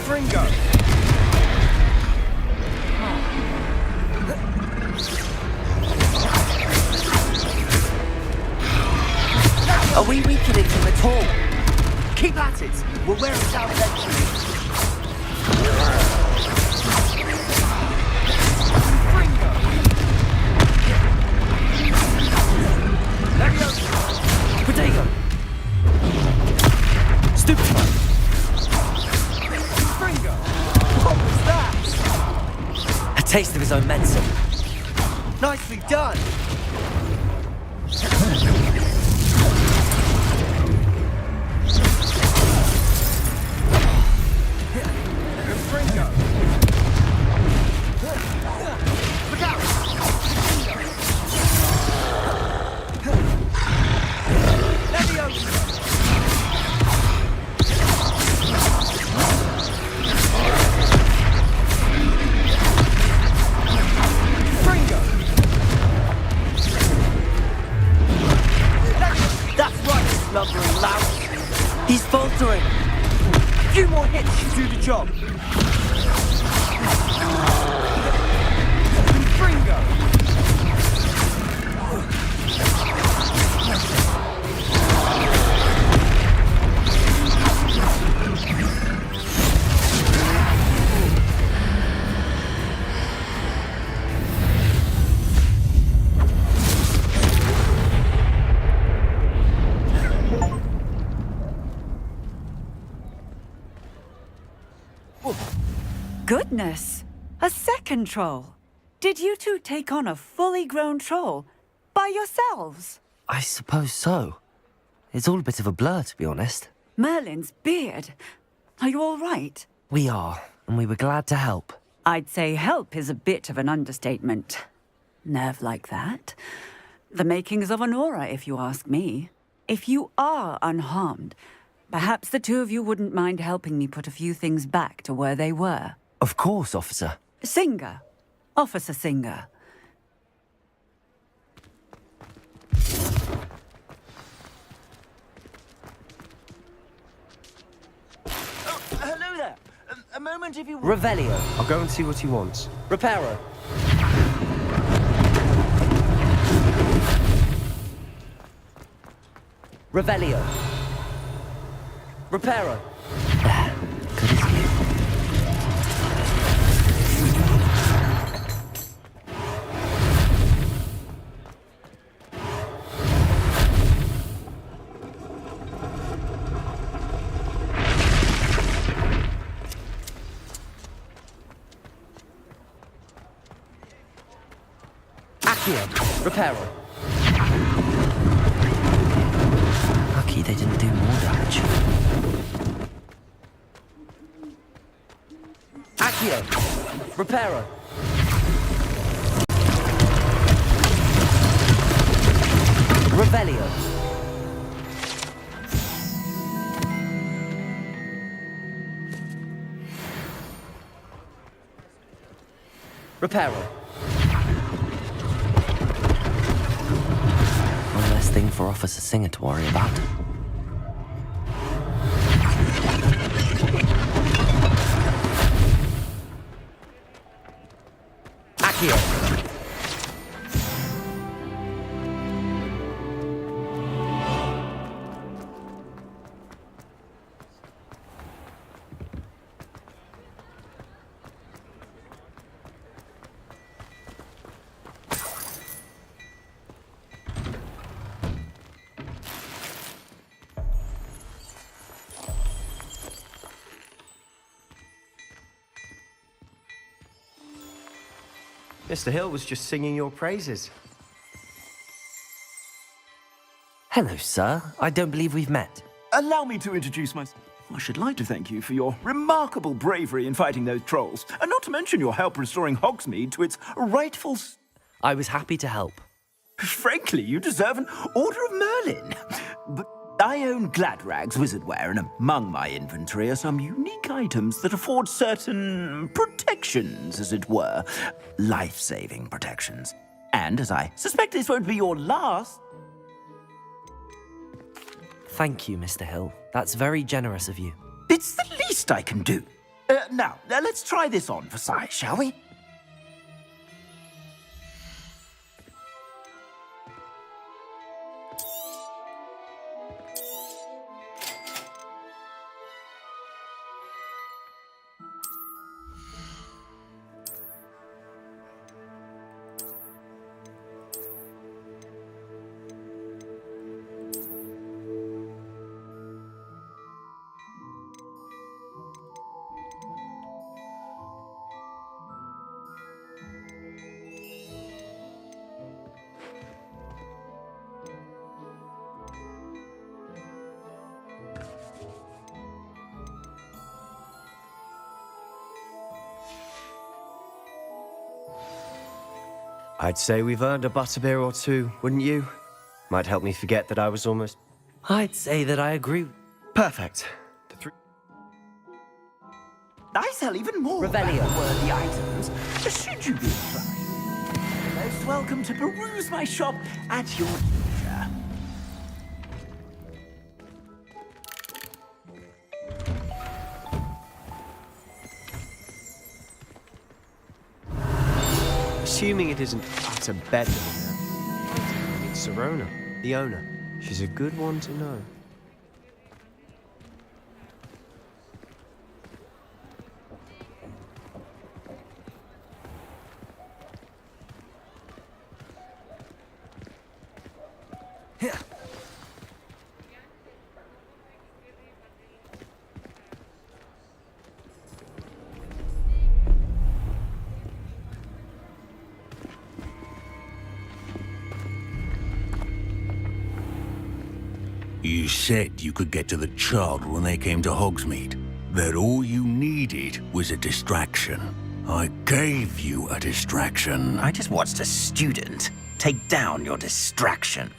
[SPEAKER 13] Fringo!
[SPEAKER 3] Are we weakening him at all?
[SPEAKER 12] Keep at it! We'll wear it down eventually.
[SPEAKER 3] Protego! Stupefy!
[SPEAKER 12] Fringo! What was that?
[SPEAKER 3] A taste of his own medicine.
[SPEAKER 12] Nicely done! Fringo! Look out! Leviosa! Fringo! That's right, slumbering louse!
[SPEAKER 3] He's faltering!
[SPEAKER 12] A few more hits should do the job. Fringo!
[SPEAKER 4] Goodness! A second troll! Did you two take on a fully grown troll by yourselves?
[SPEAKER 3] I suppose so. It's all a bit of a blur, to be honest.
[SPEAKER 4] Merlin's beard. Are you all right?
[SPEAKER 3] We are, and we were glad to help.
[SPEAKER 4] I'd say help is a bit of an understatement. Nerve like that. The makings of an aura, if you ask me. If you are unharmed, perhaps the two of you wouldn't mind helping me put a few things back to where they were.
[SPEAKER 3] Of course, officer.
[SPEAKER 4] Singer. Officer Singer.
[SPEAKER 12] Hello there! A moment if you...
[SPEAKER 3] Revelio.
[SPEAKER 21] I'll go and see what he wants.
[SPEAKER 3] Reparo. Revelio. Reparo. Good as new. Reparo. Lucky they didn't do more damage. Accio. Reparo. Revelio. Reparo. One less thing for Officer Singer to worry about. Accio.
[SPEAKER 21] Mr. Hill was just singing your praises.
[SPEAKER 3] Hello, sir. I don't believe we've met.
[SPEAKER 15] Allow me to introduce myself. I should like to thank you for your remarkable bravery in fighting those trolls, and not to mention your help restoring Hogsmeade to its rightful...
[SPEAKER 3] I was happy to help.
[SPEAKER 15] Frankly, you deserve an Order of Merlin. But I own Gladrag's wizardware, and among my inventory are some unique items that afford certain protections, as it were. Life-saving protections. And as I suspect this won't be your last...
[SPEAKER 3] Thank you, Mr. Hill. That's very generous of you.
[SPEAKER 15] It's the least I can do. Now, let's try this on for size, shall we?
[SPEAKER 21] I'd say we've earned a butterbeer or two, wouldn't you? Might help me forget that I was almost...
[SPEAKER 3] I'd say that I agree.
[SPEAKER 21] Perfect.
[SPEAKER 15] I sell even more worthy items, should you be inclined. You're most welcome to peruse my shop at your leisure.
[SPEAKER 21] Assuming it isn't utter bedlam, it's Sirona, the owner. She's a good one to know.
[SPEAKER 16] You said you could get to the child when they came to Hogsmeade. That all you needed was a distraction. I gave you a distraction.
[SPEAKER 12] I just watched a student take down your distraction.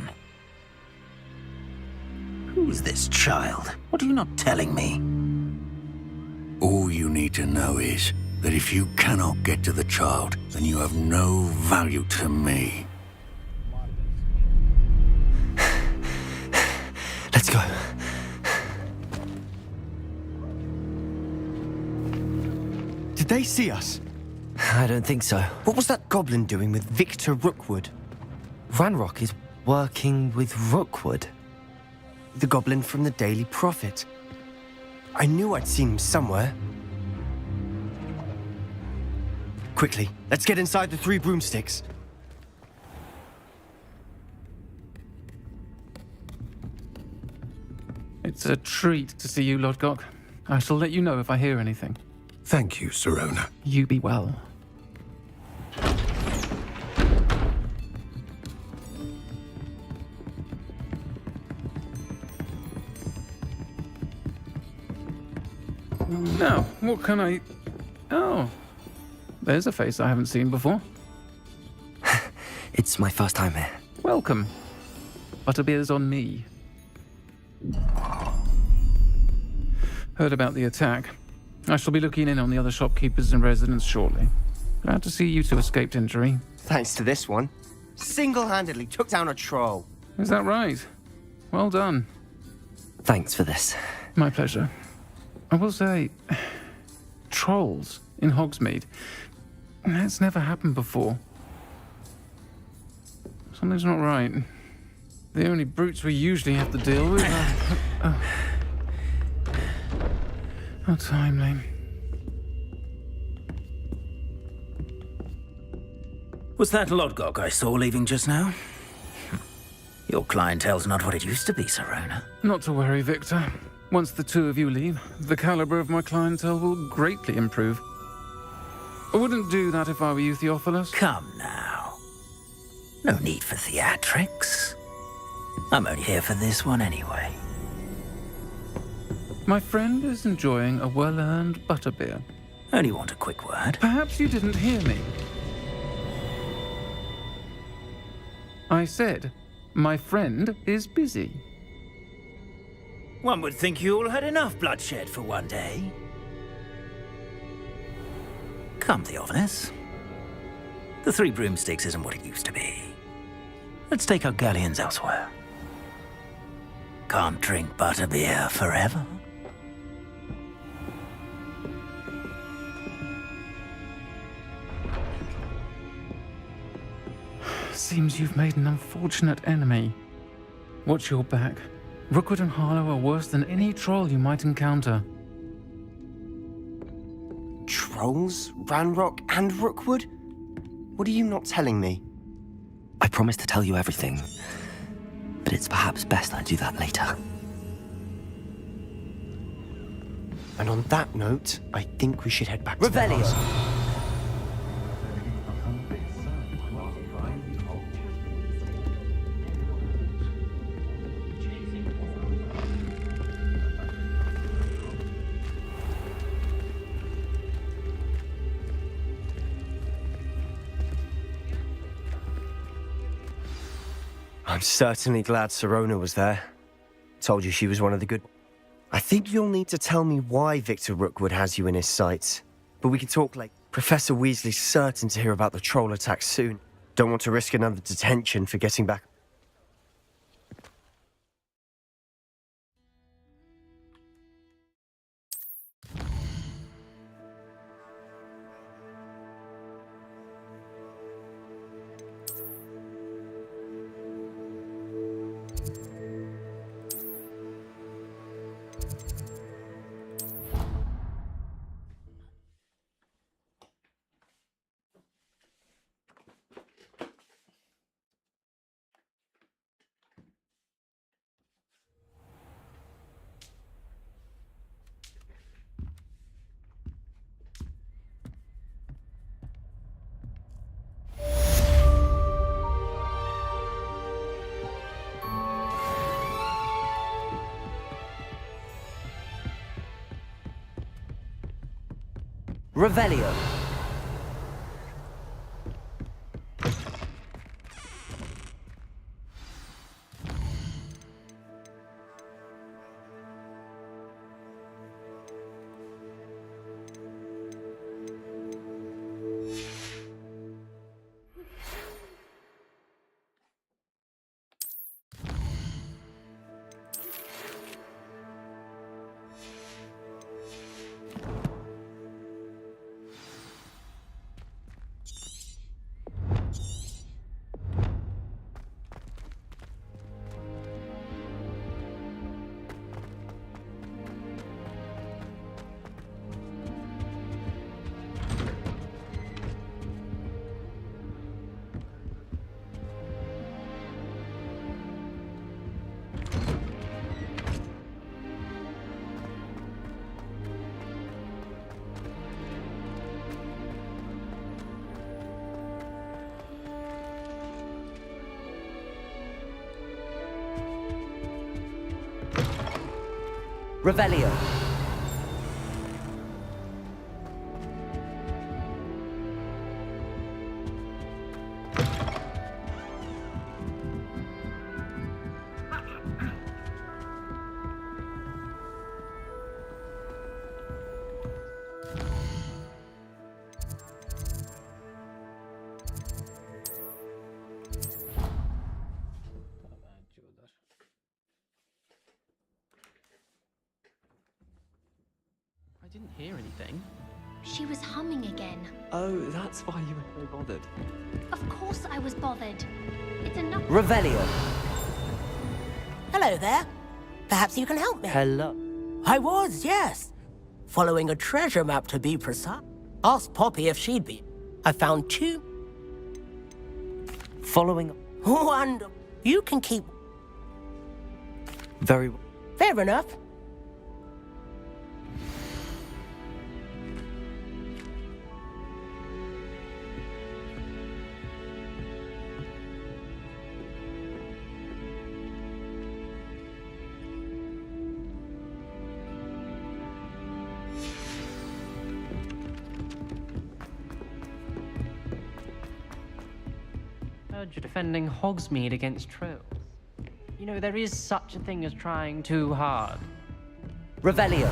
[SPEAKER 12] Who's this child? What are you not telling me?
[SPEAKER 16] All you need to know is that if you cannot get to the child, then you have no value to me.
[SPEAKER 3] Let's go.
[SPEAKER 21] Did they see us?
[SPEAKER 3] I don't think so.
[SPEAKER 21] What was that goblin doing with Victor Rookwood?
[SPEAKER 3] Ranrock is working with Rookwood.
[SPEAKER 21] The goblin from the Daily Prophet. I knew I'd seen him somewhere. Quickly, let's get inside the 3 broomsticks.
[SPEAKER 8] It's a treat to see you, Lodgok. I shall let you know if I hear anything.
[SPEAKER 9] Thank you, Sirona.
[SPEAKER 8] You be well. Now, what can I... Oh, there's a face I haven't seen before.
[SPEAKER 3] It's my first time here.
[SPEAKER 8] Welcome. Butterbeer's on me. Heard about the attack. I shall be looking in on the other shopkeepers and residents shortly. Glad to see you two escaped injury.
[SPEAKER 21] Thanks to this one. Single-handedly took down a troll.
[SPEAKER 8] Is that right? Well done.
[SPEAKER 3] Thanks for this.
[SPEAKER 8] My pleasure. I will say, trolls in Hogsmeade. That's never happened before. Something's not right. The only brutes we usually have to deal with are... How timely.
[SPEAKER 12] Was that Lodgok I saw leaving just now? Your clientele's not what it used to be, Sirona.
[SPEAKER 8] Not to worry, Victor. Once the two of you leave, the caliber of my clientele will greatly improve. I wouldn't do that if I were you, Theophilus.
[SPEAKER 12] Come now. No need for theatrics. I'm only here for this one anyway.
[SPEAKER 8] My friend is enjoying a well-earned butterbeer.
[SPEAKER 12] Only want a quick word.
[SPEAKER 8] Perhaps you didn't hear me. I said, my friend is busy.
[SPEAKER 12] One would think you all had enough bloodshed for one day. Come, Theophilus. The 3 broomsticks isn't what it used to be. Let's take our galleons elsewhere. Can't drink butterbeer forever.
[SPEAKER 8] Seems you've made an unfortunate enemy. Watch your back. Rookwood and Harlow are worse than any troll you might encounter.
[SPEAKER 21] Trolls? Ranrock and Rookwood? What are you not telling me?
[SPEAKER 3] I promised to tell you everything, but it's perhaps best I do that later.
[SPEAKER 21] And on that note, I think we should head back to the
[SPEAKER 12] Revelio.
[SPEAKER 21] house. I'm certainly glad Sirona was there. Told you she was one of the good... I think you'll need to tell me why Victor Rookwood has you in his sights. But we can talk later. Professor Weasley's certain to hear about the troll attack soon. Don't want to risk another detention for getting back...
[SPEAKER 3] Revelio. Revelio.
[SPEAKER 2] I didn't hear anything.
[SPEAKER 14] She was humming again.
[SPEAKER 2] Oh, that's why you were so bothered.
[SPEAKER 14] Of course I was bothered. It's enough.
[SPEAKER 3] Revelio.
[SPEAKER 22] Hello there. Perhaps you can help me.
[SPEAKER 3] Hello.
[SPEAKER 22] I was, yes. Following a treasure map to be precise. Asked Poppy if she'd be. I found 2.
[SPEAKER 3] Following...
[SPEAKER 22] Wonderful. You can keep...
[SPEAKER 3] Very...
[SPEAKER 22] Fair enough.
[SPEAKER 2] Heard you're defending Hogsmeade against trolls. You know, there is such a thing as trying too hard.
[SPEAKER 3] Revelio.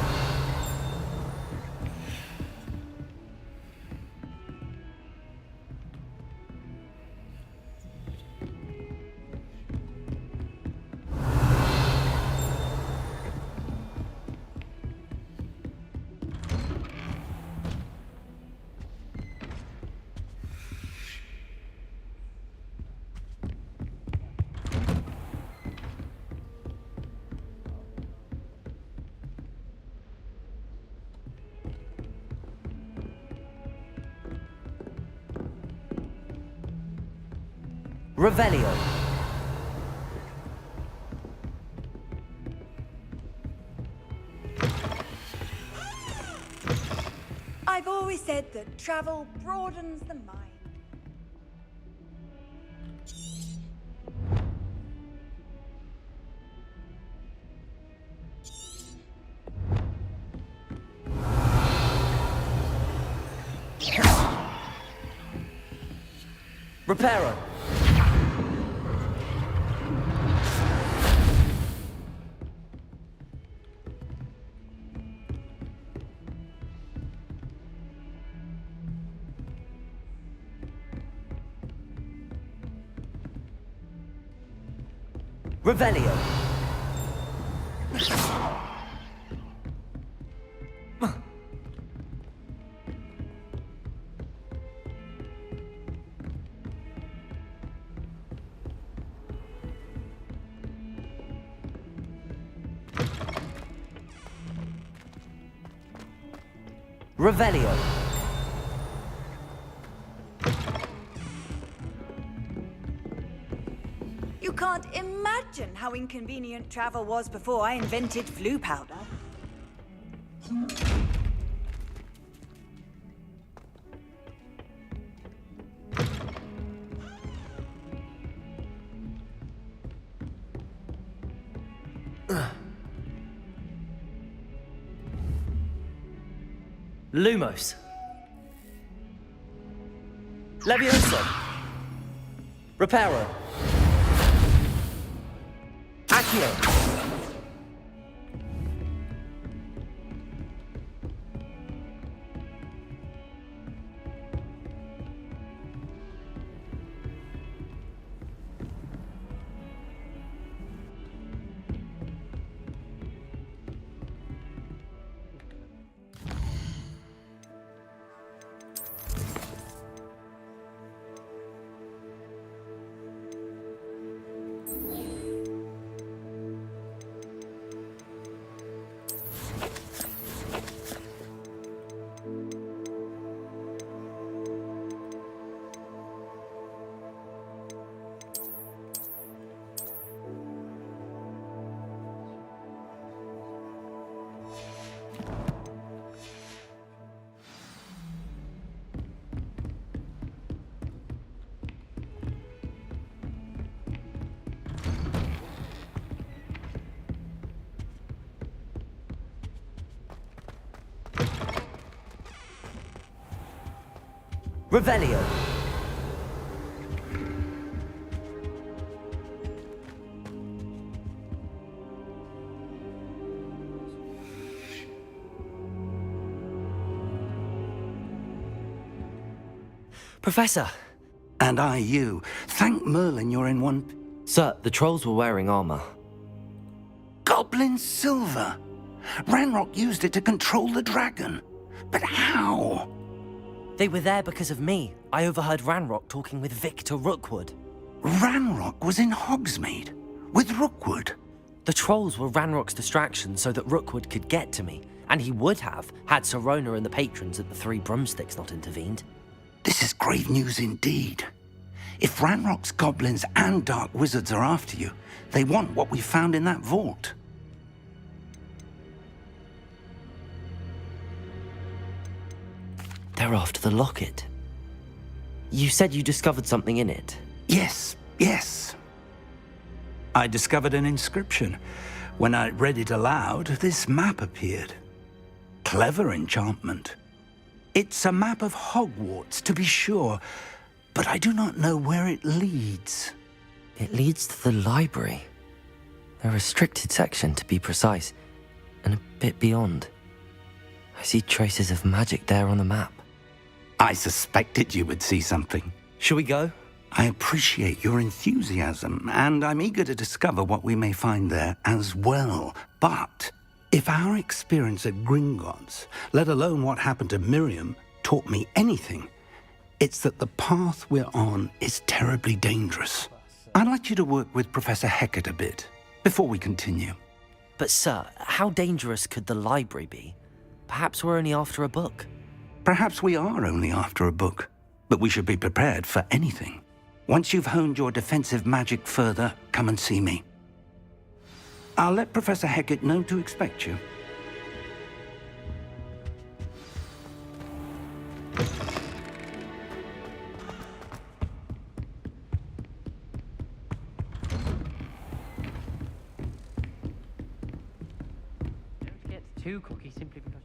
[SPEAKER 3] Revelio.
[SPEAKER 17] I've always said that travel broadens the mind.
[SPEAKER 3] Reparo. Revelio. Revelio.
[SPEAKER 18] You can't imagine how inconvenient travel was before I invented flu powder.
[SPEAKER 3] Lumos. Levioso. Reparo. Accio. Revelio. Professor!
[SPEAKER 12] And I you. Thank Merlin you're in one...
[SPEAKER 3] Sir, the trolls were wearing armor.
[SPEAKER 12] Goblin silver! Ranrock used it to control the dragon. But how?
[SPEAKER 3] They were there because of me. I overheard Ranrock talking with Victor Rookwood.
[SPEAKER 12] Ranrock was in Hogsmeade? With Rookwood?
[SPEAKER 3] The trolls were Ranrock's distraction so that Rookwood could get to me. And he would have, had Sirona and the patrons at the Three Broomsticks not intervened.
[SPEAKER 12] This is grave news indeed. If Ranrock's goblins and dark wizards are after you, they want what we found in that vault.
[SPEAKER 3] They're after the locket. You said you discovered something in it.
[SPEAKER 12] Yes. I discovered an inscription. When I read it aloud, this map appeared. Clever enchantment. It's a map of Hogwarts, to be sure, but I do not know where it leads.
[SPEAKER 3] It leads to the library. A restricted section, to be precise, and a bit beyond. I see traces of magic there on the map.
[SPEAKER 12] I suspected you would see something.
[SPEAKER 3] Shall we go?
[SPEAKER 12] I appreciate your enthusiasm, and I'm eager to discover what we may find there as well. But if our experience at Gringotts, let alone what happened to Miriam, taught me anything, it's that the path we're on is terribly dangerous. I'd like you to work with Professor Hecat a bit before we continue.
[SPEAKER 3] But sir, how dangerous could the library be? Perhaps we're only after a book.
[SPEAKER 12] Perhaps we are only after a book, but we should be prepared for anything. Once you've honed your defensive magic further, come and see me. I'll let Professor Hecat know to expect you.
[SPEAKER 2] Don't get too cocky simply because...